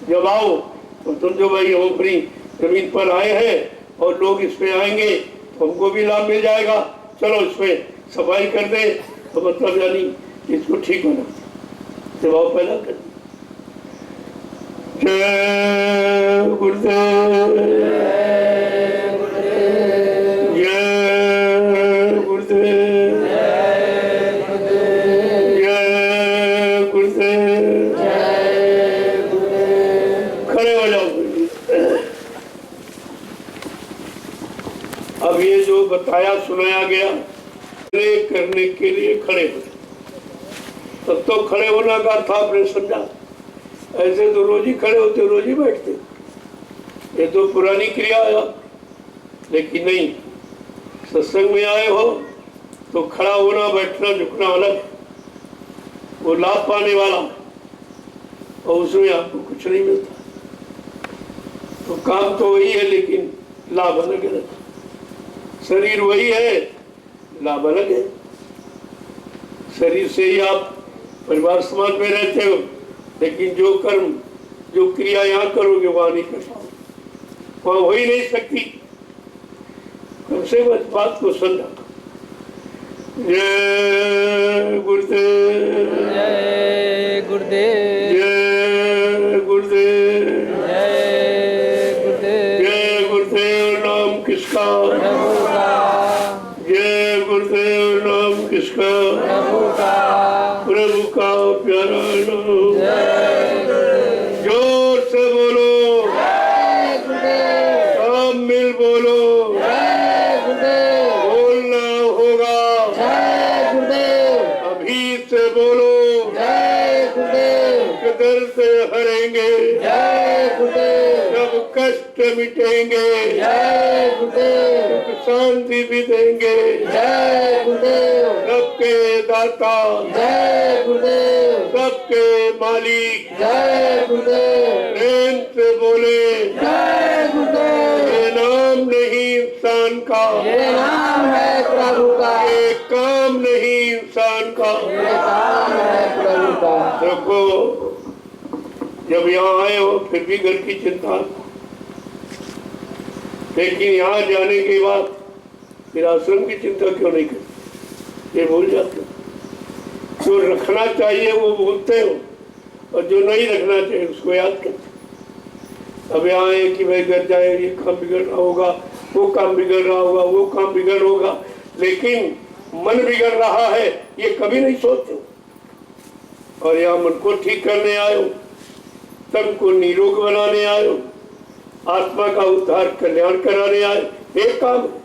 [SPEAKER 5] जब आओ तो समझो भाई हम अपनी जमीन पर आए हैं और लोग इस पे आएंगे तो हमको भी लाभ मिल जाएगा, चलो इसमें सफाई कर दे, तो मतलब यानी इसको ठीक होना, दबाव पैदा कर दे। जय गुरुदेव, जय गुरुदेव, जय गुरुदेव। खड़े हो जाओ। अब ये जो बताया सुनाया गया करने के लिए खड़े हो, तब तो खड़े होना का था आपने समझा। ऐसे तो रोज ही खड़े होते, रोज ही बैठते, ये तो पुरानी क्रिया है। लेकिन नहीं, सत्संग में आए हो तो खड़ा होना बैठना झुकना अलग है, वो लाभ पाने वाला और उसमें आपको कुछ नहीं मिलता। तो काम तो वही है लेकिन लाभ अलग है। शरीर वही है, लाभ अलग है। शरीर से ही आप परिवार समाज में रहते हो, लेकिन जो कर्म जो क्रिया यहाँ करोगे वहां नहीं कर पाओगे, वहां हो ही नहीं सकती। कम से कम इस बात को समझा। जय गुरुदेव,
[SPEAKER 1] जय गुरुदेव,
[SPEAKER 5] जय गुरुदेव,
[SPEAKER 1] जय गुरुदेव,
[SPEAKER 5] जय गुरुदेव। नाम किसका?
[SPEAKER 1] प्रभु का,
[SPEAKER 5] जय गुरुदेव। नाम किसका?
[SPEAKER 1] प्रभु का,
[SPEAKER 5] प्रभु का प्यारा नाम।
[SPEAKER 1] जय गुरुदेव,
[SPEAKER 5] जोर से बोलो,
[SPEAKER 2] जय गुरुदेव,
[SPEAKER 5] सब मिल बोलो,
[SPEAKER 2] जय गुरुदेव,
[SPEAKER 5] बोलना होगा।
[SPEAKER 2] जय गुरुदेव,
[SPEAKER 5] अभी से बोलो,
[SPEAKER 2] जय गुरुदेव,
[SPEAKER 5] कदर से हरेंगे,
[SPEAKER 2] जय गुरुदेव,
[SPEAKER 5] सब कष्ट मिटेंगे,
[SPEAKER 2] जय गुरुदेव,
[SPEAKER 5] सुख शांति भी देंगे।
[SPEAKER 2] जय गुरुदेव,
[SPEAKER 5] सबके दाता,
[SPEAKER 2] जय गुरुदेव,
[SPEAKER 5] सबके मालिक,
[SPEAKER 2] जय गुरुदेव,
[SPEAKER 5] प्रेम से बोले।
[SPEAKER 2] जय गुरुदेव।
[SPEAKER 5] ये नाम नहीं इंसान का,
[SPEAKER 2] ये नाम है प्रभु का,
[SPEAKER 5] ये काम नहीं इंसान का।
[SPEAKER 2] ये काम है प्रभु का।
[SPEAKER 5] देखो, जब यहाँ आए हो फिर भी घर की चिंता, लेकिन यहाँ जाने के बाद फिर आश्रम की चिंता क्यों नहीं करते, ये भूल जाते हो। जो रखना चाहिए वो भूलते हो, और जो नहीं रखना चाहिए उसको याद करते। अब यहाँ आए कि भाई घर जाए, ये काम बिगड़ रहा होगा, वो काम बिगड़ रहा होगा, वो काम बिगड़ होगा, लेकिन मन बिगड़ रहा है ये कभी नहीं सोचते हो। और यहाँ मन को ठीक करने आयो, तन को निरोग बनाने आयो, आत्मा का उद्धार कल्याण कराने आए, एक काम है।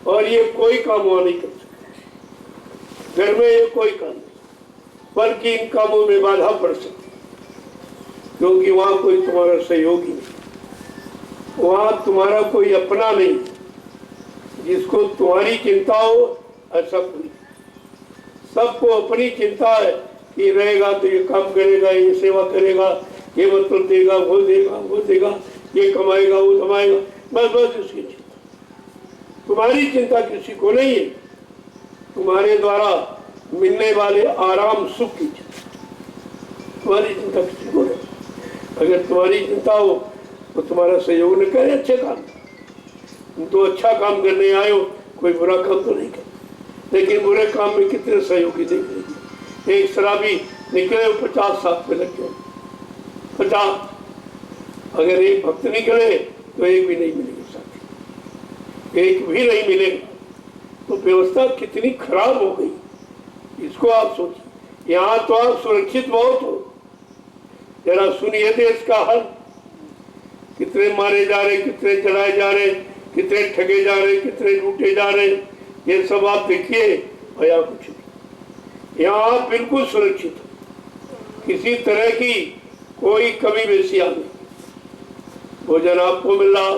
[SPEAKER 5] और ये कोई काम वहां नहीं कर सकते, घर में ये कोई काम नहीं, बल्कि इन कामों में बाधा पड़ सकती, क्योंकि वहां कोई तुम्हारा सहयोगी नहीं, वहां तुम्हारा कोई अपना नहीं जिसको तुम्हारी चिंता हो। ऐसा कोई, सबको अपनी चिंता है कि रहेगा तो ये काम करेगा, ये सेवा करेगा, ये मतलब देगा, वो देगा, वो देगा, ये कमाएगा, वो कमाएगा, बस बस उसकी चिंता। तुम्हारी चिंता किसी को नहीं है, तुम्हारे द्वारा मिलने वाले आराम सुख की चिंता, तुम्हारी चिंता किसी को नहीं। अगर तुम्हारी चिंता हो तो तुम्हारा सहयोग न करे अच्छे काम, तुम तो अच्छा काम करने आए हो, कोई बुरा काम तो नहीं कर, लेकिन बुरे काम में कितने सहयोगी देख लीजिए। एक शराबी निकले 50 साथ में लग गए, 50। अगर एक भक्त निकले तो एक भी नहीं मिलेगा साथी, एक भी नहीं मिलेगा। तो व्यवस्था कितनी खराब हो गई, इसको आप सोचिए। यहाँ तो आप सुरक्षित बहुत हो, जरा सुनिए देश का हाल, कितने मारे जा रहे, कितने जलाए जा रहे, कितने ठगे जा रहे, कितने लूटे जा रहे, ये सब आप देखिए। और यहाँ कुछ नहीं, यहाँ आप बिल्कुल सुरक्षित हो, किसी तरह की कोई कमी बेसी आ नहीं, भोजन आपको मिल रहा,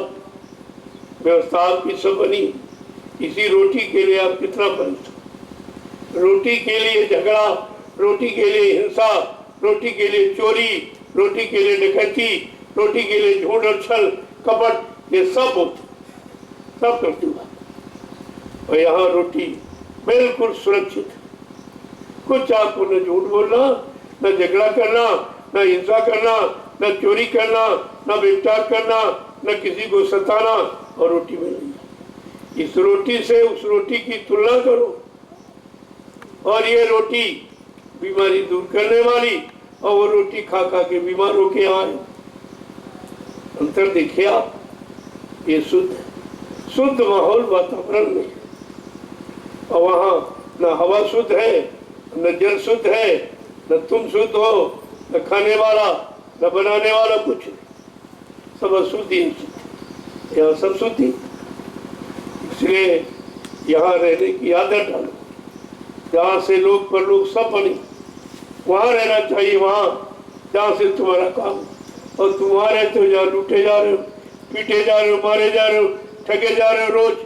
[SPEAKER 5] व्यवस्था आपकी सब बनी। इसी रोटी के लिए आप कितना परेशान, रोटी के लिए झगड़ा, रोटी के लिए हिंसा, रोटी के लिए चोरी, रोटी के लिए डकैती, रोटी के लिए झूठ और छल कपट, ये सब होते, सब करती हुआ। और यहाँ रोटी बिल्कुल सुरक्षित, कुछ आपको न झूठ बोलना, न झगड़ा करना, न हिंसा करना, न चोरी करना, न व्यभिचार करना, न किसी को सताना, और रोटी मिल रही। इस रोटी से उस रोटी की तुलना करो, और ये रोटी बीमारी दूर करने वाली, और वो रोटी खा खा के बीमार होके आए। अंतर देखिए आप, ये शुद्ध माहौल वातावरण में, और वहाँ न हवा शुद्ध है, न जल शुद्ध है, न तुम शुद्ध हो, न खाने वाला, न बनाने वाला, कुछ नहीं, सब अशुद्धि। यहाँ सब शुद्धि, इसलिए यहाँ रहने की आदत डालो, जहाँ से लोग पर लोग सब बने, वहाँ रहना चाहिए, वहाँ जहाँ से तुम्हारा काम। और तुम्हारे तो जहाँ लूटे जा रहे हो, पीटे जा रहे हो, मारे जा रहे हो, ठगे जा रहे हो, रोज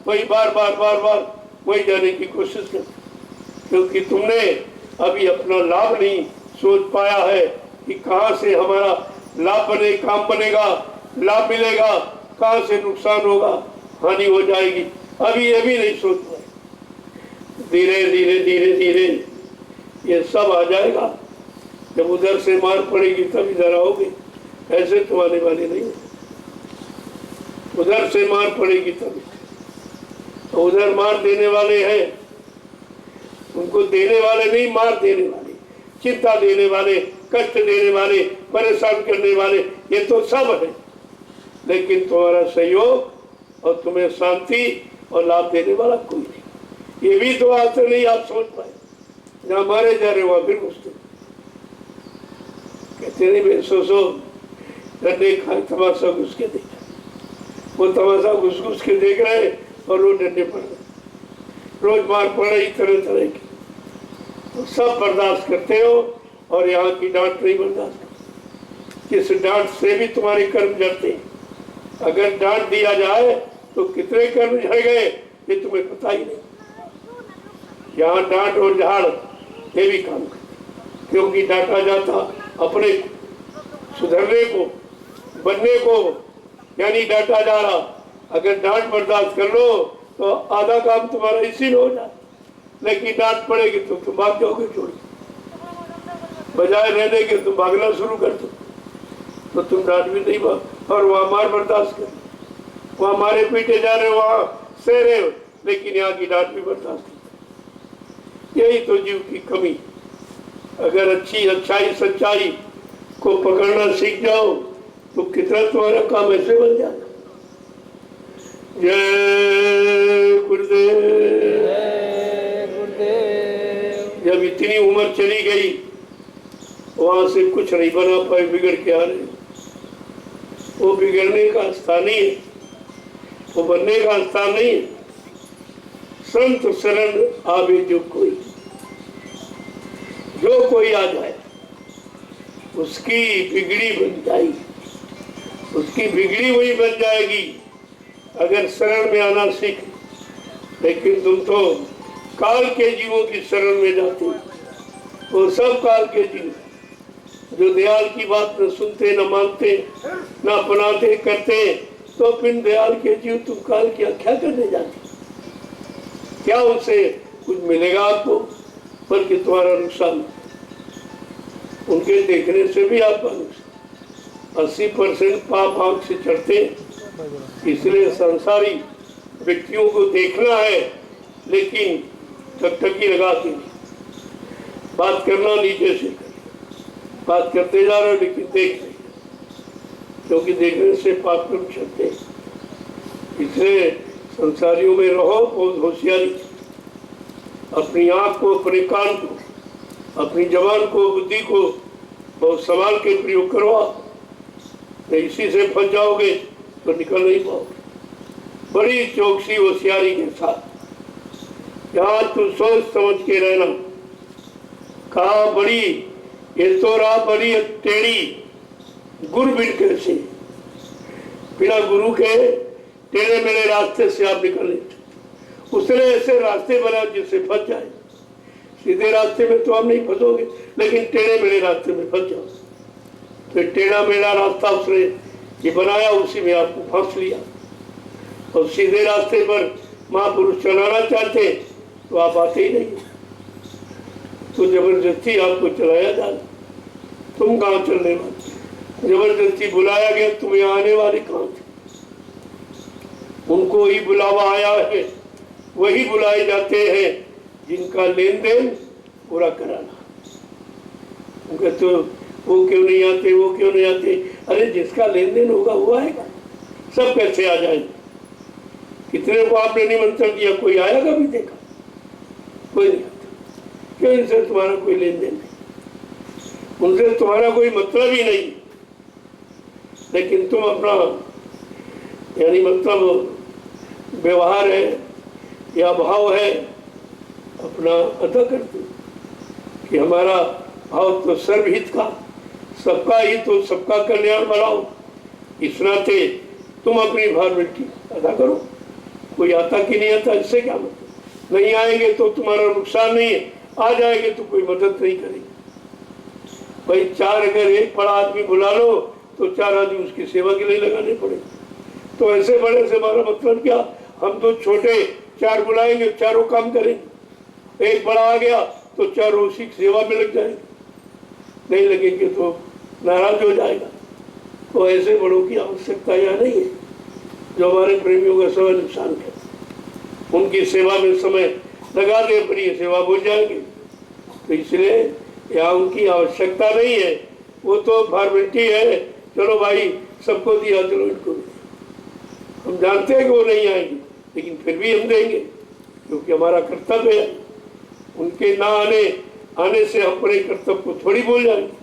[SPEAKER 5] वही बार बार बार बार, वहीं जाने की कोशिश करते, क्योंकि तुमने अभी अपना लाभ नहीं सोच पाया है कि कहाँ से हमारा लाभ बने, काम बनेगा, लाभ मिलेगा, कहाँ से नुकसान होगा, हानि हो जाएगी, अभी ये भी नहीं सोच पाए। धीरे धीरे धीरे धीरे ये सब आ जाएगा। जब उधर से मार पड़ेगी तब इधर आओगे, ऐसे तो आने वाले नहीं। उधर से मार पड़ेगी तब, तो उधर मार देने वाले हैं, उनको देने वाले नहीं, मार देने वाले, चिंता देने वाले, कष्ट देने वाले, परेशान करने वाले, ये तो सब है। लेकिन तुम्हारा सहयोग और तुम्हें शांति और लाभ देने वाला कोई नहीं। ये भी तो आज तो नहीं आप सोच पाए। जहाँ मारे जा रहे वहां फिर घुसते, कहते नहीं भाई सो डंडे खाए तमाशा घुस के देख, वो तमाशा घुस घुस के देख रहे और रोज डंडे पड़ रहे, रोज मार पड़ रही तरह तरह की, तो सब बर्दाश्त करते हो और यहाँ की डांट नहीं बर्दाश्त करते। जिस डांट से भी तुम्हारे कर्म जड़ते हैं। अगर डांट दिया जाए तो कितने कर्म झड़ गए ये तुम्हें पता ही नहीं। यहाँ डांट और झाड़ ये भी काम करते, क्योंकि डांटा जाता अपने सुधरने को, बनने को, यानी डांटा जा रहा। अगर डांट बर्दाश्त कर लो तो आधा काम तुम्हारा इसी में हो जाए, लेकिन डांट पड़ेगी तो तुम भाग जाओगे छोड़ के, बजाय रहने के तुम भागना शुरू कर दो, तो तुम डांट भी नहीं भाग, और वहां मार बर्दाश्त कर, वहां मारे पीटे जा रहे, वहां सह रहे हो, लेकिन यहाँ की डांट भी बर्दाश्त नहीं। यही तो जीव की कमी। अगर अच्छी अच्छाई सच्चाई को पकड़ना सीख जाओ तो कितना तुम्हारा काम ऐसे बन जाता। जय गुरुदेव। जब इतनी उम्र चली गई वहां से कुछ नहीं बना पाए, बिगड़ के आ रहे। वो बिगड़ने का स्थान नहीं है, वो बनने का स्थान नहीं है। संत शरण आवे जो कोई आ जाए उसकी बिगड़ी बन जाएगी, उसकी बिगड़ी हुई बन जाएगी अगर शरण में आना सीख। लेकिन तुम तो काल के जीवों की शरण में जाते हो। वो सब काल के जीव जो दयाल की बात न सुनते, न मानते, न अपनाते करते, तो फिर दयाल के जीव तुम काल की आख्या करने जाते। क्या उनसे कुछ मिलेगा आपको, बल्कि तुम्हारा नुकसान। उनके देखने से भी आपका नुकसान। 80% पाप आंख से चढ़ते, इसलिए संसारी व्यक्तियों को देखना है, लेकिन टकटकी लगा के बात करना नीचे से, बात करते जा रहे हो लेकिन देख नहीं, क्योंकि देखने से पाप कर्म चढ़ते। इसलिए संसारियों में रहो बहुत होशियारी, अपनी आंख को, अपने कान को, अपनी जबान को, बुद्धि को बहुत संभाल के प्रयोग करो। तो इसी से फंस जाओगे तो निकल नहीं पाओगे। बड़ी चौकसी होशियारी के साथ यहाँ तू सोच समझ के रहना। कहा बड़ी ये तो रहा बड़ी टेढ़ी गुरु बिन कैसे, बिना गुरु के टेढ़े मेढ़े रास्ते से आप निकले। उसने ऐसे रास्ते बनाए जिससे फंस जाए। सीधे रास्ते में तो आप नहीं फंसोगे, लेकिन टेढ़े मेढ़े रास्ते में फंस जाओ। तो टेढ़ा मेढ़ा रास्ता उसने ये बनाया, उसी में आपको फंस लिया। और सीधे रास्ते पर महापुरुष चलाना चाहते तो आप आते ही नहीं, तो जबरदस्ती आपको चलाया जा। तुम कहाँ चलने वाले, जबरदस्ती बुलाया गया, तुम्हें आने वाले कहाँ थे। उनको ही बुलावा आया है, वही बुलाए जाते हैं जिनका लेन देन पूरा कराना। उनका तो वो क्यों नहीं आते, वो क्यों नहीं आते। अरे जिसका लेन देन होगा वो आएगा, सब कैसे आ जाएंगे। कितने को आपने निमंत्रण दिया, कोई आया कभी देखा? कोई नहीं आता। क्यों? इनसे तुम्हारा कोई लेन देन नहीं, उनसे तुम्हारा कोई मतलब ही नहीं। लेकिन तुम अपना यानी मतलब व्यवहार है या भाव है अपना अदा करते कि हमारा भाव तो सर्वहित का, सबका हित हो, सबका कल्याण बनाओ। इस नाते तुम अपनी फॉर्मेलिटी अदा करो। कोई आता कि नहीं आता इससे क्या मतलब। नहीं आएंगे तो तुम्हारा नुकसान नहीं है, आ जाएंगे तो कोई मदद नहीं करेगी। भाई चार अगर एक बड़ा आदमी बुला लो तो चार आदमी उसकी सेवा के लिए लगाने पड़े। तो ऐसे बड़े से हमारा मतलब क्या, हम तो छोटे चार बुलाएंगे, चारों काम करेंगे। एक बड़ा आ गया तो चारों उसी की सेवा में लग जाएंगे, नहीं लगेंगे तो नाराज हो जाएगा। तो ऐसे बड़ों की आवश्यकता यहाँ नहीं है जो हमारे प्रेमियों का समय नुकसान करे। उनकी सेवा में समय लगा दे, अपनी सेवा भूल जाएंगे। तो इसलिए यहाँ उनकी आवश्यकता नहीं है, वो तो फॉर्मेलिटी है। चलो भाई सबको दिया, चलो इनको भी। हम जानते हैं कि वो नहीं आएंगे, लेकिन फिर भी हम देंगे क्योंकि हमारा कर्तव्य है। उनके ना आने से अपने कर्तव्य को थोड़ी भूल जाएंगे।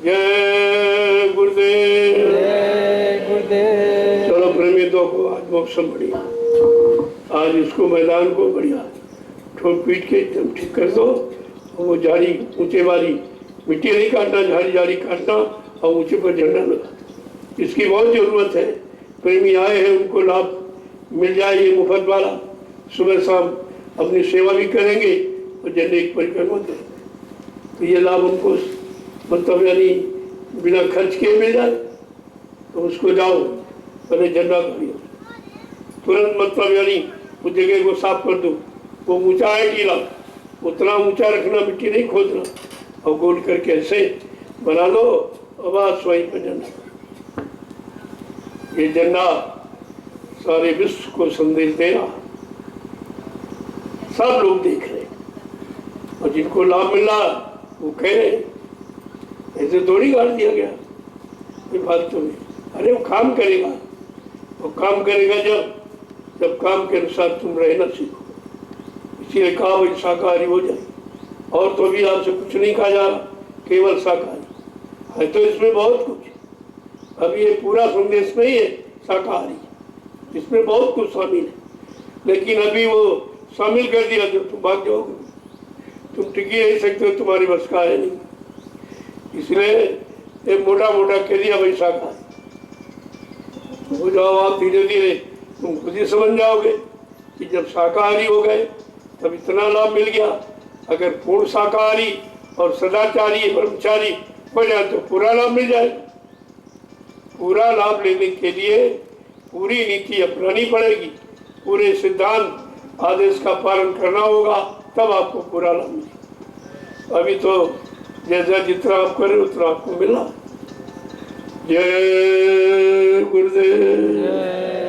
[SPEAKER 5] जय गुरुदेव।
[SPEAKER 2] जय गुरुदेव।
[SPEAKER 5] चलो प्रेमियों को आज मौसम बढ़िया, आज इसको मैदान को बढ़िया ठोक पीट के एकदम ठीक कर दो। वो झाड़ी ऊंचे वाली मिट्टी नहीं काटना, झाड़ी झाड़ी काटना और ऊंचे पर झंडा लगा। इसकी बहुत जरूरत है। प्रेमी आए हैं, उनको लाभ मिल जाए ये मुफ्त वाला। सुबह शाम अपनी सेवा भी करेंगे और झंडे की परिक्रमा करेंगे, तो ये लाभ उनको मतलब यानी बिना खर्च किए मिल जाए। तो उसको जाओ पहले झंडा करिए, तुरंत मतलब यानी उस जगह को साफ कर दो। वो ऊंचा है टीला, उतना ऊंचा रखना, मिट्टी नहीं खोदना, और गोल करके ऐसे बना दो और बस वहीं पर झंडा। ये झंडा सारे विश्व को संदेश दे रहा, सब लोग देख रहे और जिनको लाभ मिल रहा वो कह रहे। ऐसे थोड़ी गाड़ दिया गया ये बात तो नहीं। अरे वो काम करेगा, वो काम करेगा जब काम के अनुसार तुम रहना सीखो। इसीलिए कहा भाई शाकाहारी हो जाए। और तो अभी आपसे कुछ नहीं कहा जा रहा, केवल शाकाहारी है। तो इसमें बहुत कुछ, अभी ये पूरा संदेश नहीं है शाकाहारी, इसमें बहुत कुछ शामिल है। लेकिन अभी वो शामिल कर दिया तो तुम भाग जाओगे, तुम टिकी नहीं सकते, तुम्हारी बस का है नहीं। इसलिए एक मोटा मोटा कह दिया भाई शाकाहारी हो जाओ। आप धीरे धीरे तुम खुद ही समझ जाओगे कि जब शाकाहारी हो गए तब इतना लाभ मिल गया। अगर पूर्ण शाकाहारी और सदाचारी ब्रह्मचारी हो जाए तो पूरा लाभ मिल जाए। पूरा लाभ लेने के लिए पूरी नीति अपनानी पड़ेगी, पूरे सिद्धांत आदेश का पालन करना होगा, तब आपको पूरा लाभ मिलेगा। अभी तो जैसा जितना आप करें उतना आपको मिला। जय गुरुदेव।